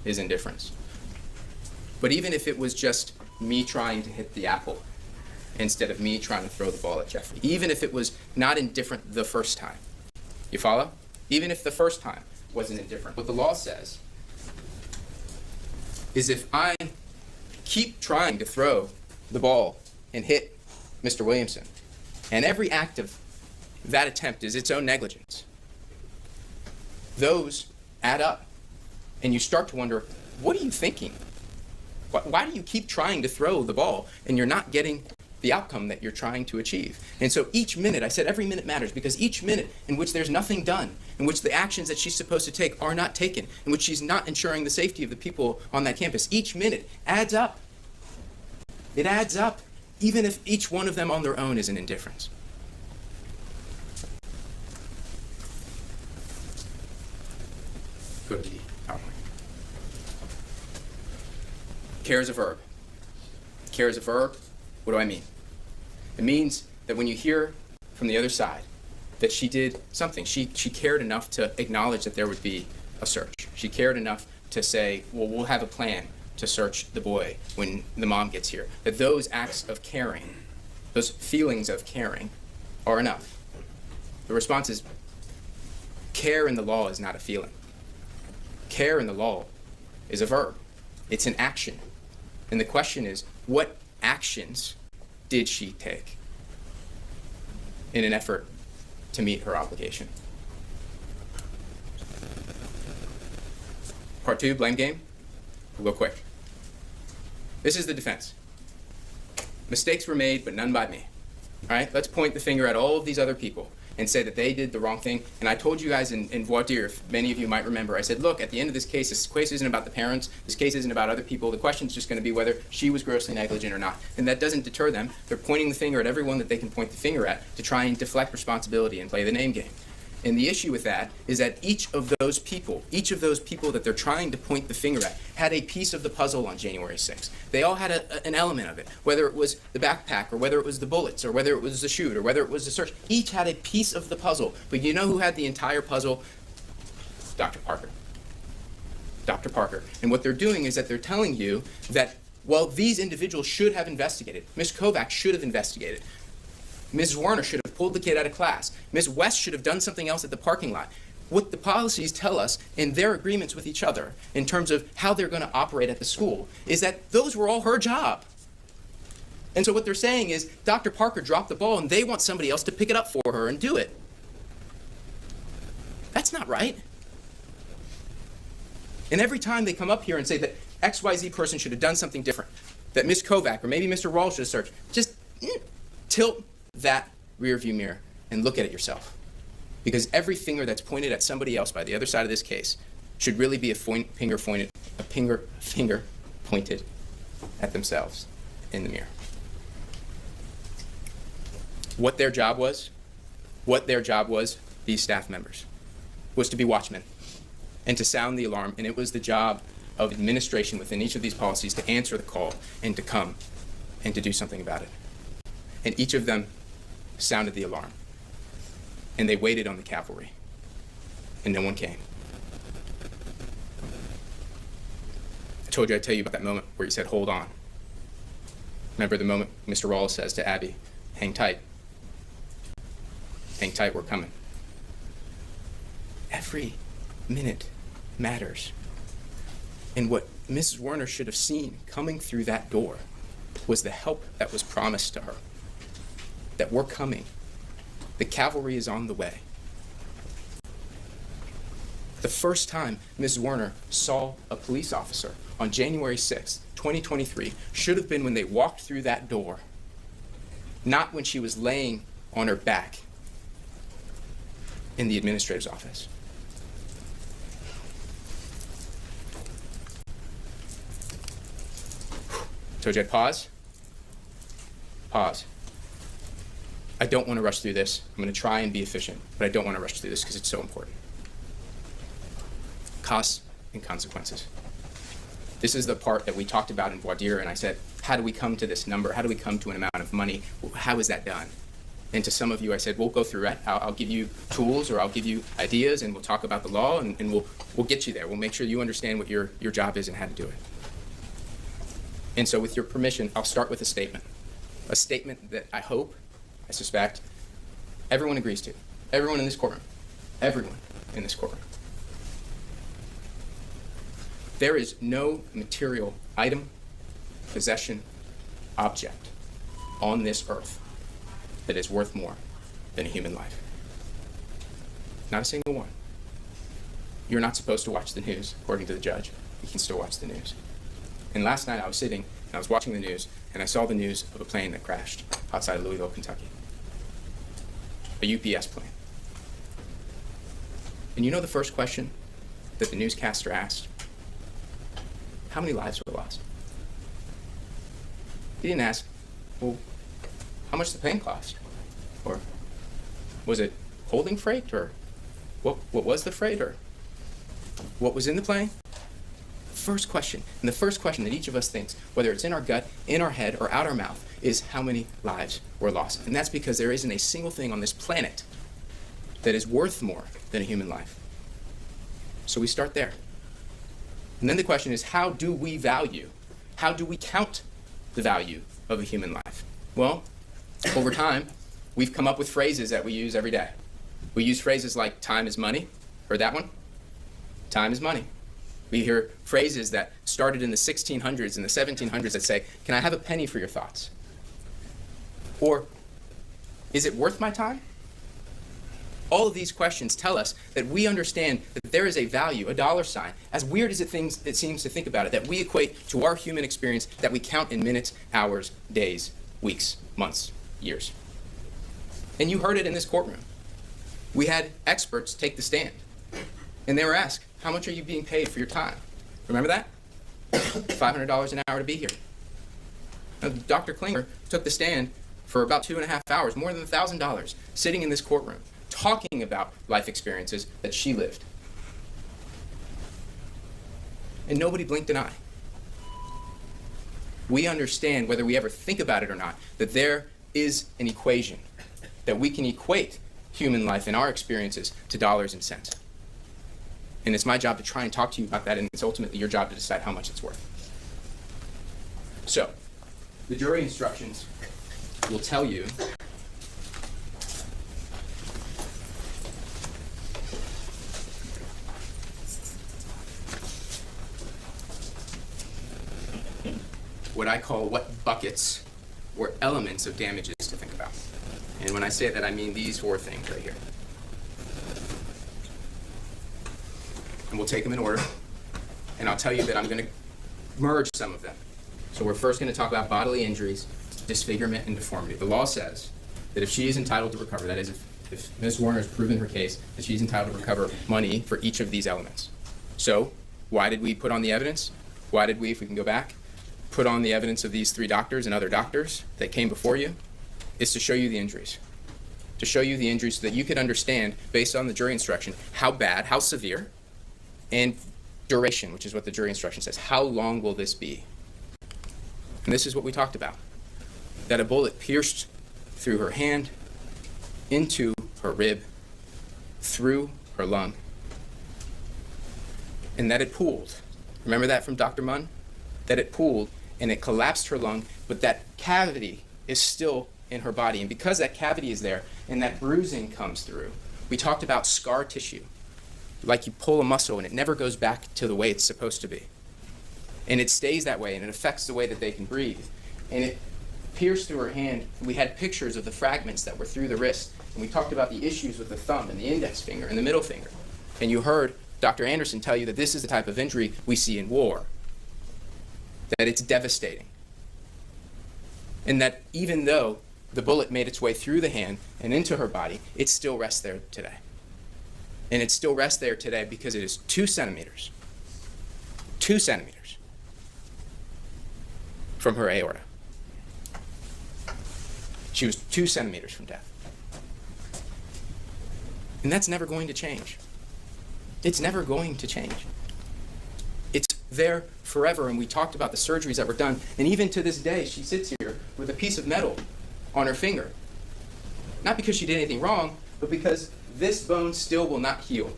is indifference. But even if it was just me trying to hit the apple instead of me trying to throw the ball at Jeffrey, even if it was not indifferent the first time, you follow? Even if the first time wasn't indifferent. What the law says is if I keep trying to throw the ball and hit Mr. Williamson, and every act of that attempt is its own negligence, those add up. And you start to wonder, what are you thinking? Why do you keep trying to throw the ball and you're not getting the outcome that you're trying to achieve? And so each minute, I said every minute matters, because each minute in which there's nothing done, in which the actions that she's supposed to take are not taken, in which she's not ensuring the safety of the people on that campus, each minute adds up. It adds up, even if each one of them on their own is an indifference. Go to the PowerPoint. Care is a verb. Care is a verb. What do I mean? It means that when you hear from the other side that she did something, she cared enough to acknowledge that there would be a search. She cared enough to say, well, we'll have a plan to search the boy when the mom gets here. That those acts of caring, those feelings of caring, are enough. The response is, care in the law is not a feeling. Care in the law is a verb. It's an action. And the question is, what actions did she take in an effort to meet her obligation? Part 2, blame game. We'll go quick. This is the defense. Mistakes were made, but none by me. All right, let's point the finger at all of these other people and say that they did the wrong thing. And I told you guys in voir dire, if many of you might remember, I said, look, at the end of this case isn't about the parents, this case isn't about other people, the question's just gonna be whether she was grossly negligent or not. And that doesn't deter them. They're pointing the finger at everyone that they can point the finger at to try and deflect responsibility and play the name game. And the issue with that is that each of those people that they're trying to point the finger at had a piece of the puzzle on January 6th. They all had an element of it, whether it was the backpack or whether it was the bullets or whether it was the shoot or whether it was the search. Each had a piece of the puzzle. But you know who had the entire puzzle? Dr. Parker. Dr. Parker. And what they're doing is that they're telling you that, well, these individuals should have investigated. Ms. Kovac should have investigated. Ms. Zwerner should have pulled the kid out of class. Ms. West should have done something else at the parking lot. What the policies tell us in their agreements with each other in terms of how they're going to operate at the school is that those were all her job. And so what they're saying is Dr. Parker dropped the ball and they want somebody else to pick it up for her and do it. That's not right. And every time they come up here and say that XYZ person should have done something different, that Ms. Kovac or maybe Mr. Rawls should have searched, just tilt that rear view mirror and look at it yourself. Because every finger that's pointed at somebody else by the other side of this case should really be a finger pointed at themselves in the mirror. What their job was, these staff members, was to be watchmen and to sound the alarm, and it was the job of administration within each of these policies to answer the call and to come and to do something about it. And each of them sounded the alarm. And they waited on the cavalry. And no one came. I told you I'd tell you about that moment where he said, hold on. Remember the moment Mr. Rawls says to Abby, hang tight. Hang tight, we're coming. Every minute matters. And what Mrs. Zwerner should have seen coming through that door was the help that was promised to her. That we're coming. The cavalry is on the way. The first time Ms. Zwerner saw a police officer on January 6th, 2023, should have been when they walked through that door, not when she was laying on her back in the administrator's office. Told you I'd pause. pause. I don't want to rush through this. I'm going to try and be efficient, but I don't want to rush through this because it's so important. Costs and consequences. This is the part that we talked about in voir dire, and I said, how do we come to this number? How do we come to an amount of money? How is that done? And to some of you, I said, we'll go through it. I'll give you tools, or I'll give you ideas, and we'll talk about the law, and we'll get you there. We'll make sure you understand what your job is and how to do it. And so with your permission, I'll start with a statement that I hope, I suspect, everyone agrees to. Everyone in this courtroom. Everyone in this courtroom. There is no material item, possession, object on this earth that is worth more than a human life. Not a single one. You're not supposed to watch the news, according to the judge. You can still watch the news. And last night I was sitting and I was watching the news, and I saw the news of a plane that crashed outside of Louisville, Kentucky. A UPS plane. And you know the first question that the newscaster asked? How many lives were lost? He didn't ask, well, how much did the plane cost? Or was it holding freight? Or what was the freight? Or what was in the plane? First question, and the first question that each of us thinks, whether it's in our gut, in our head, or out our mouth, is how many lives were lost? And that's because there isn't a single thing on this planet that is worth more than a human life. So we start there. And then the question is, how do we count the value of a human life? Well, over time, we've come up with phrases that we use every day. We use phrases like time is money. Heard that one? Time is money. We hear phrases that started in the 1600s and the 1700s that say, can I have a penny for your thoughts? Or, is it worth my time? All of these questions tell us that we understand that there is a value, a dollar sign, as weird as it seems to think about it, that we equate to our human experience, that we count in minutes, hours, days, weeks, months, years. And you heard it in this courtroom. We had experts take the stand, and they were asked, how much are you being paid for your time? Remember that? $500 an hour to be here. Now, Dr. Klinger took the stand for about 2.5 hours, more than $1,000, sitting in this courtroom, talking about life experiences that she lived. And nobody blinked an eye. We understand, whether we ever think about it or not, that there is an equation, that we can equate human life and our experiences to dollars and cents. And it's my job to try and talk to you about that, and it's ultimately your job to decide how much it's worth. So, the jury instructions will tell you what I call what buckets or elements of damages to think about. And when I say that, I mean these 4 things right here. And we'll take them in order, and I'll tell you that I'm going to merge some of them. So we're first going to talk about bodily injuries, disfigurement, and deformity. The law says that if she is entitled to recover, that is, if Ms. Zwerner has proven her case, that she's entitled to recover money for each of these elements. So why did we put on the evidence? Why did we, if we can go back, put on the evidence of these 3 doctors and other doctors that came before you? It's to show you the injuries. To show you the injuries so that you could understand, based on the jury instruction, how bad, how severe, and duration, which is what the jury instruction says. How long will this be? And this is what we talked about. That a bullet pierced through her hand, into her rib, through her lung, and that it pooled. Remember that from Dr. Munn? That it pooled and it collapsed her lung, but that cavity is still in her body. And because that cavity is there and that bruising comes through, we talked about scar tissue. Like you pull a muscle and it never goes back to the way it's supposed to be. And it stays that way, and it affects the way that they can breathe. And it pierced through her hand. We had pictures of the fragments that were through the wrist. And we talked about the issues with the thumb and the index finger and the middle finger. And you heard Dr. Anderson tell you that this is the type of injury we see in war. That it's devastating. And that even though the bullet made its way through the hand and into her body, it still rests there today. And it still rests there today because it is 2 centimeters from her aorta. She was 2 centimeters from death. And that's never going to change. It's never going to change. It's there forever, and we talked about the surgeries that were done, and even to this day, she sits here with a piece of metal on her finger. Not because she did anything wrong, but because this bone still will not heal.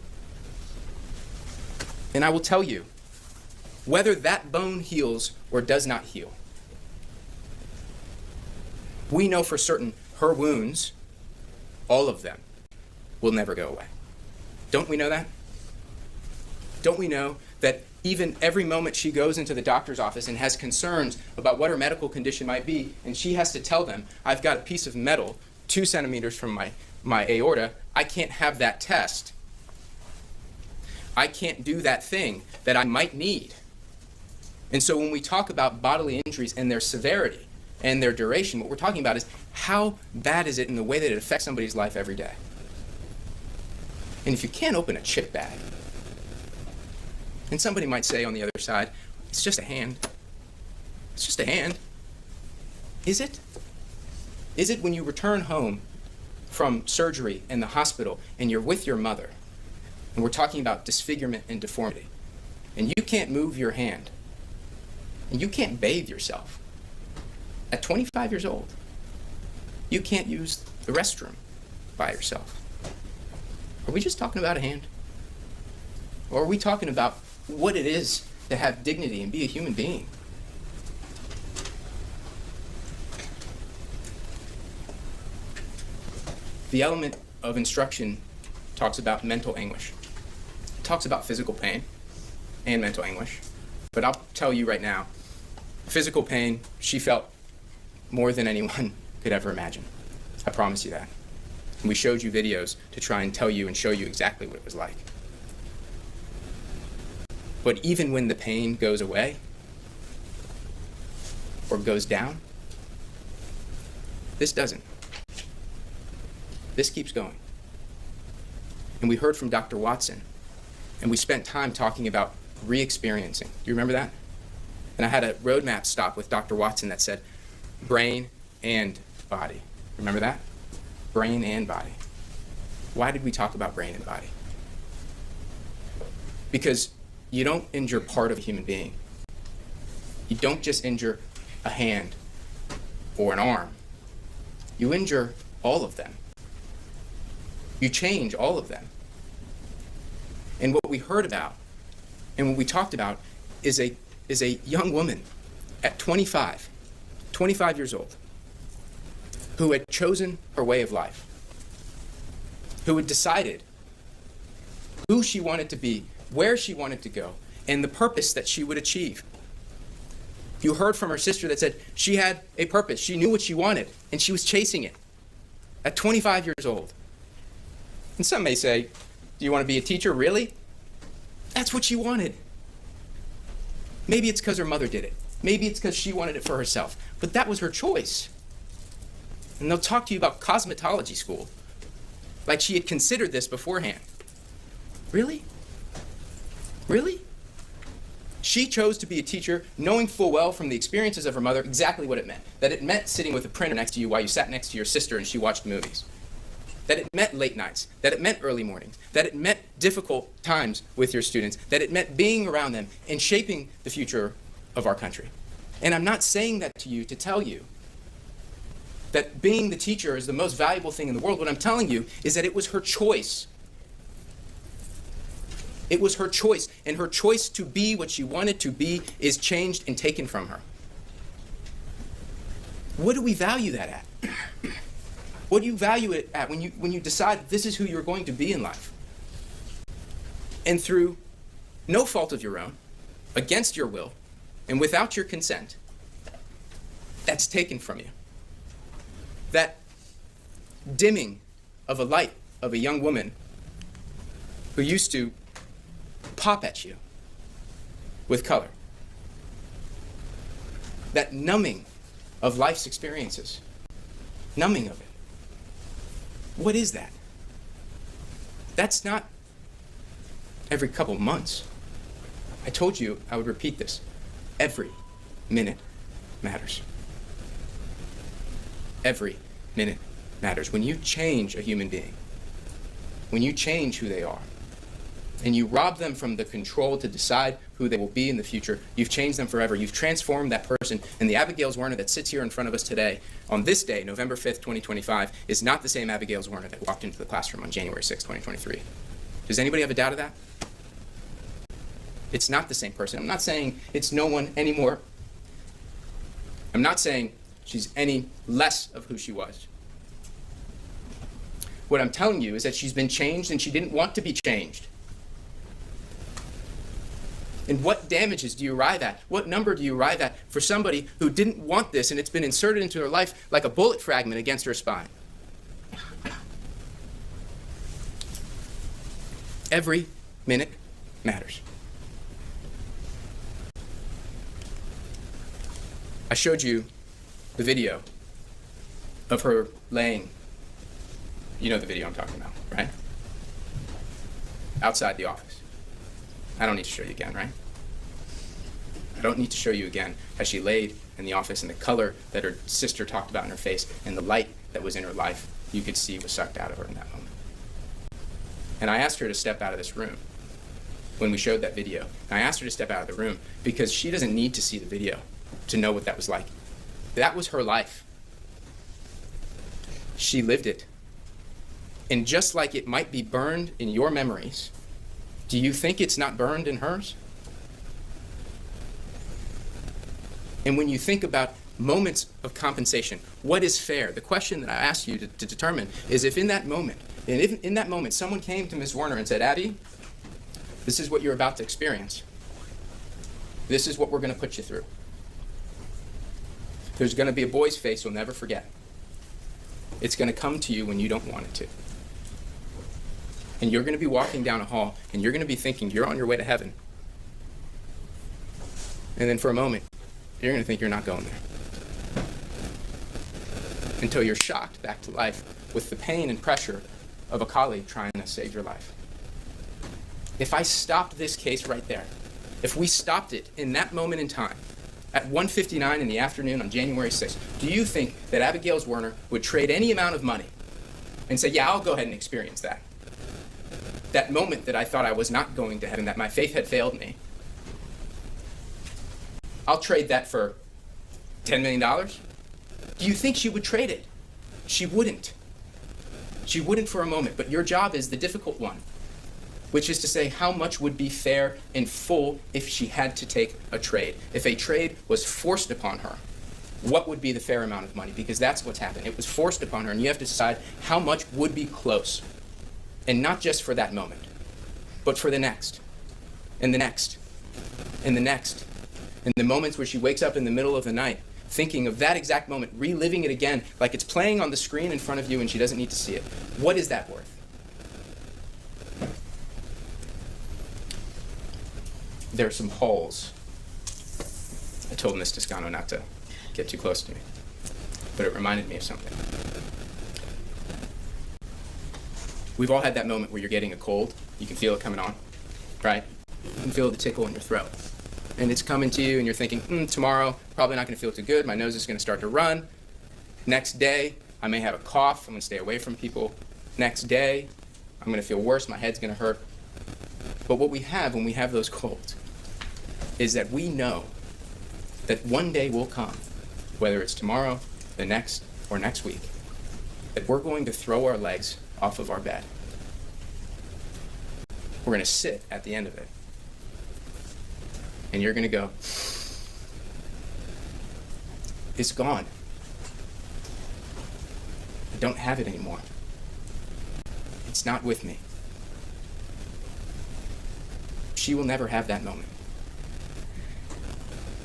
And I will tell you, whether that bone heals or does not heal, we know for certain her wounds, all of them, will never go away. Don't we know that? Don't we know that even every moment she goes into the doctor's office and has concerns about what her medical condition might be, and she has to tell them, I've got a piece of metal 2 centimeters from my aorta, I can't have that test. I can't do that thing that I might need. And so when we talk about bodily injuries and their severity and their duration, what we're talking about is how bad is it in the way that it affects somebody's life every day. And if you can't open a chip bag, and somebody might say on the other side, it's just a hand. It's just a hand. Is it? Is it when you return home from surgery in the hospital and you're with your mother, and we're talking about disfigurement and deformity, and you can't move your hand, and you can't bathe yourself at 25 years old, you can't use the restroom by yourself. Are we just talking about a hand? Or are we talking about what it is to have dignity and be a human being? The element of instruction talks about mental anguish. It talks about physical pain and mental anguish. But I'll tell you right now, physical pain, she felt more than anyone could ever imagine. I promise you that. And we showed you videos to try and tell you and show you exactly what it was like. But even when the pain goes away or goes down, this doesn't. This keeps going. And we heard from Dr. Watson, and we spent time talking about re-experiencing. Do you remember that? And I had a roadmap stop with Dr. Watson that said brain and body. Remember that? Brain and body. Why did we talk about brain and body? Because you don't injure part of a human being. You don't just injure a hand or an arm. You injure all of them. You change all of them. And what we heard about and what we talked about is a young woman at 25 years old, who had chosen her way of life, who had decided who she wanted to be, where she wanted to go, and the purpose that she would achieve. You heard from her sister that said she had a purpose. She knew what she wanted, and she was chasing it at 25 years old. And some may say, do you want to be a teacher? Really? That's what she wanted. Maybe it's because her mother did it. Maybe it's because she wanted it for herself. But that was her choice. And they'll talk to you about cosmetology school, like she had considered this beforehand. Really? Really? She chose to be a teacher, knowing full well from the experiences of her mother exactly what it meant. That it meant sitting with a printer next to you while you sat next to your sister and she watched movies. That it meant late nights. That it meant early mornings. That it meant difficult times with your students. That it meant being around them and shaping the future of our country. And I'm not saying that to you to tell you that being the teacher is the most valuable thing in the world. What I'm telling you is that it was her choice. It was her choice, and her choice to be what she wanted to be is changed and taken from her. What do we value that at? What do you value it at when you decide that this is who you're going to be in life? And through no fault of your own, against your will, and without your consent, that's taken from you. That dimming of a light of a young woman who used to pop at you with color. That numbing of life's experiences. Numbing of it. What is that? That's not every couple months. I told you I would repeat this. Every minute matters. Every minute matters. When you change a human being, when you change who they are, and you rob them from the control to decide who they will be in the future, you've changed them forever. You've transformed that person. And the Abigail Zwerner that sits here in front of us today, on this day, November 5th, 2025, is not the same Abigail Zwerner that walked into the classroom on January 6th, 2023. Does anybody have a doubt of that? It's not the same person. I'm not saying it's no one anymore. I'm not saying she's any less of who she was. What I'm telling you is that she's been changed and she didn't want to be changed. And what damages do you arrive at? What number do you arrive at for somebody who didn't want this and it's been inserted into her life like a bullet fragment against her spine? Every minute matters. I showed you the video of her laying. You know the video I'm talking about, right? Outside the office. I don't need to show you again, right? I don't need to show you again how she laid in the office and the color that her sister talked about in her face and the light that was in her life you could see was sucked out of her in that moment. And I asked her to step out of this room when we showed that video. And I asked her to step out of the room because she doesn't need to see the video to know what that was like. That was her life. She lived it. And just like it might be burned in your memories, do you think it's not burned in hers? And when you think about moments of compensation, what is fair? The question that I ask you to determine is if in that moment, and if in that moment someone came to Ms. Zwerner and said, Abby, this is what you're about to experience. This is what we're going to put you through. There's going to be a boy's face you'll never forget. It's going to come to you when you don't want it to. And you're going to be walking down a hall, and you're going to be thinking you're on your way to heaven. And then for a moment, you're going to think you're not going there. Until you're shocked back to life with the pain and pressure of a colleague trying to save your life. If I stopped this case right there, if we stopped it in that moment in time, at 1:59 in the afternoon on January 6th, do you think that Abigail Zwerner would trade any amount of money and say, yeah, I'll go ahead and experience that? That moment that I thought I was not going to heaven, that my faith had failed me, I'll trade that for $10 million? Do you think she would trade it? She wouldn't. She wouldn't for a moment, but your job is the difficult one, which is to say how much would be fair and full if she had to take a trade. If a trade was forced upon her, what would be the fair amount of money? Because that's what's happened. It was forced upon her, and you have to decide how much would be close. And not just for that moment, but for the next, and the next, and the next. And the moments where she wakes up in the middle of the night, thinking of that exact moment, reliving it again, like it's playing on the screen in front of you and she doesn't need to see it. What is that worth? There are some holes. I told Ms. Toscano not to get too close to me, but it reminded me of something. We've all had that moment where you're getting a cold. You can feel it coming on, right? You can feel the tickle in your throat. And it's coming to you and you're thinking, tomorrow, probably not gonna feel too good. My nose is gonna start to run. Next day, I may have a cough. I'm gonna stay away from people. Next day, I'm gonna feel worse. My head's gonna hurt. But what we have when we have those colds is that we know that one day will come, whether it's tomorrow, the next, or next week, that we're going to throw our legs off of our bed. We're going to sit at the end of it. And you're going to go, it's gone. I don't have it anymore. It's not with me. She will never have that moment.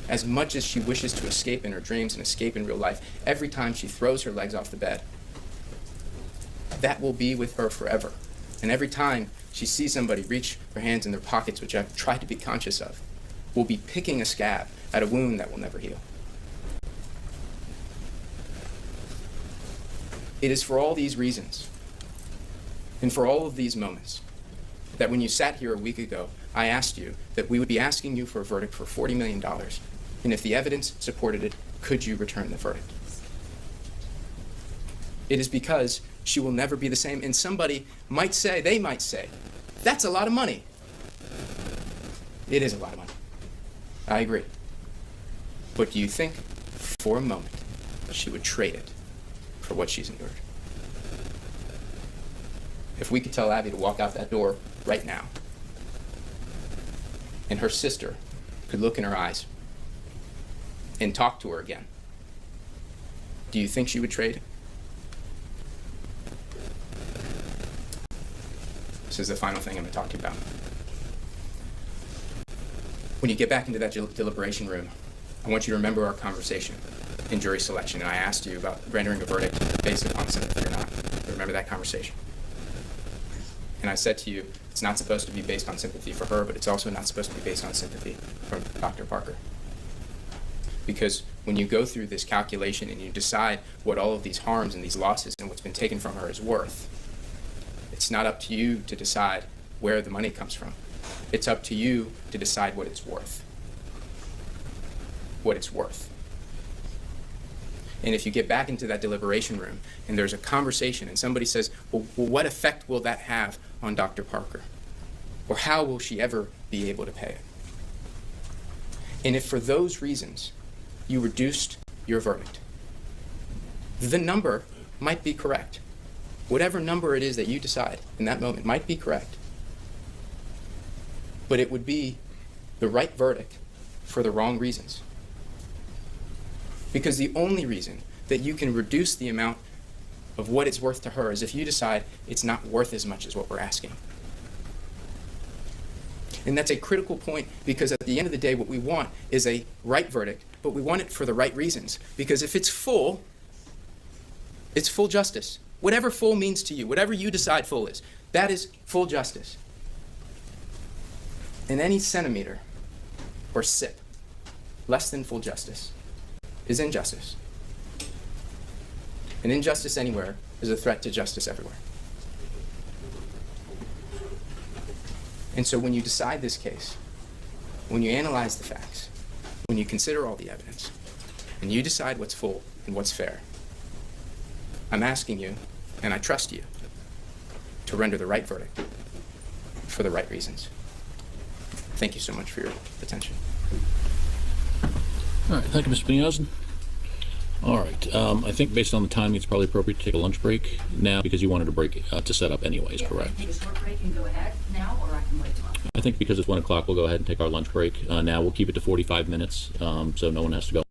As much as she wishes to escape in her dreams and escape in real life, every time she throws her legs off the bed, that will be with her forever. And every time she sees somebody reach their hands in their pockets, which I've tried to be conscious of, will be picking a scab at a wound that will never heal. It is for all these reasons, and for all of these moments, that when you sat here a week ago, I asked you that we would be asking you for a verdict for $40 million, and if the evidence supported it, could you return the verdict? It is because she will never be the same. And somebody might say, they might say, that's a lot of money. It is a lot of money. I agree. But do you think for a moment that she would trade it for what she's endured? If we could tell Abby to walk out that door right now, and her sister could look in her eyes and talk to her again, do you think she would trade? This is the final thing I'm going to talk to you about. When you get back into that deliberation room, I want you to remember our conversation in jury selection, and I asked you about rendering a verdict based upon sympathy or not. Remember that conversation? And I said to you, it's not supposed to be based on sympathy for her, but it's also not supposed to be based on sympathy for Dr. Parker. Because when you go through this calculation and you decide what all of these harms and these losses and what's been taken from her is worth, it's not up to you to decide where the money comes from. It's up to you to decide what it's worth. What it's worth. And if you get back into that deliberation room and there's a conversation and somebody says, well, what effect will that have on Dr. Parker? Or how will she ever be able to pay it? And if for those reasons you reduced your verdict, the number might be correct. Whatever number it is that you decide in that moment might be correct. But it would be the right verdict for the wrong reasons. Because the only reason that you can reduce the amount of what it's worth to her is if you decide it's not worth as much as what we're asking. And that's a critical point, because at the end of the day, what we want is a right verdict, but we want it for the right reasons. Because if it's full justice. Whatever full means to you, whatever you decide full is, that is full justice. And any centimeter or sip less than full justice is injustice. And injustice anywhere is a threat to justice everywhere. And so when you decide this case, when you analyze the facts, when you consider all the evidence, and you decide what's full and what's fair, I'm asking you, and I trust you, to render the right verdict for the right reasons. Thank you so much for your attention. All right, thank you, Mr. Benioff. All right, I think based on the timing, it's probably appropriate to take a lunch break now, because you wanted a break to set up anyways, correct? Take a short break and go ahead now, or I can wait till after. I think because it's 1 o'clock, we'll go ahead and take our lunch break. Now we'll keep it to 45 minutes, so no one has to go.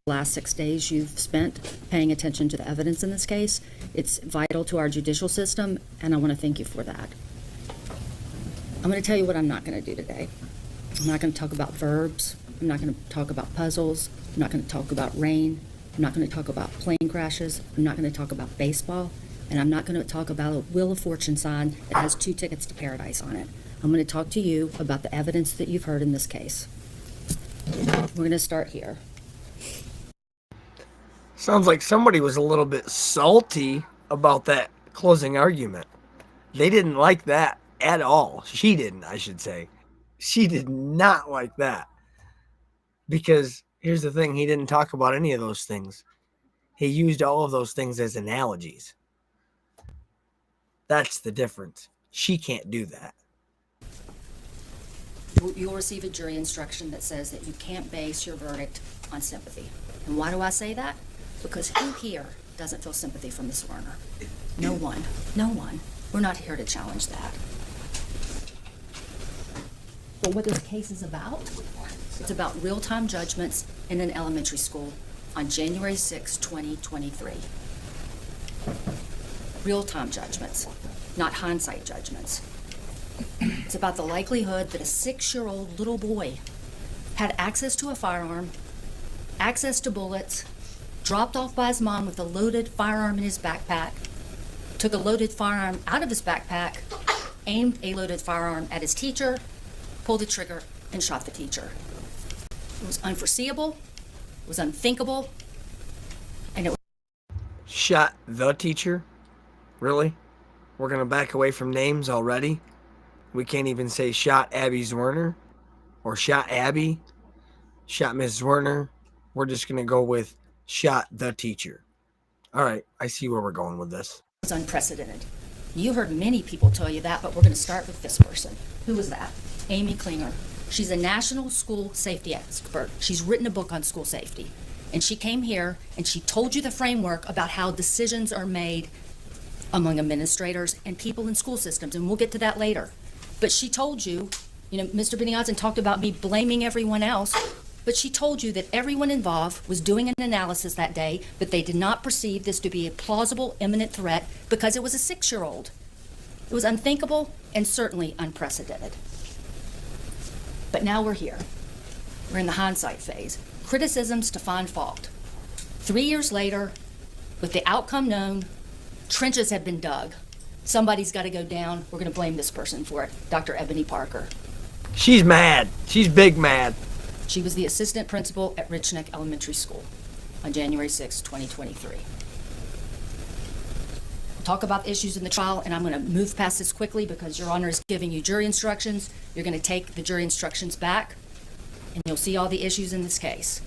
Last 6 days you've spent paying attention to the evidence in this case. It's vital to our judicial system, and I want to thank you for that. I'm going to tell you what I'm not going to do today. I'm not going to talk about verbs. I'm not going to talk about puzzles. I'm not going to talk about rain. I'm not going to talk about plane crashes. I'm not going to talk about baseball. And I'm not going to talk about a Wheel of Fortune sign that has 2 tickets to paradise on it. I'm going to talk to you about the evidence that you've heard in this case. We're going to start here. Sounds like somebody was a little bit salty about that closing argument. They didn't like that at all. She didn't, I should say. She did not like that. Because here's the thing, he didn't talk about any of those things. He used all of those things as analogies. That's the difference. She can't do that. You'll receive a jury instruction that says that you can't base your verdict on sympathy. And why do I say that? Because who here doesn't feel sympathy for Ms. Zwerner? No one. No one. We're not here to challenge that. But what this case is about, it's about real-time judgments in an elementary school on January 6, 2023. Real-time judgments, not hindsight judgments. It's about the likelihood that a 6-year-old little boy had access to a firearm, access to bullets, dropped off by his mom with a loaded firearm in his backpack, took a loaded firearm out of his backpack, aimed a loaded firearm at his teacher, pulled the trigger, and shot the teacher. It was unforeseeable, it was unthinkable, and it was Shot the teacher? Really? We're going to back away from names already? We can't even say shot Abby Zwerner or shot Abby, shot Miss Zwerner. We're just going to go with shot the teacher. All right, I see where we're going with this. unprecedented. You heard many people tell you that, but we're going to start with this person. Who was that? Amy Klinger. She's a national school safety expert. She's written a book on school safety. And she came here and she told you the framework about how decisions are made among administrators and people in school systems, and we'll get to that later. But she told you, Mr. Beniozen talked about me blaming everyone else, but she told you that everyone involved was doing an analysis that day, but they did not perceive this to be a plausible imminent threat because it was a 6-year-old. It was unthinkable and certainly unprecedented. But now we're here. We're in the hindsight phase. Criticisms to find fault. 3 years later, with the outcome known, trenches have been dug. Somebody's got to go down. We're going to blame this person for it, Dr. Ebony Parker. She's mad. She's big mad. She was the assistant principal at Richneck Elementary School on January 6, 2023. We'll talk about the issues in the trial, and I'm going to move past this quickly because Your Honor is giving you jury instructions. You're going to take the jury instructions back, and you'll see all the issues in this case.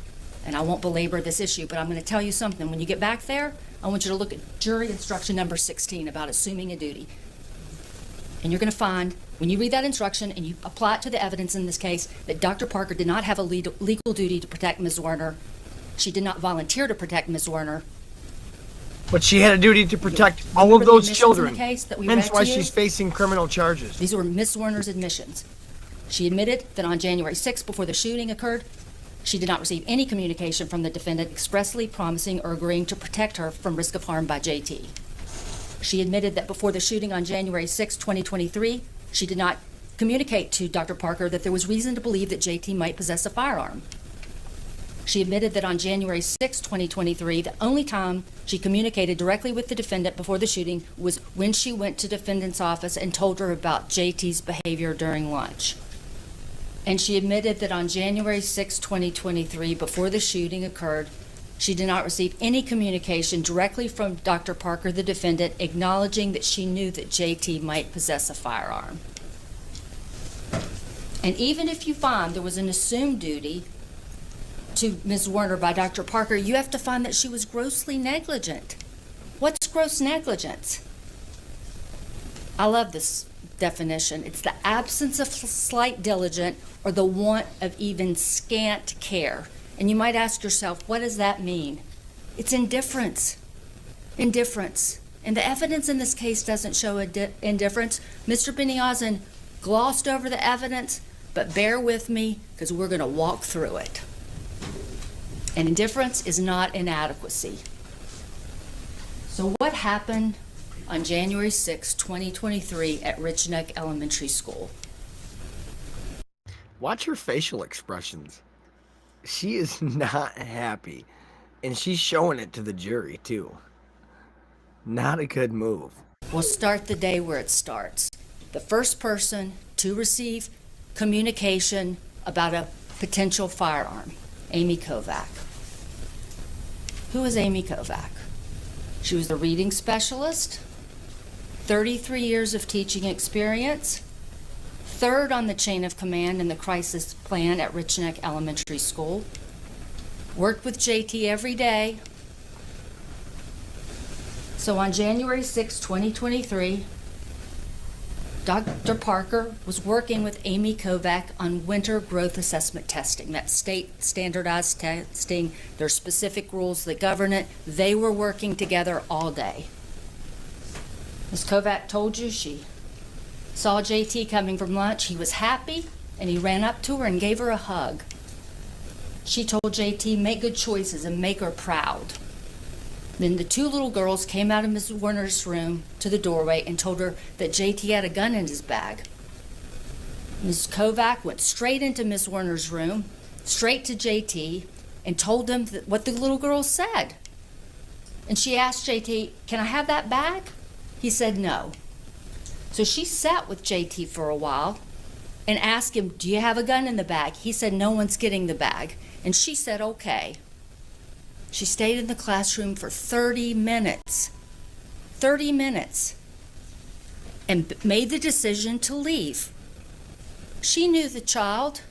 And I won't belabor this issue, but I'm going to tell you something. When you get back there, I want you to look at jury instruction number 16 about assuming a duty. And you're going to find, when you read that instruction and you apply it to the evidence in this case, that Dr. Parker did not have a legal duty to protect Ms. Zwerner. She did not volunteer to protect Ms. Zwerner. But she had a duty to protect all of Remember the those admissions children. in the case that we Hence read why to you? she's facing criminal charges. These were Ms. Zwerner's admissions. She admitted that on January 6th, before the shooting occurred, she did not receive any communication from the defendant expressly promising or agreeing to protect her from risk of harm by JT. She admitted that before the shooting on January 6, 2023, she did not communicate to Dr. Parker that there was reason to believe that JT might possess a firearm. She admitted that on January 6, 2023, the only time she communicated directly with the defendant before the shooting was when she went to defendant's office and told her about JT's behavior during lunch. And she admitted that on January 6, 2023, before the shooting occurred, she did not receive any communication directly from Dr. Parker, the defendant, acknowledging that she knew that JT might possess a firearm. And even if you find there was an assumed duty to Ms. Zwerner by Dr. Parker, you have to find that she was grossly negligent. What's gross negligence? I love this definition. It's the absence of slight diligence or the want of even scant care. And you might ask yourself, what does that mean? It's indifference. Indifference. And the evidence in this case doesn't show indifference. Mr. Beniozen glossed over the evidence, but bear with me because we're going to walk through it. And indifference is not inadequacy. So what happened on January 6, 2023 at Richneck Elementary School? Watch her facial expressions. She is not happy. And she's showing it to the jury, too. Not a good move. We'll start the day where it starts. The first person to receive communication about a potential firearm, Amy Kovac. Who is Amy Kovac? She was the reading specialist, 33 years of teaching experience, third on the chain of command in the crisis plan at Richneck Elementary School, worked with JT every day. So on January 6, 2023, Dr. Parker was working with Amy Kovac on winter growth assessment testing. That's state standardized testing. There's specific rules that govern it. They were working together all day. Ms. Kovac told you she saw JT coming from lunch. He was happy, and he ran up to her and gave her a hug. She told JT, make good choices and make her proud. Then the two little girls came out of Ms. Werner's room to the doorway and told her that JT had a gun in his bag. Ms. Kovac went straight into Ms. Werner's room, straight to JT, and told them what the little girls said. And she asked JT, can I have that bag? He said no. So she sat with JT for a while and asked him, do you have a gun in the bag? He said, no one's getting the bag. And she said, okay. She stayed in the classroom for 30 minutes. 30 minutes. And made the decision to leave. She knew the child.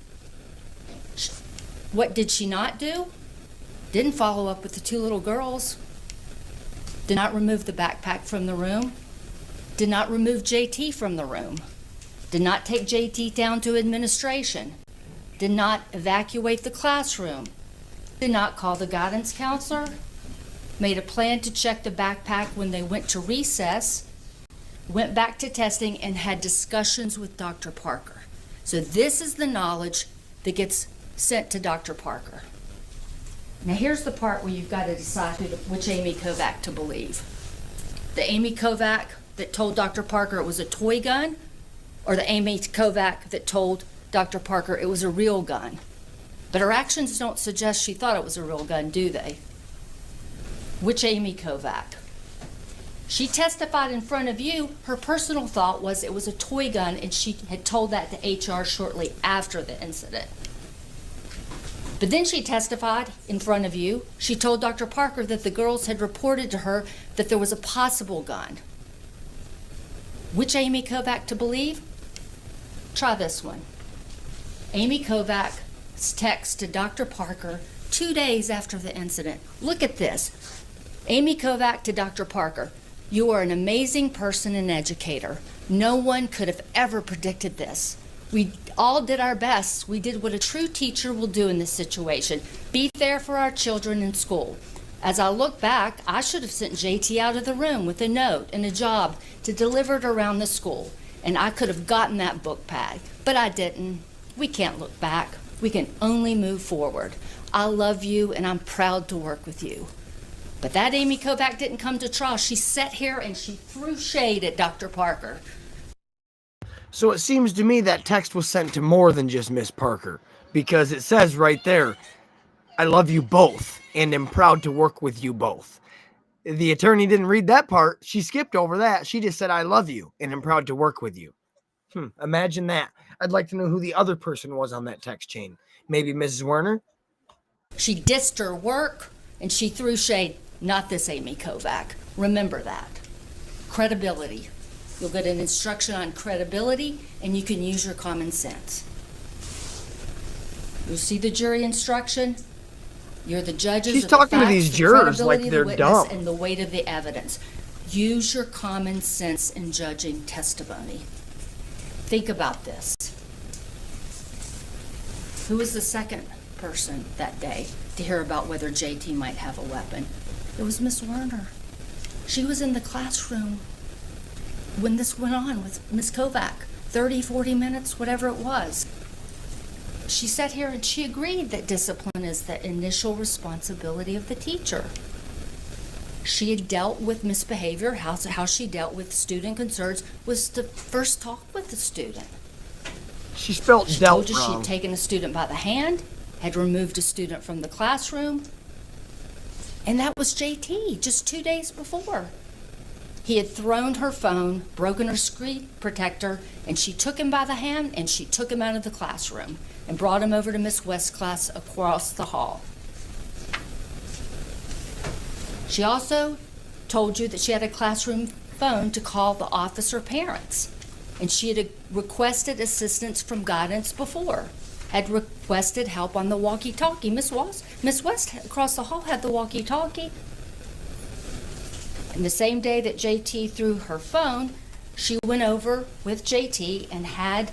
What did she not do? Didn't follow up with the two little girls. Did not remove the backpack from the room. Did not remove JT from the room. Did not take JT down to administration. Did not evacuate the classroom. Did not call the guidance counselor. Made a plan to check the backpack when they went to recess. Went back to testing and had discussions with Dr. Parker. So this is the knowledge that gets sent to Dr. Parker. Now here's the part where you've got to decide which Amy Kovac to believe. The Amy Kovac that told Dr. Parker it was a toy gun, or the Amy Kovac that told Dr. Parker it was a real gun. But her actions don't suggest she thought it was a real gun, do they? Which Amy Kovac? She testified in front of you. Her personal thought was it was a toy gun, and she had told that to HR shortly after the incident. But then she testified in front of you. She told Dr. Parker that the girls had reported to her that there was a possible gun. Which Amy Kovac to believe? Try this one. Amy Kovac's text to Dr. Parker 2 days after the incident. Look at this. Amy Kovac to Dr. Parker. You are an amazing person and educator. No one could have ever predicted this. We all did our best. We did what a true teacher will do in this situation. Be there for our children in school. As I look back, I should have sent JT out of the room with a note and a job to deliver it around the school. And I could have gotten that book bag, but I didn't. We can't look back. We can only move forward. I love you and I'm proud to work with you. But that Amy Kovac didn't come to trial. She sat here and she threw shade at Dr. Parker. So it seems to me that text was sent to more than just Miss Parker, because it says right there, I love you both and am proud to work with you both. The attorney didn't read that part. She skipped over that. She just said, I love you and am proud to work with you. Imagine that. I'd like to know who the other person was on that text chain. Maybe Mrs. Zwerner? She dissed her work and she threw shade. Not this Amy Kovac. Remember that. Credibility. You'll get an instruction on credibility and you can use your common sense. You'll see the jury instruction. You're the judges. She's of the talking to facts, these the jurors like credibility of the they're witness, dumb. And the weight of the evidence. Use your common sense in judging testimony. Think about this. Who was the second person that day to hear about whether JT might have a weapon? It was Miss Zwerner. She was in the classroom when this went on with Miss Kovac, 30, 40 minutes, whatever it was. She sat here and she agreed that discipline is the initial responsibility of the teacher. She had dealt with misbehavior. How she dealt with student concerns was to first talk with the student. She spelled She dealt told you wrong. she'd taken a student by the hand, had removed a student from the classroom, and that was JT just 2 days before. He had thrown her phone, broken her screen protector, and she took him by the hand and she took him out of the classroom and brought him over to Miss West's class across the hall. She also told you that she had a classroom phone to call the officer parents, and she had requested assistance from guidance before, had requested help on the walkie-talkie. Miss West across the hall had the walkie-talkie. And the same day that JT threw her phone, she went over with JT and had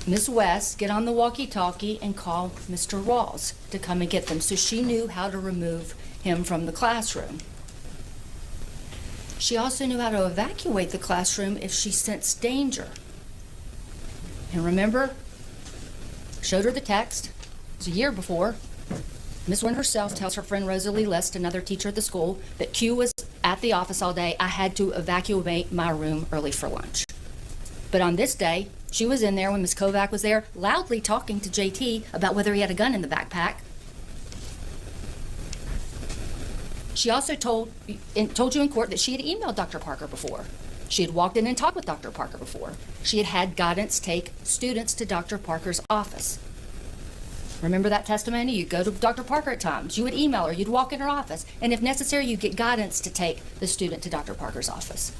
Miss West get on the walkie-talkie and call Mr. Rawls to come and get them. So she knew how to remove him from the classroom. She also knew how to evacuate the classroom if she sensed danger. And remember, showed her the text. It was a year before. Miss Wynn herself tells her friend Rosalie List, another teacher at the school, that Q was at the office all day. I had to evacuate my room early for lunch. But on this day, she was in there when Miss Kovac was there, loudly talking to JT about whether he had a gun in the backpack. She also told you in court that she had emailed Dr. Parker before. She had walked in and talked with Dr. Parker before. She had had guidance take students to Dr. Parker's office. Remember that testimony? You'd go to Dr. Parker at times. You would email her. You'd walk in her office. And if necessary, you'd get guidance to take the student to Dr. Parker's office.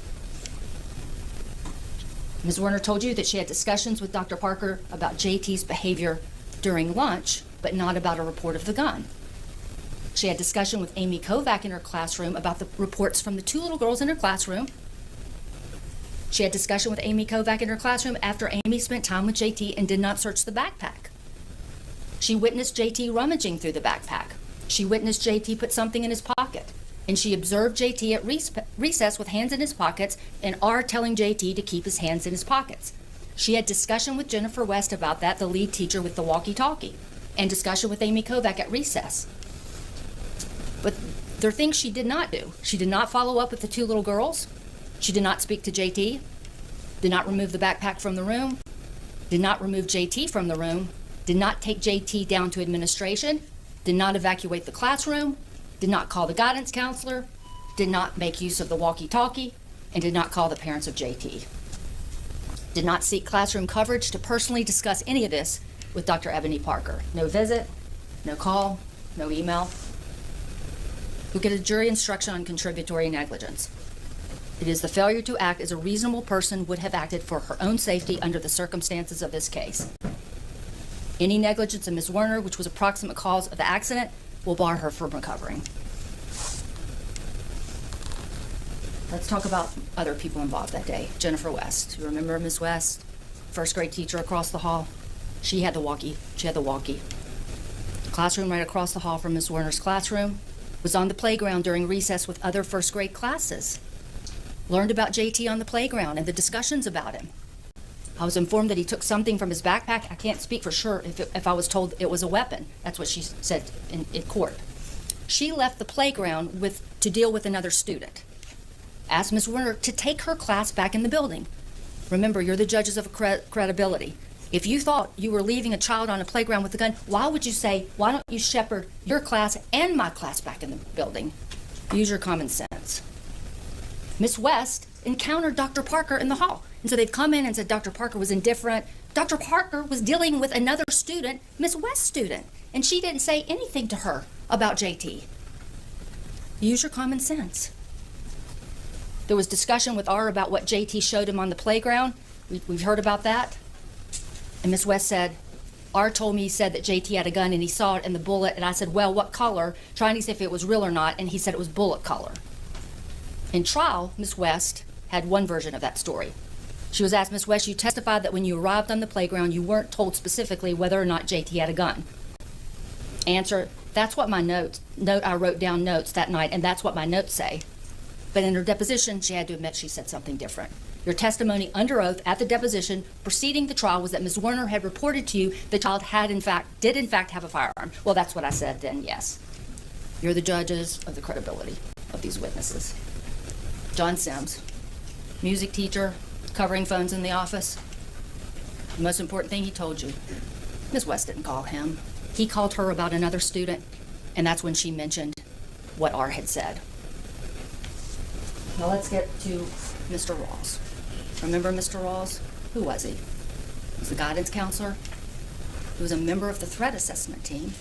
Ms. Zwerner told you that she had discussions with Dr. Parker about JT's behavior during lunch, but not about a report of the gun. She had discussion with Amy Kovac in her classroom about the reports from the 2 little girls in her classroom. She had discussion with Amy Kovac in her classroom after Amy spent time with JT and did not search the backpack. She witnessed JT rummaging through the backpack. She witnessed JT put something in his pocket. And she observed JT at recess with hands in his pockets and R telling JT to keep his hands in his pockets. She had discussion with Jennifer West about that, the lead teacher with the walkie-talkie, and discussion with Amy Kovac at recess. But there are things she did not do. She did not follow up with the 2 little girls. She did not speak to JT, did not remove the backpack from the room, did not remove JT from the room, did not take JT down to administration, did not evacuate the classroom, did not call the guidance counselor, did not make use of the walkie-talkie, and did not call the parents of JT. Did not seek classroom coverage to personally discuss any of this with Dr. Ebony Parker. No visit, no call, no email. We'll get a jury instruction on contributory negligence. It is the failure to act as a reasonable person would have acted for her own safety under the circumstances of this case. Any negligence of Ms. Zwerner, which was a proximate cause of the accident, will bar her from recovering. Let's talk about other people involved that day. Jennifer West. You remember Ms. West? First grade teacher across the hall. She had the walkie. The classroom right across the hall from Ms. Zwerner's classroom. Was on the playground during recess with other first grade classes. Learned about JT on the playground and the discussions about him. I was informed that he took something from his backpack. I can't speak for sure if I was told it was a weapon. That's what she said in court. She left the playground to deal with another student. Asked Ms. Zwerner to take her class back in the building. Remember, you're the judges of credibility. If you thought you were leaving a child on a playground with a gun, why would you say, why don't you shepherd your class and my class back in the building? Use your common sense. Ms. West encountered Dr. Parker in the hall. And so they'd come in and said Dr. Parker was indifferent. Dr. Parker was dealing with another student, Ms. West's student, and she didn't say anything to her about JT. Use your common sense. There was discussion with R about what JT showed him on the playground. We've heard about that. And Ms. West said, R told me he said that JT had a gun and he saw it in the bullet, and I said, well, what color? Trying to see if it was real or not, and he said it was bullet color. In trial, Ms. West had one version of that story. She was asked, Ms. West, you testified that when you arrived on the playground, you weren't told specifically whether or not JT had a gun. Answer, that's what my I wrote down notes that night, and that's what my notes say. But in her deposition, she had to admit she said something different. Your testimony under oath at the deposition preceding the trial was that Ms. Zwerner had reported to you the child did in fact have a firearm. Well, that's what I said then, yes. You're the judges of the credibility of these witnesses. John Sims, music teacher, covering phones in the office. The most important thing he told you, Ms. West didn't call him. He called her about another student, and that's when she mentioned what R had said. Now let's get to Mr. Rawls. Remember Mr. Rawls? Who was he? He was the guidance counselor. He was a member of the threat assessment team.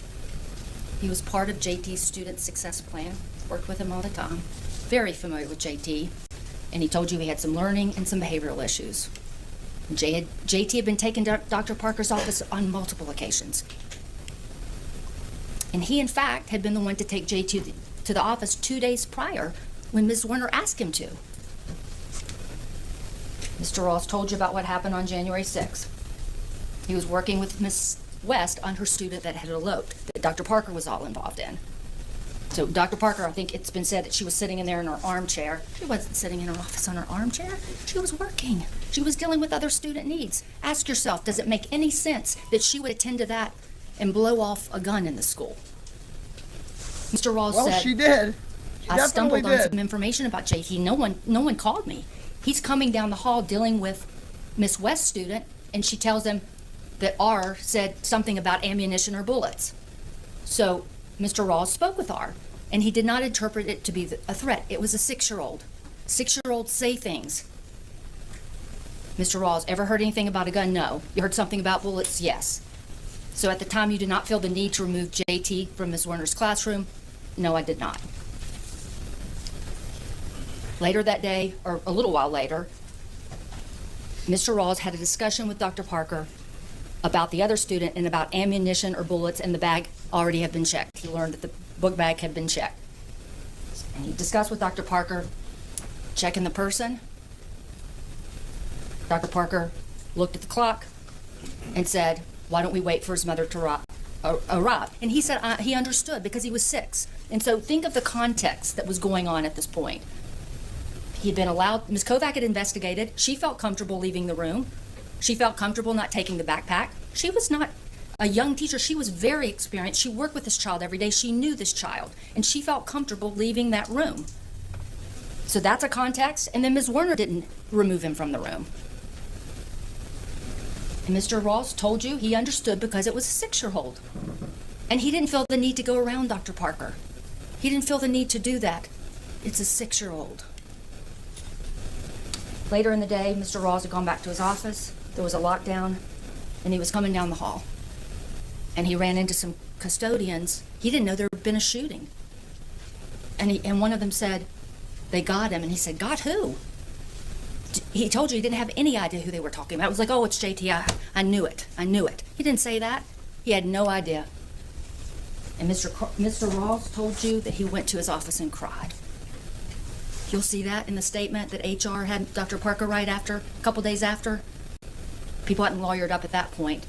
He was part of JT's student success plan, worked with him all the time. Very familiar with JT, and he told you he had some learning and some behavioral issues. JT had been taken to Dr. Parker's office on multiple occasions. And he, in fact, had been the one to take JT to the office 2 days prior when Ms. Zwerner asked him to. Mr. Rawls told you about what happened on January 6th. He was working with Ms. West on her student that had eloped, that Dr. Parker was all involved in. So Dr. Parker, I think it's been said that she was sitting in there in her armchair. She wasn't sitting in her office on her armchair. She was working. She was dealing with other student needs. Ask yourself, does it make any sense that she would attend to that and blow off a gun in the school? Mr. Rawls said, Well, she did. She I stumbled definitely on did. some information about JT. No one called me. He's coming down the hall dealing with Miss West's student, and she tells him that R said something about ammunition or bullets. So Mr. Rawls spoke with R. and he did not interpret it to be a threat. It was a 6-year-old. 6-year-olds say things. Mr. Rawls, ever heard anything about a gun? No. You heard something about bullets? Yes. So at the time, you did not feel the need to remove JT from Ms. Zwerner's classroom? No, I did not. Later that day, or a little while later, Mr. Rawls had a discussion with Dr. Parker about the other student and about ammunition or bullets, and the bag already had been checked. He learned that the book bag had been checked. And he discussed with Dr. Parker checking the person. Dr. Parker looked at the clock and said, why don't we wait for his mother to arrive? And he said he understood because he was 6. And so think of the context that was going on at this point. He'd been allowed, Ms. Kovac had investigated. She felt comfortable leaving the room. She felt comfortable not taking the backpack. She was not a young teacher. She was very experienced. She worked with this child every day. She knew this child, and she felt comfortable leaving that room. So that's a context. And then Ms. Zwerner didn't remove him from the room. And Mr. Rawls told you he understood because it was a 6-year-old. And he didn't feel the need to go around Dr. Parker. He didn't feel the need to do that. It's a 6-year-old. Later in the day, Mr. Rawls had gone back to his office. There was a lockdown, and he was coming down the hall. And he ran into some custodians. He didn't know there had been a shooting. And one of them said, they got him. And he said, got who? He told you he didn't have any idea who they were talking about. It was like, oh, it's JT. I knew it. I knew it. He didn't say that. He had no idea. And Mr. Rawls told you that he went to his office and cried. You'll see that in the statement that HR had Dr. Parker write after, a couple days after. People hadn't lawyered up at that point.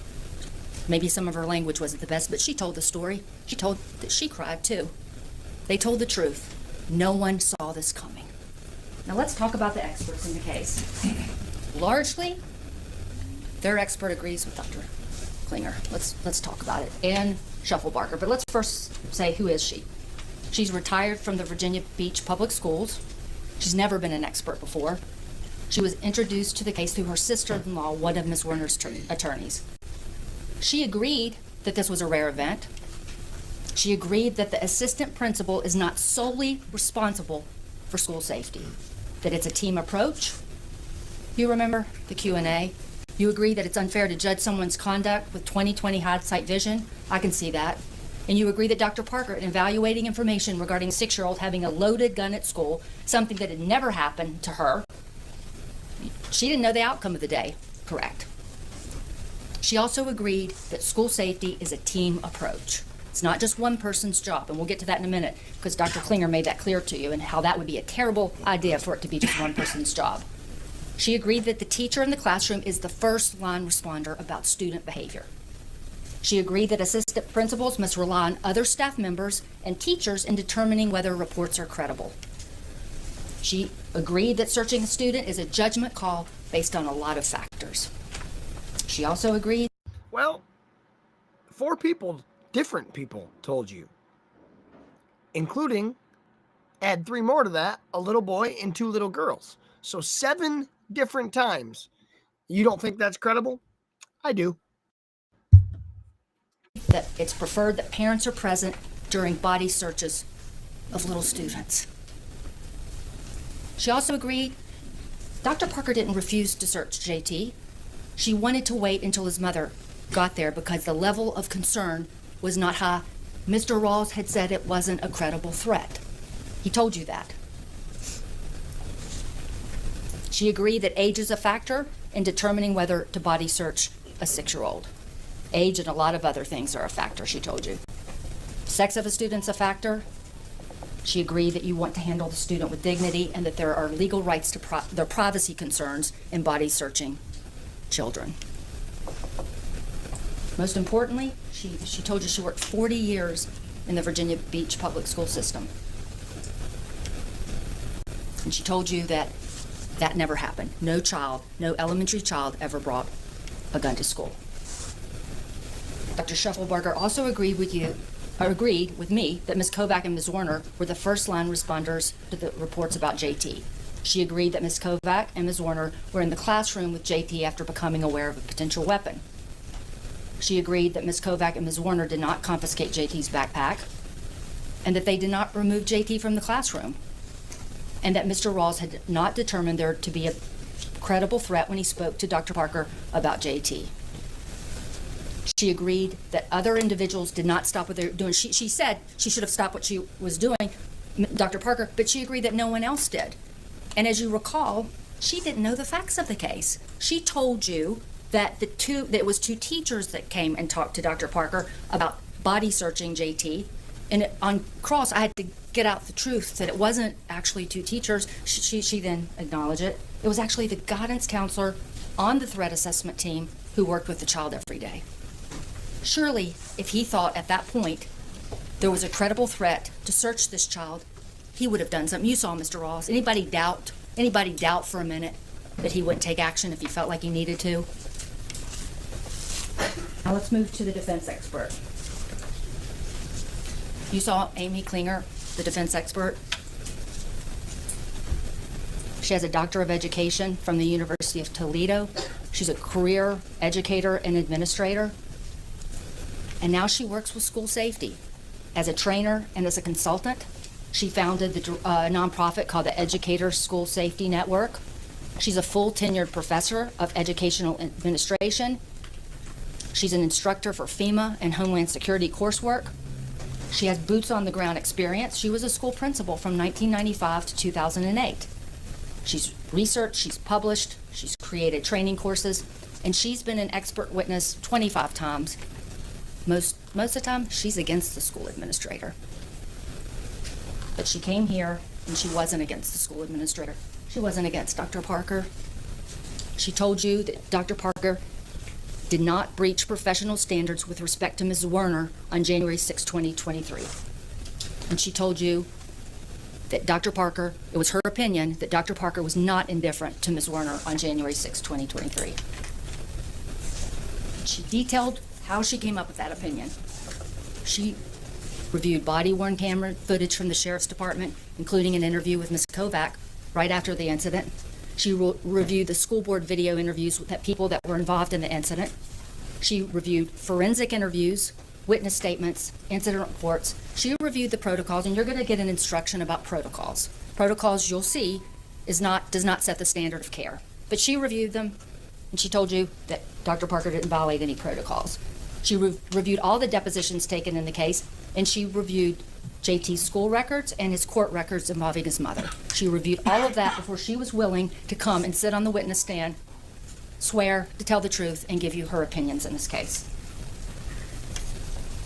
Maybe some of her language wasn't the best, but she told the story. She told that she cried too. They told the truth. No one saw this coming. Now let's talk about the experts in the case. Largely, their expert agrees with Dr. Klinger. Let's talk about it. Ann Shufflebarger, but let's first say, who is she? She's retired from the Virginia Beach Public Schools. She's never been an expert before. She was introduced to the case through her sister-in-law, one of Ms. Zwerner's attorneys. She agreed that this was a rare event. She agreed that the assistant principal is not solely responsible for school safety, that it's a team approach. You remember the Q&A? You agree that it's unfair to judge someone's conduct with 20/20 hindsight vision. I can see that. And you agree that Dr. Parker, in evaluating information regarding a 6-year-old having a loaded gun at school, something that had never happened to her, she didn't know the outcome of the day, correct? She also agreed that school safety is a team approach. It's not just one person's job, and we'll get to that in a minute, because Dr. Klinger made that clear to you and how that would be a terrible idea for it to be just one person's job. She agreed that the teacher in the classroom is the first line responder about student behavior. She agreed that assistant principals must rely on other staff members and teachers in determining whether reports are credible. She agreed that searching a student is a judgment call based on a lot of factors. She also agreed. Well, 4 people, different people, told you, including, add 3 more to that, a little boy and 2 little girls. So 7 different times. You don't think that's credible? I do. That it's preferred that parents are present during body searches of little students. She also agreed Dr. Parker didn't refuse to search JT. She wanted to wait until his mother got there because the level of concern was not high. Mr. Rawls had said it wasn't a credible threat. He told you that. She agreed that age is a factor in determining whether to body search a 6-year-old. Age and a lot of other things are a factor, she told you. Sex of a student's a factor. She agreed that you want to handle the student with dignity and that there are legal rights to their privacy concerns in body searching children. Most importantly, she told you she worked 40 years in the Virginia Beach public school system. And she told you that that never happened. No child, no elementary child ever brought a gun to school. Dr. Shufflebarger also agreed with me that Ms. Kovac and Ms. Zwerner were the first line responders to the reports about JT. She agreed that Ms. Kovac and Ms. Zwerner were in the classroom with JT after becoming aware of a potential weapon. She agreed that Ms. Kovac and Ms. Zwerner did not confiscate JT's backpack. and that they did not remove JT from the classroom, and that Mr. Rawls had not determined there to be a credible threat when he spoke to Dr. Parker about JT. She agreed that other individuals did not stop what they were doing. She said she should have stopped what she was doing, Dr. Parker, but she agreed that no one else did. And as you recall, she didn't know the facts of the case. She told you that it was two teachers that came and talked to Dr. Parker about body searching JT. And on cross, I had to get out the truth that it wasn't actually two teachers. She then acknowledged it. It was actually the guidance counselor on the threat assessment team who worked with the child every day. Surely, if he thought at that point there was a credible threat to search this child, he would have done something. You saw Mr. Rawls. Anybody doubt for a minute that he wouldn't take action if he felt like he needed to? Now let's move to the defense expert. You saw Amy Klinger, the defense expert. She has a Doctor of Education from the University of Toledo. She's a career educator and administrator. And now she works with school safety as a trainer and as a consultant. She founded the nonprofit called the Educator School Safety Network. She's a full tenured professor of educational administration. She's an instructor for FEMA and Homeland Security coursework. She has boots on the ground experience. She was a school principal from 1995 to 2008. She's researched, she's published, she's created training courses, and she's been an expert witness 25 times. Most of the time, she's against the school administrator. But she came here and she wasn't against the school administrator. She wasn't against Dr. Parker. She told you that Dr. Parker did not breach professional standards with respect to Ms. Zwerner on January 6, 2023. And she told you that Dr. Parker, it was her opinion that Dr. Parker was not indifferent to Ms. Zwerner on January 6, 2023. She detailed how she came up with that opinion. She reviewed body-worn camera footage from the Sheriff's Department, including an interview with Ms. Kovac right after the incident. She reviewed the school board video interviews with people that were involved in the incident. She reviewed forensic interviews, witness statements, incident reports. She reviewed the protocols, and you're going to get an instruction about protocols. Protocols, you'll see, does not set the standard of care. But she reviewed them, and she told you that Dr. Parker didn't violate any protocols. She reviewed all the depositions taken in the case, and she reviewed JT's school records and his court records involving his mother. She reviewed all of that before she was willing to come and sit on the witness stand, swear to tell the truth, and give you her opinions in this case.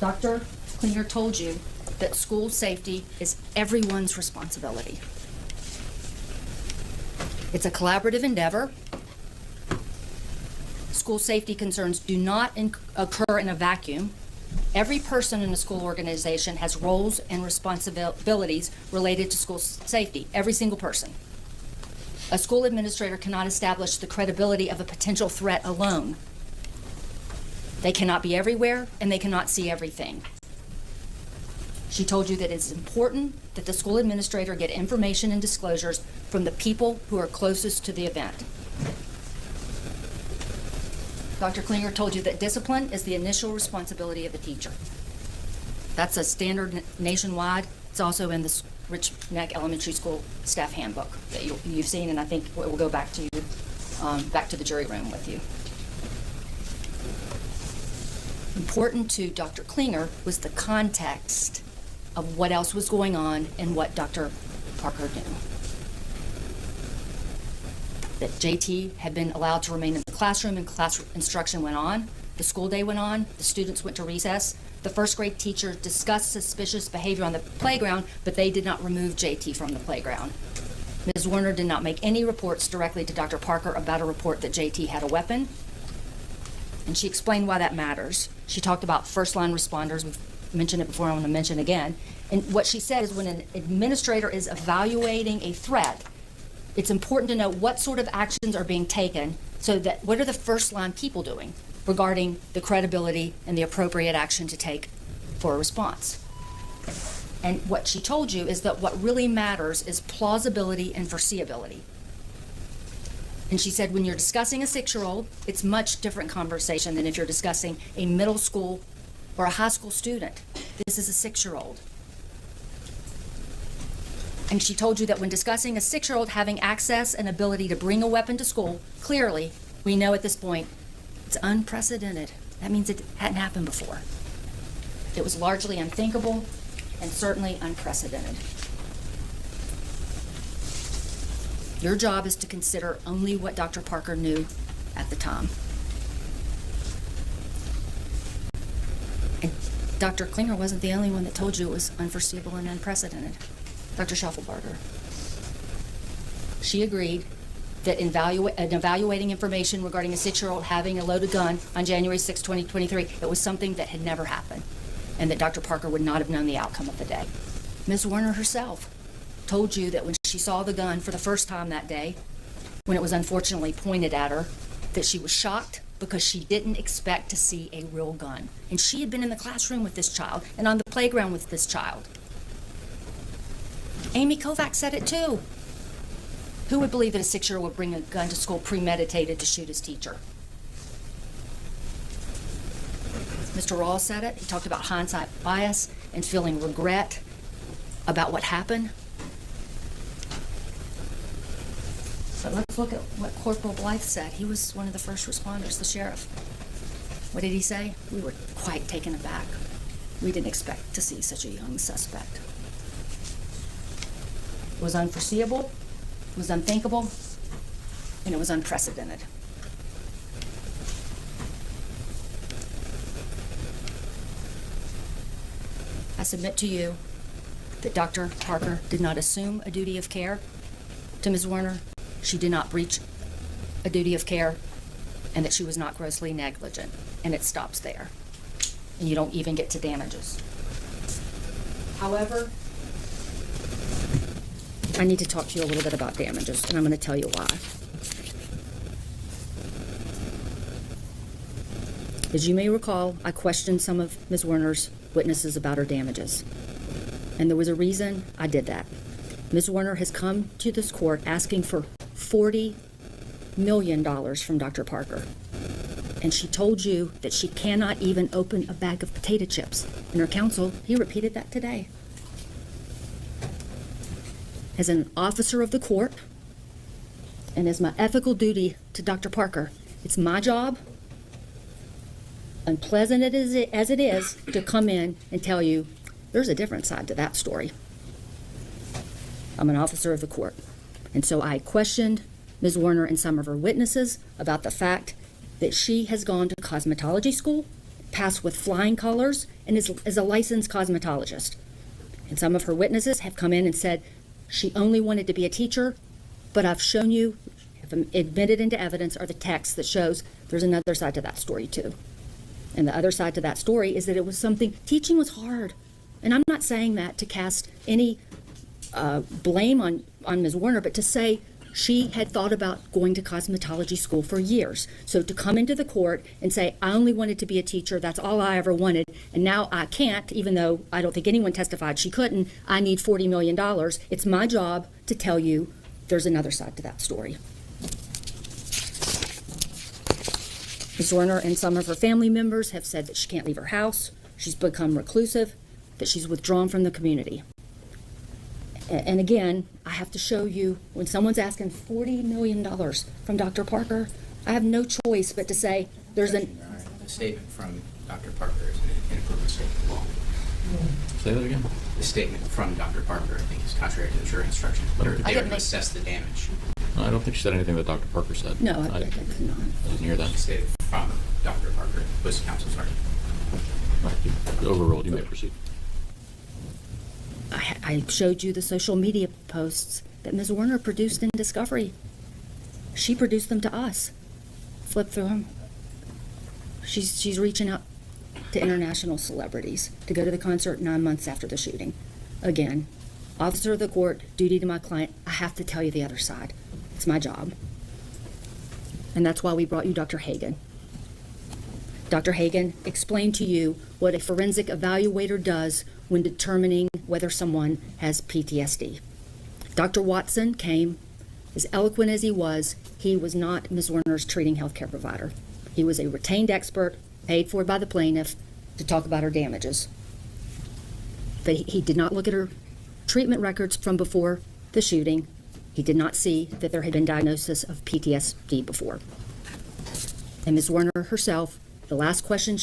Dr. Klinger told you that school safety is everyone's responsibility. It's a collaborative endeavor. School safety concerns do not occur in a vacuum. Every person in a school organization has roles and responsibilities related to school safety, every single person. A school administrator cannot establish the credibility of a potential threat alone. They cannot be everywhere, and they cannot see everything. She told you that it's important that the school administrator get information and disclosures from the people who are closest to the event. Dr. Klinger told you that discipline is the initial responsibility of a teacher. That's a standard nationwide. It's also in the Richneck Elementary School staff handbook that you've seen, and I think it will go back to you, back to the jury room with you. Important to Dr. Klinger was the context of what else was going on and what Dr. Parker knew. That JT had been allowed to remain in the classroom and class instruction went on. The school day went on. The students went to recess. The first grade teacher discussed suspicious behavior on the playground, but they did not remove JT from the playground. Ms. Zwerner did not make any reports directly to Dr. Parker about a report that JT had a weapon. And she explained why that matters. She talked about first-line responders. We've mentioned it before, I want to mention again. And what she said is when an administrator is evaluating a threat, it's important to know what sort of actions are being taken so that what are the first-line people doing regarding the credibility and the appropriate action to take for a response. And what she told you is that what really matters is plausibility and foreseeability. And she said when you're discussing a 6-year-old, it's much different conversation than if you're discussing a middle school or a high school student. This is a 6-year-old. And she told you that when discussing a 6-year-old having access and ability to bring a weapon to school, clearly, we know at this point, it's unprecedented. That means it hadn't happened before. It was largely unthinkable and certainly unprecedented. Your job is to consider only what Dr. Parker knew at the time. And Dr. Klinger wasn't the only one that told you it was unforeseeable and unprecedented. Dr. Schaffelbarger. She agreed that in evaluating information regarding a 6-year-old having a loaded gun on January 6, 2023, it was something that had never happened, and that Dr. Parker would not have known the outcome of the day. Ms. Zwerner herself told you that when she saw the gun for the first time that day, when it was unfortunately pointed at her, that she was shocked because she didn't expect to see a real gun. And she had been in the classroom with this child and on the playground with this child. Amy Kovac said it too. Who would believe that a 6-year-old would bring a gun to school premeditated to shoot his teacher? Mr. Rawls said it. He talked about hindsight bias and feeling regret about what happened. But let's look at what Corporal Blythe said. He was one of the first responders, the sheriff. What did he say? We were quite taken aback. We didn't expect to see such a young suspect. It was unforeseeable, it was unthinkable, and it was unprecedented. I submit to you that Dr. Parker did not assume a duty of care to Ms. Zwerner. She did not breach a duty of care, and that she was not grossly negligent. And it stops there. And you don't even get to damages. However, I need to talk to you a little bit about damages, and I'm going to tell you why. As you may recall, I questioned some of Ms. Zwerner's witnesses about her damages. And there was a reason I did that. Ms. Zwerner has come to this court asking for $40 million from Dr. Parker. And she told you that she cannot even open a bag of potato chips. And her counsel, he repeated that today. As an officer of the court, and as my ethical duty to Dr. Parker, it's my job, unpleasant as it is, to come in and tell you there's a different side to that story. I'm an officer of the court. And so I questioned Ms. Zwerner and some of her witnesses about the fact that she has gone to cosmetology school, passed with flying colors, and is a licensed cosmetologist. And some of her witnesses have come in and said she only wanted to be a teacher, but I've shown you, have admitted into evidence, are the texts that shows there's another side to that story too. And the other side to that story is that it was something, teaching was hard. And I'm not saying that to cast any blame on Ms. Zwerner, but to say she had thought about going to cosmetology school for years. So to come into the court and say, I only wanted to be a teacher, that's all I ever wanted, and now I can't, even though I don't think anyone testified she couldn't, I need $40 million. It's my job to tell you there's another side to that story. Ms. Zwerner and some of her family members have said that she can't leave her house, she's become reclusive, that she's withdrawn from the community. And again, I have to show you, when someone's asking $40 million from Dr. Parker, I have no choice but to say there's a statement from Dr. Parker is an inappropriate statement of law. Say that again? The statement from Dr. Parker, I think, is contrary to the jury instructions. They're there to assess the damage. I don't think she said anything that Dr. Parker said. No, I didn't. I didn't hear that. Stated from Dr. Parker, was counsel's argument. All right, overruled. You may proceed. I showed you the social media posts that Ms. Zwerner produced in discovery. She produced them to us. Flip through them. She's reaching out to international celebrities to go to the concert 9 months after the shooting. Again, officer of the court, duty to my client, I have to tell you the other side. It's my job. And that's why we brought you Dr. Hagan. Dr. Hagan explained to you what a forensic evaluator does when determining whether someone has PTSD. Dr. Watson came, as eloquent as he was not Ms. Zwerner's treating healthcare provider. He was a retained expert, paid for by the plaintiff, to talk about her damages. But he did not look at her treatment records from before the shooting. He did not see that there had been diagnosis of PTSD before. And Ms. Zwerner herself, the last question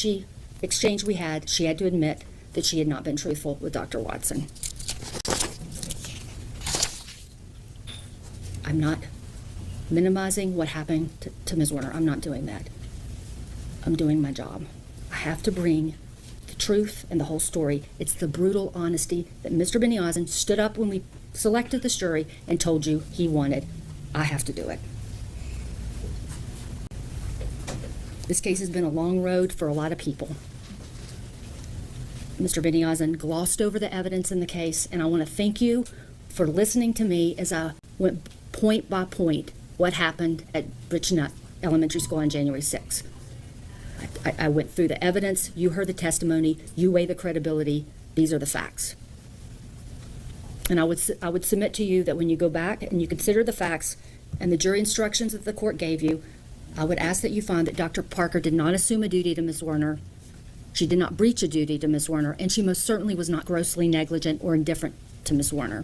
exchange we had, she had to admit that she had not been truthful with Dr. Watson. I'm not minimizing what happened to Ms. Zwerner. I'm not doing that. I'm doing my job. I have to bring the truth and the whole story. It's the brutal honesty that Mr. Beniozen stood up when we selected this jury and told you he wanted. I have to do it. This case has been a long road for a lot of people. Mr. Beniozen glossed over the evidence in the case, and I want to thank you for listening to me as I went point by point what happened at Richneck Elementary School on January 6th. I went through the evidence, you heard the testimony, you weigh the credibility, these are the facts. And I would submit to you that when you go back and you consider the facts and the jury instructions that the court gave you, I would ask that you find that Dr. Parker did not assume a duty to Ms. Zwerner, she did not breach a duty to Ms. Zwerner, and she most certainly was not grossly negligent or indifferent to Ms. Zwerner.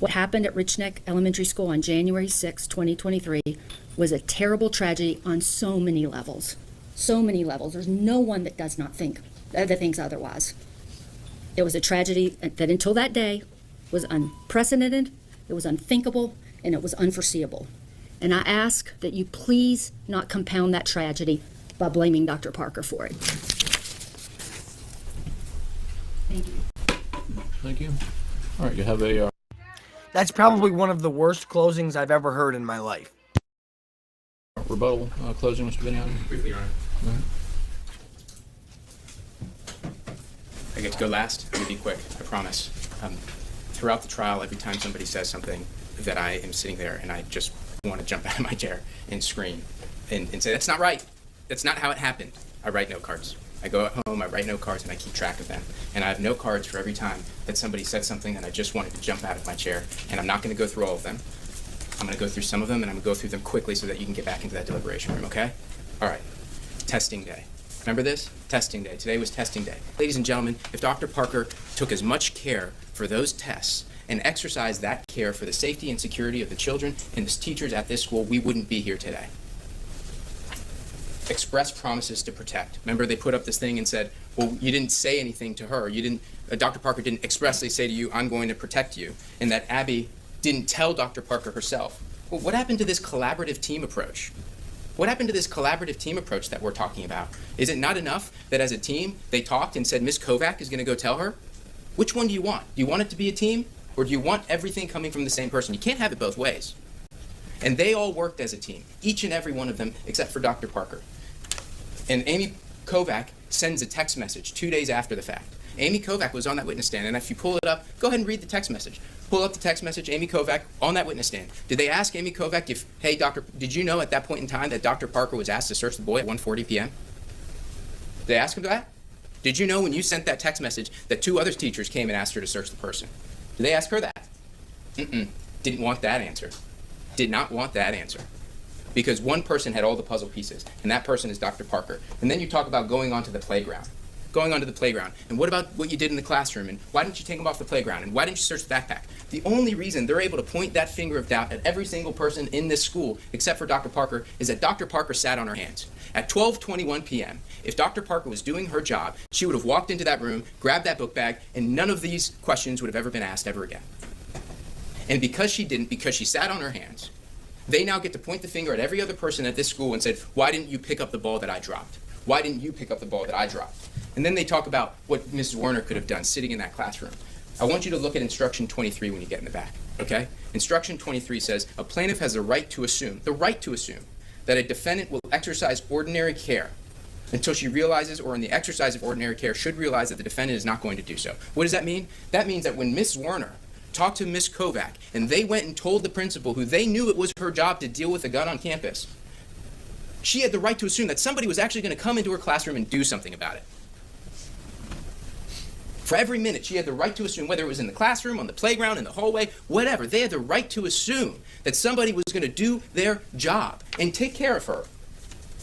What happened at Richneck Elementary School on January 6, 2023 was a terrible tragedy on so many levels. So many levels. There's no one that does not think, that thinks otherwise. It was a tragedy that until that day was unprecedented, it was unthinkable, and it was unforeseeable. And I ask that you please not compound that tragedy by blaming Dr. Parker for it. Thank you. Thank you. All right, you have a That's probably one of the worst closings I've ever heard in my life. rebuttal closing, Mr. Beniozen. Briefly, Your Honor. I get to go last. I'm going to be quick, I promise. Throughout the trial, every time somebody says something, that I am sitting there and I just want to jump out of my chair and scream and say, that's not right. That's not how it happened. I write note cards. I go at home, I write note cards, and I keep track of them. And I have note cards for every time that somebody said something and I just wanted to jump out of my chair. And I'm not going to go through all of them. I'm going to go through some of them, and I'm going to go through them quickly so that you can get back into that deliberation room, okay? All right. Testing day. Remember this? Testing day. Today was testing day. Ladies and gentlemen, if Dr. Parker took as much care for those tests and exercised that care for the safety and security of the children and the teachers at this school, we wouldn't be here today. Express promises to protect. Remember, they put up this thing and said, well, you didn't say anything to her. You didn't, Dr. Parker didn't expressly say to you, I'm going to protect you. And that Abby didn't tell Dr. Parker herself. Well, what happened to this collaborative team approach? What happened to this collaborative team approach that we're talking about? Is it not enough that as a team, they talked and said, Ms. Kovac is going to go tell her? Which one do you want? Do you want it to be a team, or do you want everything coming from the same person? You can't have it both ways. And they all worked as a team, each and every one of them, except for Dr. Parker. And Amy Kovac sends a text message 2 days after the fact. Amy Kovac was on that witness stand, and if you pull it up, go ahead and read the text message. Pull up the text message, Amy Kovac on that witness stand. Did they ask Amy Kovac if, hey, did you know at that point in time that Dr. Parker was asked to search the boy at 1:40 p.m.? Did they ask him that? Did you know when you sent that text message that 2 other teachers came and asked her to search the person? Did they ask her that? Didn't want that answer. Did not want that answer. Because one person had all the puzzle pieces, and that person is Dr. Parker. And then you talk about going onto the playground. Going onto the playground. And what about what you did in the classroom? And why didn't you take them off the playground? And why didn't you search the backpack? The only reason they're able to point that finger of doubt at every single person in this school, except for Dr. Parker, is that Dr. Parker sat on her hands. At 12:21 p.m., if Dr. Parker was doing her job, she would have walked into that room, grabbed that book bag, and none of these questions would have ever been asked ever again. And because she didn't, because she sat on her hands, they now get to point the finger at every other person at this school and said, why didn't you pick up the ball that I dropped? Why didn't you pick up the ball that I dropped? And then they talk about what Mrs. Zwerner could have done sitting in that classroom. I want you to look at instruction 23 when you get in the back, okay? Instruction 23 says, a plaintiff has the right to assume, that a defendant will exercise ordinary care until she realizes, or in the exercise of ordinary care, should realize that the defendant is not going to do so. What does that mean? That means that when Ms. Zwerner talked to Ms. Kovac, and they went and told the principal, who they knew it was her job to deal with a gun on campus, she had the right to assume that somebody was actually going to come into her classroom and do something about it. For every minute, she had the right to assume, whether it was in the classroom, on the playground, in the hallway, whatever, they had the right to assume that somebody was going to do their job and take care of her.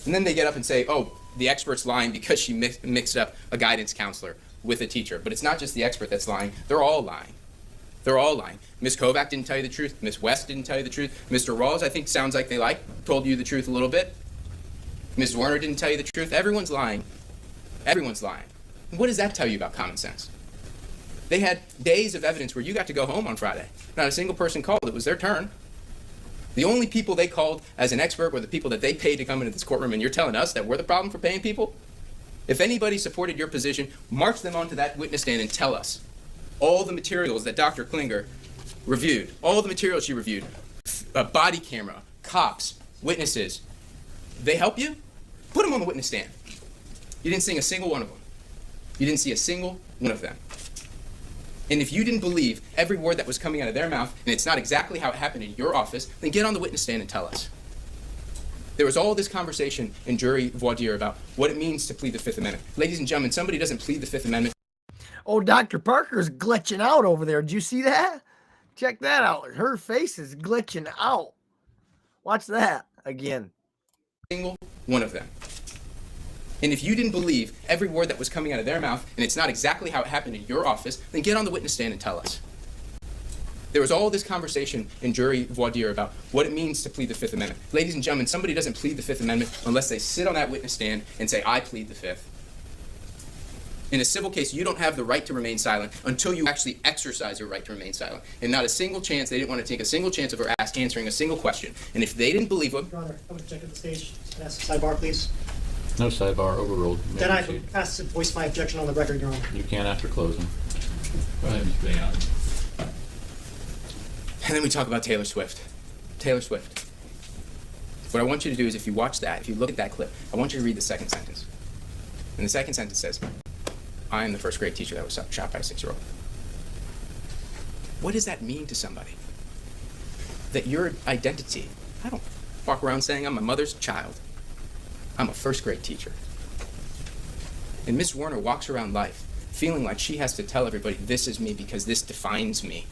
And then they get up and say, oh, the expert's lying because she mixed up a guidance counselor. with a teacher. But it's not just the expert that's lying. They're all lying. They're all lying. Ms. Kovac didn't tell you the truth. Ms. West didn't tell you the truth. Mr. Rawls, I think, sounds like they told you the truth a little bit. Ms. Zwerner didn't tell you the truth. Everyone's lying. Everyone's lying. What does that tell you about common sense? They had days of evidence where you got to go home on Friday. Not a single person called. It was their turn. The only people they called as an expert were the people that they paid to come into this courtroom, and you're telling us that we're the problem for paying people? If anybody supported your position, march them onto that witness stand and tell us all the materials that Dr. Klinger reviewed, all the materials she reviewed, a body camera, cops, witnesses. They help you? Put them on the witness stand. You didn't see a single one of them. You didn't see a single one of them. And if you didn't believe every word that was coming out of their mouth, and it's not exactly how it happened in your office, then get on the witness stand and tell us. There was all this conversation in jury voir dire about what it means to plead the Fifth Amendment. Ladies and gentlemen, somebody doesn't plead the Fifth Amendment. Oh, Dr. Parker's glitching out over there. Did you see that? Check that out. Her face is glitching out. Watch that again. Single one of them. And if you didn't believe every word that was coming out of their mouth, and it's not exactly how it happened in your office, then get on the witness stand and tell us. There was all this conversation in jury voir dire about what it means to plead the Fifth Amendment. Ladies and gentlemen, somebody doesn't plead the Fifth Amendment unless they sit on that witness stand and say, I plead the Fifth. In a civil case, you don't have the right to remain silent until you actually exercise your right to remain silent. And not a single chance, they didn't want to take a single chance of her answering a single question. And if they didn't believe them... Your Honor, I would object at the stage. Can I ask a sidebar, please? No sidebar, overruled. You may Then I proceed. ask to voice my objection on the record, Your Honor. You can after closing. Go ahead, Mr. Benioff. And then we talk about Taylor Swift. Taylor Swift. What I want you to do is if you watch that, if you look at that clip, I want you to read the second sentence. And the second sentence says, I am the first grade teacher that was shot by a 6-year-old. What does that mean to somebody? That your identity, I don't walk around saying I'm my mother's child. I'm a first grade teacher. And Ms. Warner walks around life feeling like she has to tell everybody, this is me because this defines me.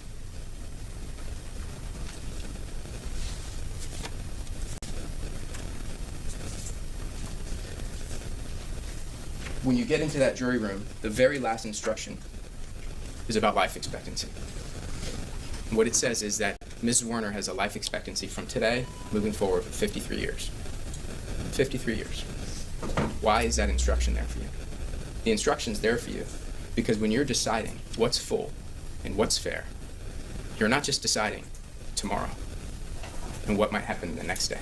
When you get into that jury room, the very last instruction is about life expectancy. And what it says is that Ms. Warner has a life expectancy from today moving forward for 53 years. 53 years. Why is that instruction there for you? The instruction's there for you because when you're deciding what's full and what's fair, you're not just deciding tomorrow and what might happen the next day.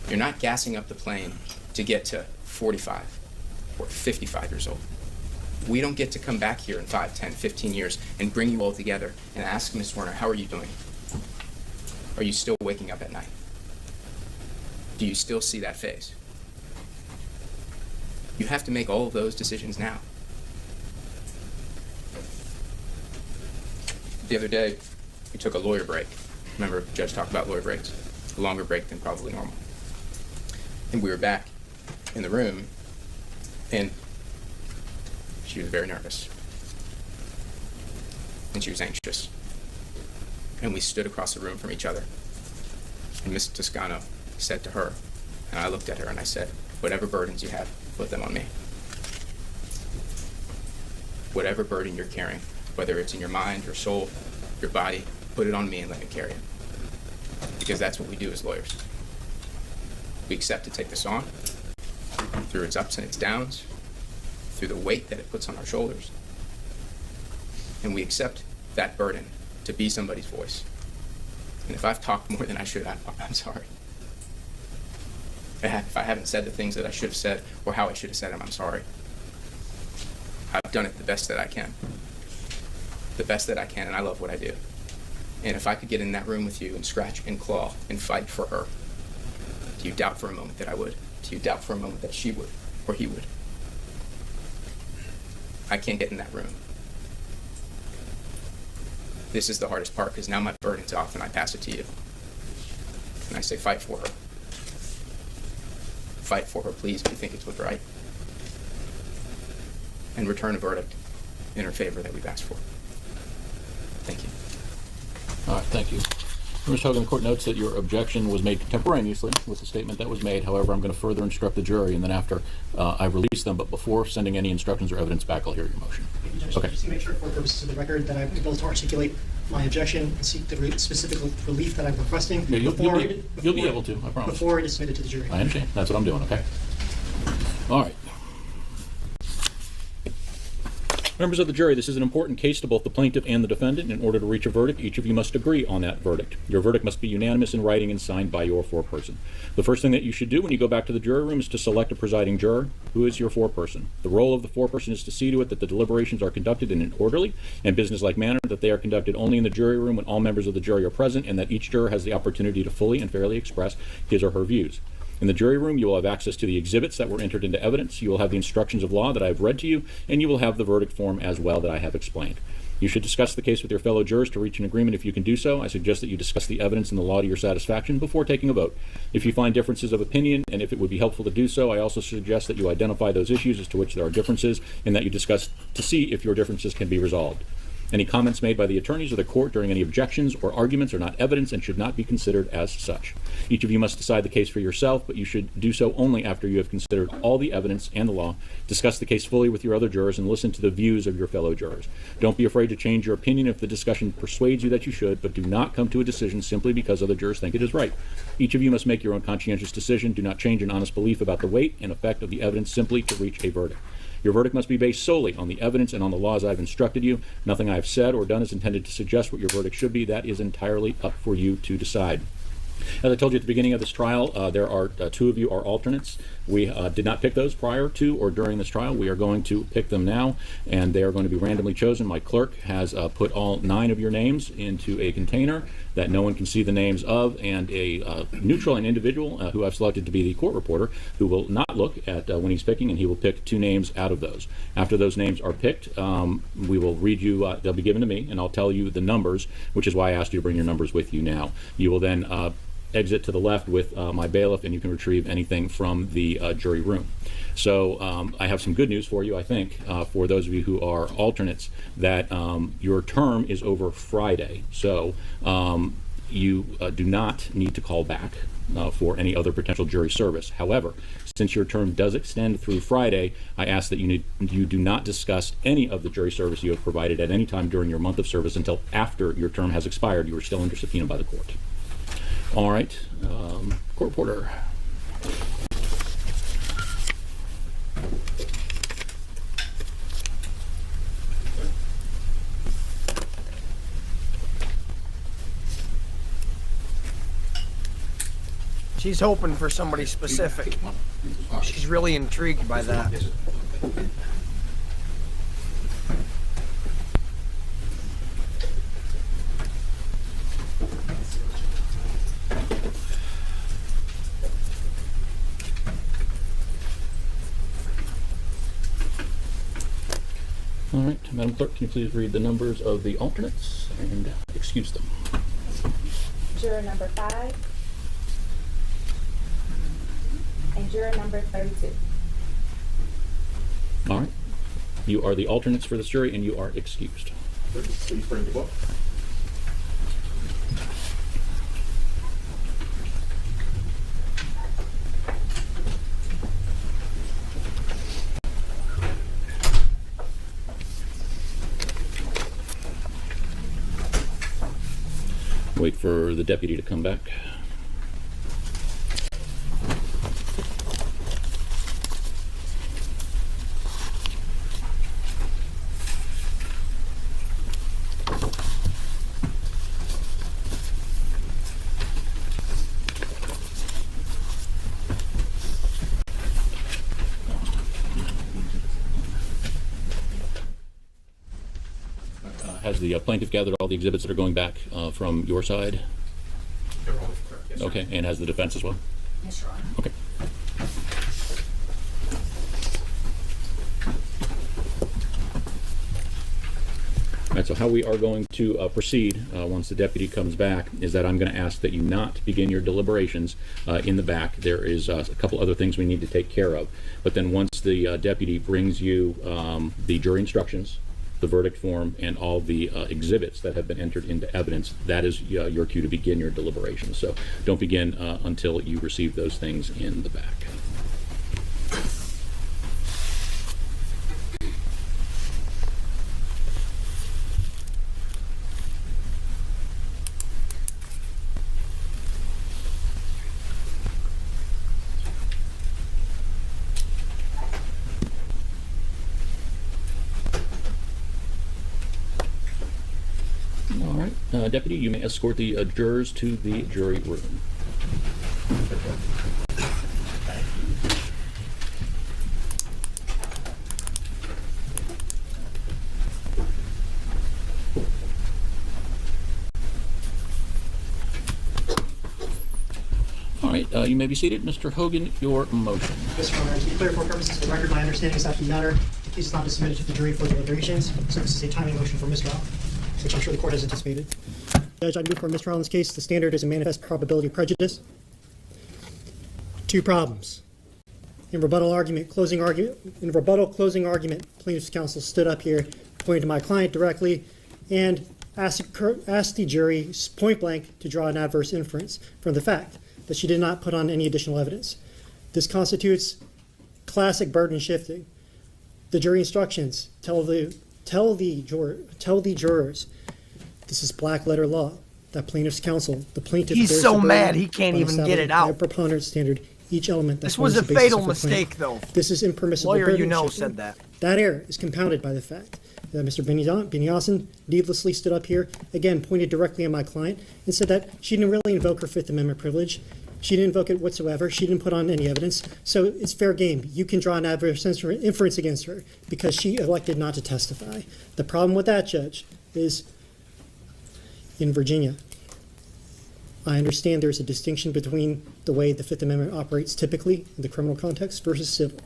You're not gassing up the plane to get to 45 or 55 years old. We don't get to come back here in 5, 10, 15 years and bring you all together and ask Ms. Warner, how are you doing? Are you still waking up at night? Do you still see that face? You have to make all of those decisions now. The other day, we took a lawyer break. Remember, the judge talked about lawyer breaks. A longer break than probably normal. And we were back in the room, and she was very nervous. And she was anxious. And we stood across the room from each other. And Ms. Toscano said to her, and I looked at her and I said, whatever burdens you have, put them on me. Whatever burden you're carrying, whether it's in your mind, your soul, your body, put it on me and let me carry it. Because that's what we do as lawyers. We accept to take this on, through its ups and its downs, through the weight that it puts on our shoulders. And we accept that burden to be somebody's voice. And if I've talked more than I should, I'm sorry. If I haven't said the things that I should have said or how I should have said them, I'm sorry. I've done it the best that I can. The best that I can, and I love what I do. And if I could get in that room with you and scratch and claw and fight for her, do you doubt for a moment that I would? Do you doubt for a moment that she would or he would? I can't get in that room. This is the hardest part because now my burden's off and I pass it to you. And I say, fight for her. Fight for her, please, if you think it's what's right. And return a verdict in her favor that we've asked for. Thank you. All right, thank you. Mr. Hogan, the court notes that your objection was made contemporaneously with the statement that was made. However, I'm going to further instruct the jury, and then after I release them, but before sending any instructions or evidence back, I'll hear your motion. Okay. Just to make sure for purposes of the record that I'm able to articulate my objection and seek the specific relief that I'm requesting Yeah, you'll be able to, I promise. Before it is submitted to the jury. I understand. That's what I'm doing, okay? All right. Members of the jury, this is an important case to both the plaintiff and the defendant. In order to reach a verdict, each of you must agree on that verdict. Your verdict must be unanimous in writing and signed by your foreperson. The first thing that you should do when you go back to the jury room is to select a presiding juror. Who is your foreperson? The role of the foreperson is to see to it that the deliberations are conducted in an orderly and businesslike manner, that they are conducted only in the jury room when all members of the jury are present, and that each juror has the opportunity to fully and fairly express his or her views. In the jury room, you will have access to the exhibits that were entered into evidence. You will have the instructions of law that I have read to you, and you will have the verdict form as well that I have explained. You should discuss the case with your fellow jurors to reach an agreement. If you can do so, I suggest that you discuss the evidence and the law to your satisfaction before taking a vote. If you find differences of opinion, and if it would be helpful to do so, I also suggest that you identify those issues as to which there are differences, and that you discuss to see if your differences can be resolved. Any comments made by the attorneys or the court during any objections or arguments are not evidence and should not be considered as such. Each of you must decide the case for yourself, but you should do so only after you have considered all the evidence and the law, discuss the case fully with your other jurors, and listen to the views of your fellow jurors. Don't be afraid to change your opinion if the discussion persuades you that you should, but do not come to a decision simply because other jurors think it is right. Each of you must make your own conscientious decision. Do not change an honest belief about the weight and effect of the evidence simply to reach a verdict. Your verdict must be based solely on the evidence and on the laws I have instructed you. Nothing I have said or done is intended to suggest what your verdict should be. That is entirely up for you to decide. As I told you at the beginning of this trial, there are two of you are alternates. We did not pick those prior to or during this trial. We are going to pick them now, and they are going to be randomly chosen. My clerk has put all 9 of your names into a container that no one can see the names of, and a neutral and individual who I've selected to be the court reporter, who will not look at when he's picking, and he will pick 2 names out of those. After those names are picked, we will read you, they'll be given to me, and I'll tell you the numbers, which is why I asked you to bring your numbers with you now. You will then exit to the left with my bailiff, and you can retrieve anything from the jury room. So I have some good news for you, I think, for those of you who are alternates, that your term is over Friday. So you do not need to call back for any other potential jury service. However, since your term does extend through Friday, I ask that you do not discuss any of the jury service you have provided at any time during your month of service until after your term has expired. You are still under subpoena by the court. All right, court reporter. She's hoping for somebody specific. She's really intrigued by that. All right, Madam Clerk, can you please read the numbers of the alternates and excuse them? Juror number 5 and juror number 32. All right, you are the alternates for this jury, and you are excused. Please bring the book. Wait for the deputy to come back. Has the plaintiff gathered all the exhibits that are going back from your side? They're all correct, yes, sir. Okay, and has the defense as well? Yes, Your Honor. Okay. All right, so how we are going to proceed once the deputy comes back is that I'm going to ask that you not begin your deliberations in the back. There is a couple other things we need to take care of. But then once the deputy brings you the jury instructions, the verdict form, and all the exhibits that have been entered into evidence, that is your cue to begin your deliberations. So don't begin until you receive those things in the back. Deputy, you may escort the jurors to the jury room. All right, you may be seated. Mr. Hogan, your motion. Yes, Your Honor. To be clear, for purposes of the record, my understanding is that the matter, the case is not submitted to the jury for deliberations, so this is a timing motion for mistrial, which I'm sure the court has anticipated. Judge, I move for a mistrial in this case. The standard is a manifest probability of prejudice. Two problems. In rebuttal, closing argument, plaintiff's counsel stood up here, pointed to my client directly, and asked the jury point blank to draw an adverse inference from the fact that she did not put on any additional evidence. This constitutes classic burden shifting. The jury instructions tell the jurors, this is black letter law, that plaintiff's counsel, the plaintiff. He's so mad he can't even get it out. Preponderance standard, each element. This was a fatal mistake, though. This is impermissible. Lawyer, burden you know, shifting. said that. That error is compounded by the fact that Mr. Beniossen needlessly stood up here, again, pointed directly at my client, and said that she didn't really invoke her Fifth Amendment privilege. She didn't invoke it whatsoever. She didn't put on any evidence. So it's fair game. You can draw an adverse inference against her because she elected not to testify. The problem with that, Judge, is in Virginia, I understand there's a distinction between the way the Fifth Amendment operates typically in the criminal context versus civil.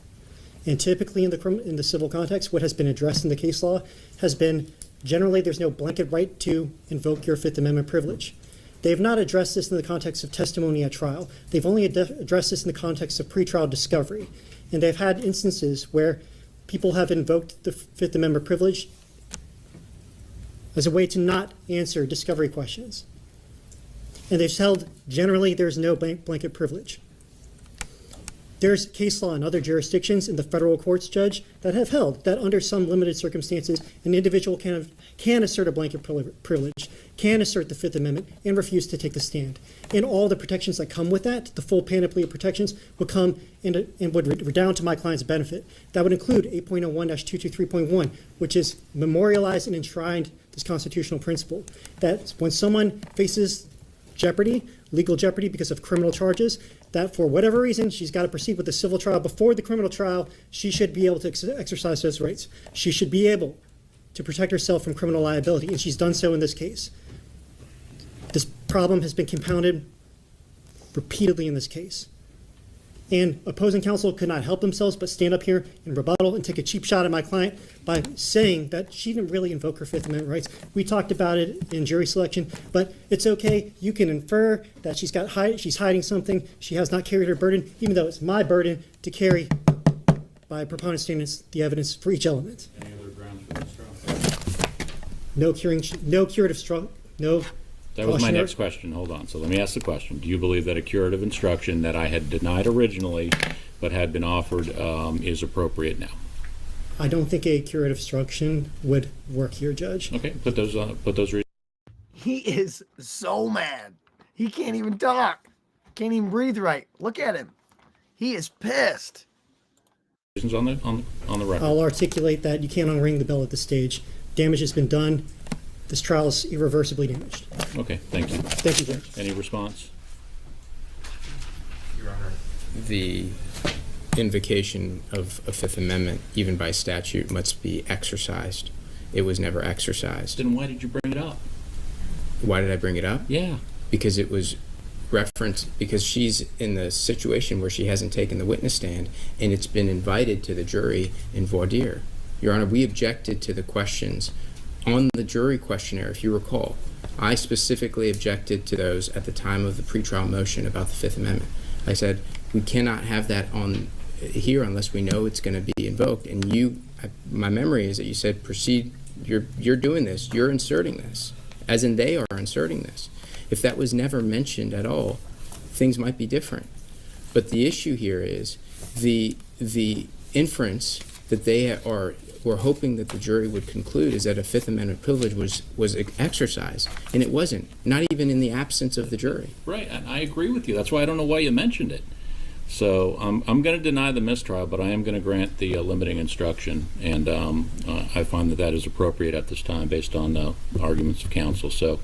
And typically in the civil context, what has been addressed in the case law has been generally there's no blanket right to invoke your Fifth Amendment privilege. They have not addressed this in the context of testimony at trial. They've only addressed this in the context of pretrial discovery. And they've had instances where people have invoked the Fifth Amendment privilege as a way to not answer discovery questions. And they've held generally there's no blanket privilege. There's case law in other jurisdictions in the federal courts, Judge, that have held that under some limited circumstances, an individual can assert a blanket privilege, can assert the Fifth Amendment, and refuse to take the stand. And all the protections that come with that, the full panoply of protections, would come and would redound to my client's benefit. That would include 8.01-223.1, which is memorialized and enshrined this constitutional principle, that when someone faces jeopardy, legal jeopardy because of criminal charges, that for whatever reason, she's got to proceed with the civil trial. Before the criminal trial, she should be able to exercise those rights. She should be able to protect herself from criminal liability, and she's done so in this case. This problem has been compounded repeatedly in this case. And opposing counsel could not help themselves but stand up here and rebuttal and take a cheap shot at my client by saying that she didn't really invoke her Fifth Amendment rights. We talked about it in jury selection, but it's okay. You can infer that she's hiding something. She has not carried her burden, even though it's my burden to carry by preponderance standards the evidence for each element. Any other grounds for mistrial? No curative struggle. No. That was my next question. Hold on. So let me ask the question. Do you believe that a curative instruction that I had denied originally but had been offered is appropriate now? I don't think a curative instruction would work here, Judge. Okay, put those reasons. He is so mad. He can't even talk. Can't even breathe right. Look at him. He is pissed. On the record. I'll articulate that you can't unring the bell at this stage. Damage has been done. This trial is irreversibly damaged. Okay, thank you. Thank you, Judge. Any response? Your Honor, the invocation of a Fifth Amendment, even by statute, must be exercised. It was never exercised. Then why did you bring it up? Why did I bring it up? Yeah. Because it was referenced, because she's in the situation where she hasn't taken the witness stand, and it's been invited to the jury in voir dire. Your Honor, we objected to the questions on the jury questionnaire, if you recall. I specifically objected to those at the time of the pretrial motion about the Fifth Amendment. I said, we cannot have that on here unless we know it's going to be invoked. And my memory is that you said proceed you're doing this, you're inserting this, as in they are inserting this. If that was never mentioned at all, things might be different. But the issue here is the inference that we're hoping that the jury would conclude is that a Fifth Amendment privilege was exercised, and it wasn't, not even in the absence of the jury. Right, and I agree with you. That's why I don't know why you mentioned it. So I'm going to deny the mistrial, but I am going to grant the limiting instruction, and I find that that is appropriate at this time based on the arguments of counsel. So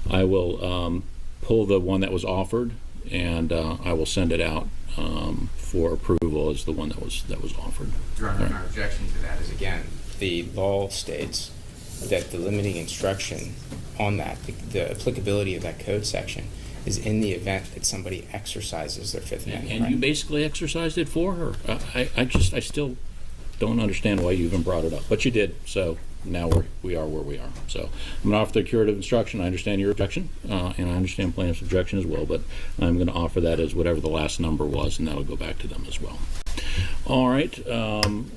I will pull the one that was offered, and I will send it out for approval as the one that was offered. Your Honor, my objection to that is, again, the law states that the limiting instruction on that, the applicability of that code section, is in the event that somebody exercises their Fifth Amendment And right. you basically exercised it for her. I still don't understand why you even brought it up, but you did. So now we are where we are. So I'm going to offer the curative instruction. I understand your objection, and I understand plaintiff's objection as well, but I'm going to offer that as whatever the last number was, and that'll go back to them as well. All right,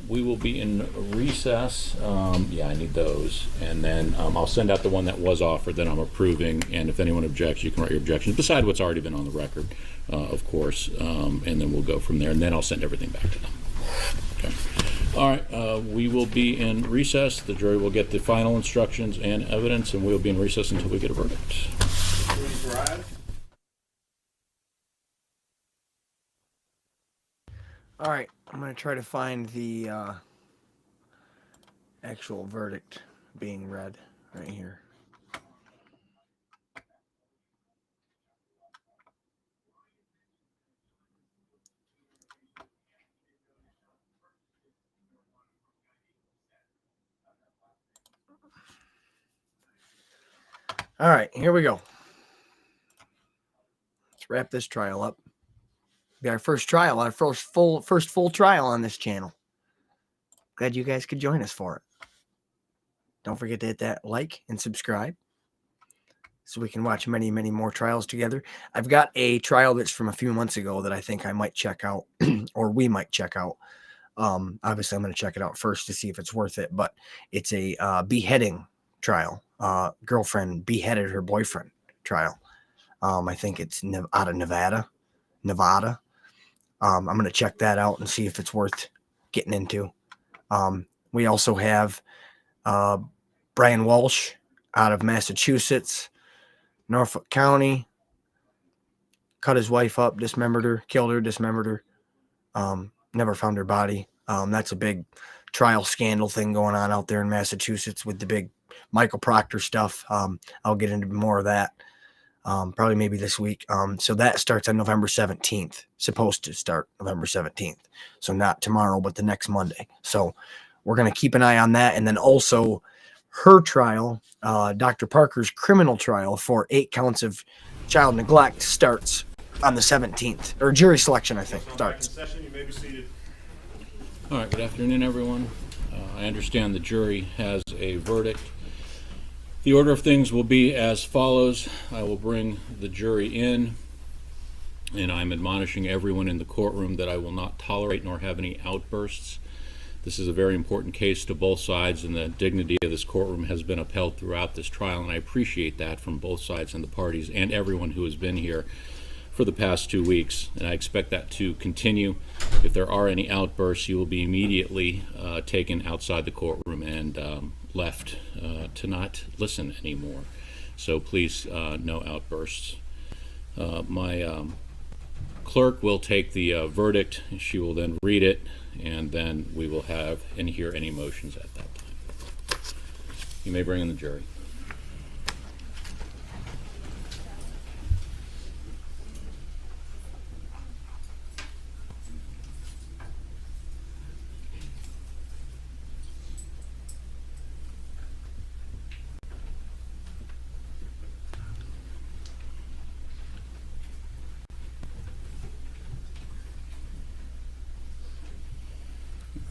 we will be in recess. Yeah, I need those, and then I'll send out the one that was offered that I'm approving, and if anyone objects, you can write your objections, beside what's already been on the record, of course, and then we'll go from there, and then I'll send everything back to them. Okay. All right, we will be in recess. The jury will get the final instructions and evidence, and we'll be in recess until we get a verdict. All right, I'm going to try to find the actual verdict being read right here. All right, here we go. Let's wrap this trial up. Be our first trial, our first full trial on this channel. Glad you guys could join us for it. Don't forget to hit that like and subscribe so we can watch many, many more trials together. I've got a trial that's from a few months ago that I think I might check out, or we might check out. Obviously, I'm going to check it out first to see if it's worth it, but it's a beheading trial. Girlfriend beheaded her boyfriend trial. I think it's out of Nevada. I'm going to check that out and see if it's worth getting into. We also have Brian Walsh out of Massachusetts, Norfolk County. Cut his wife up, dismembered her, killed her, dismembered her. Never found her body. That's a big trial scandal thing going on out there in Massachusetts with the big Michael Proctor stuff. I'll get into more of that. Probably maybe this week. So that starts on November 17th, supposed to start November 17th. So not tomorrow, but the next Monday. So we're going to keep an eye on that. And then also her trial, Dr. Parker's criminal trial for 8 counts of child neglect starts on the 17th, or jury selection, I think, starts. You may be seated. All right, good afternoon, everyone. I understand the jury has a verdict. The order of things will be as follows. I will bring the jury in, and I'm admonishing everyone in the courtroom that I will not tolerate nor have any outbursts. This is a very important case to both sides, and the dignity of this courtroom has been upheld throughout this trial, and I appreciate that from both sides and the parties and everyone who has been here for the past 2 weeks, and I expect that to continue. If there are any outbursts, you will be immediately taken outside the courtroom and left to not listen anymore. So please, no outbursts. My clerk will take the verdict. She will then read it, and then we will have and hear any motions at that time. You may bring in the jury.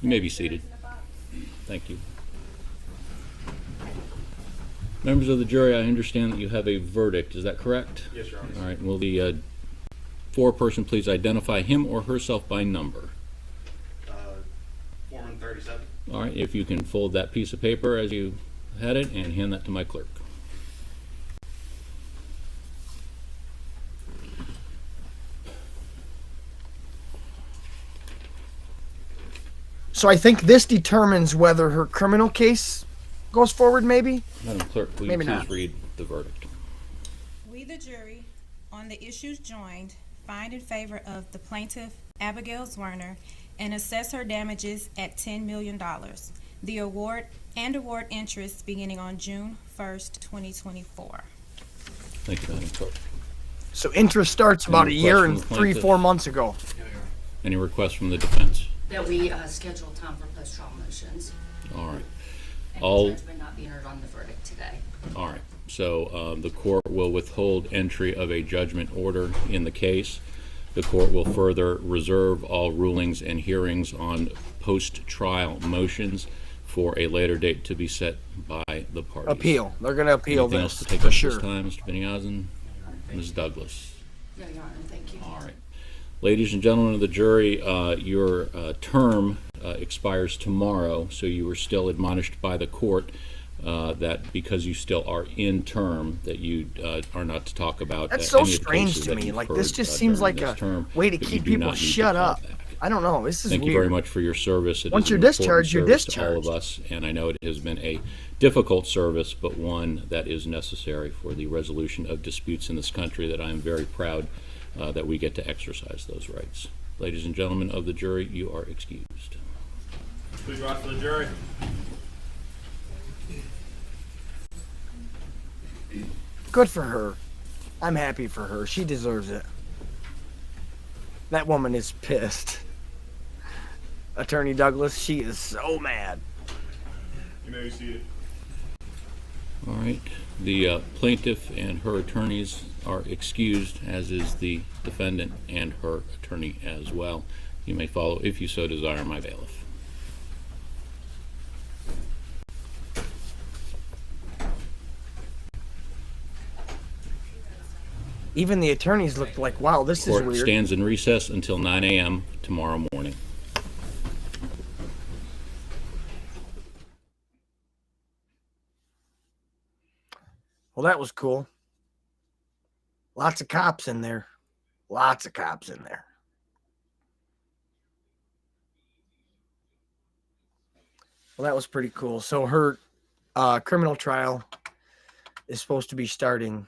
You may be seated. Thank you. Members of the jury, I understand that you have a verdict. Is that correct? Yes, Your Honor. All right. Will the foreperson please identify him or herself by number? Foreman 37. All right. If you can fold that piece of paper as you had it and hand that to my clerk. So I think this determines whether her criminal case goes forward, maybe? Madam Clerk, will you Maybe please not. read the verdict? We, the jury, on the issues joined, find in favor of the plaintiff, Abigail Zwerner, and assess her damages at $10 million. The award interest beginning on June 1st, 2024. Thank you, Madam Clerk. So interest starts about a Any year request and from the 3-4 plaintiff? months ago. Any requests from the defense? That we schedule time for post-trial motions. All right. And All- the judgment not be entered on the verdict today. All right. So the court will withhold entry of a judgment order in the case. The court will further reserve all rulings and hearings on post-trial motions for a later date to be set by the parties. Appeal. They're going to appeal Anything this else to take for up sure. this time, Mr. Beniozen? Ms. Douglas? No, Your Honor, thank you. All right. Ladies and gentlemen of the jury, your term expires tomorrow, so you are still admonished by the court that because you still are in term, that you are not to talk about That's so any of the strange cases to that me. you've Like, heard, this just seems during like this a term, way to but you keep do people not need to shut call up. back. I don't know. This is Thank weird. you very much for your service. It Once is you're an important discharged, you're service to all of discharged. us, and I know it has been a difficult service, but one that is necessary for the resolution of disputes in this country that I am very proud that we get to exercise those rights. Ladies and gentlemen of the jury, you are excused. Please rise for the jury. Good for her. I'm happy for her. She deserves it. That woman is pissed. Attorney Douglas, she is so mad. You may be seated. All right. The plaintiff and her attorneys are excused, as is the defendant and her attorney as well. You may follow, if you so desire, my bailiff. Even the attorneys looked like, wow, this is Court weird. stands in recess until 9 a.m. tomorrow morning. Well, that was cool. Lots of cops in there. Lots of cops in there. Well, that was pretty cool. So her criminal trial is supposed to be starting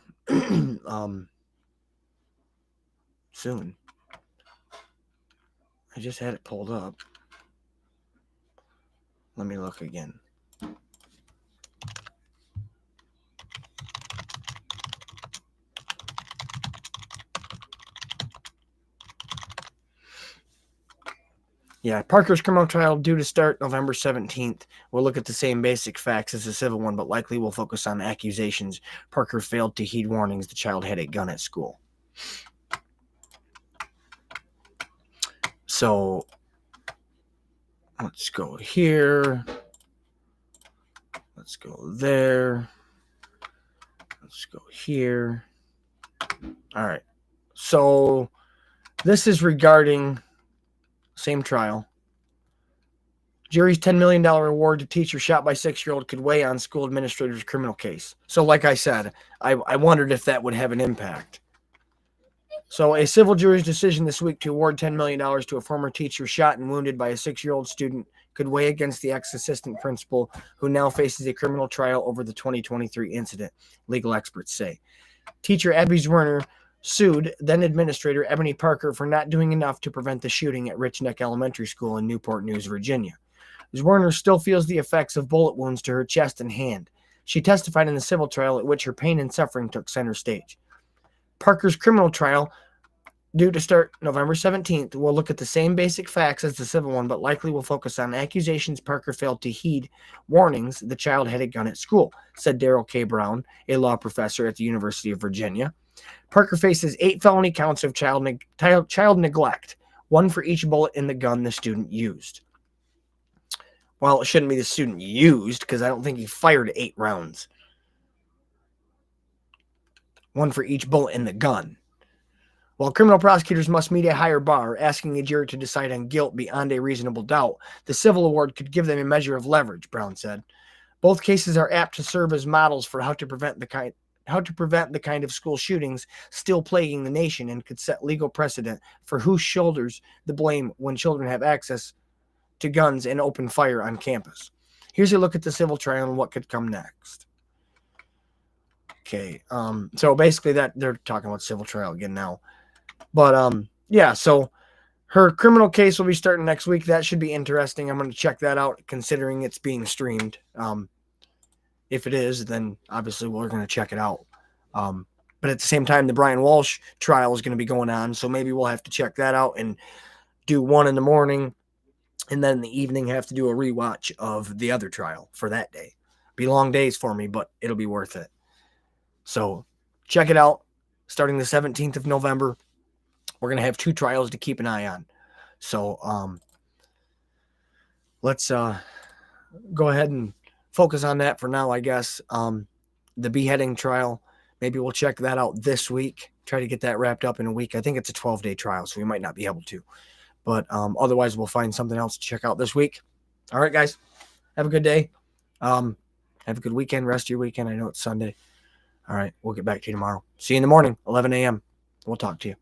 soon. I just had it pulled up. Let me look again. Yeah, Parker's criminal trial due to start November 17th. We'll look at the same basic facts as the civil one, but likely we'll focus on accusations. Parker failed to heed warnings the child had a gun at school. So let's go here. Let's go there. Let's go here. All right. So this is regarding same trial. Jury's $10 million award to teacher shot by 6-year-old could weigh on school administrator's criminal case. So like I said, I wondered if that would have an impact. So a civil jury's decision this week to award $10 million to a former teacher shot and wounded by a 6-year-old student could weigh against the ex-assistant principal who now faces a criminal trial over the 2023 incident, legal experts say. Teacher Abby Zwerner sued then administrator Ebony Parker for not doing enough to prevent the shooting at Richneck Elementary School in Newport News, Virginia. Zwerner still feels the effects of bullet wounds to her chest and hand. She testified in the civil trial at which her pain and suffering took center stage. Parker's criminal trial, due to start November 17th, will look at the same basic facts as the civil one, but likely will focus on accusations Parker failed to heed warnings the child had a gun at school, said Daryl K. Brown, a law professor at the University of Virginia. Parker faces 8 felony counts of child neglect, 1 for each bullet in the gun the student used. Well, it shouldn't be the student used, because I don't think he fired 8 rounds. 1 for each bullet in the gun. While criminal prosecutors must meet a higher bar, asking a jury to decide on guilt beyond a reasonable doubt, the civil award could give them a measure of leverage, Brown said. Both cases are apt to serve as models for how to prevent the kind of school shootings still plaguing the nation, and could set legal precedent for who shoulders the blame when children have access to guns and open fire on campus. Here's a look at the civil trial and what could come next. Okay, so basically that they're talking about civil trial again now. But yeah, so her criminal case will be starting next week. That should be interesting. I'm going to check that out, considering it's being streamed. If it is, then obviously we're going to check it out. But at the same time, the Brian Walsh trial is going to be going on, so maybe we'll have to check that out and do one in the morning, and then in the evening have to do a rewatch of the other trial for that day. Be long days for me, but it'll be worth it. So check it out. Starting the 17th of November, we're going to have 2 trials to keep an eye on. So let's go ahead and focus on that for now, I guess. The beheading trial, maybe we'll check that out this week. Try to get that wrapped up in a week. I think it's a 12-day trial, so we might not be able to. But otherwise, we'll find something else to check out this week. All right, guys. Have a good day. Have a good weekend. Rest of your weekend. I know it's Sunday. All right. We'll get back to you tomorrow. See you in the morning, 11 a.m. We'll talk to you.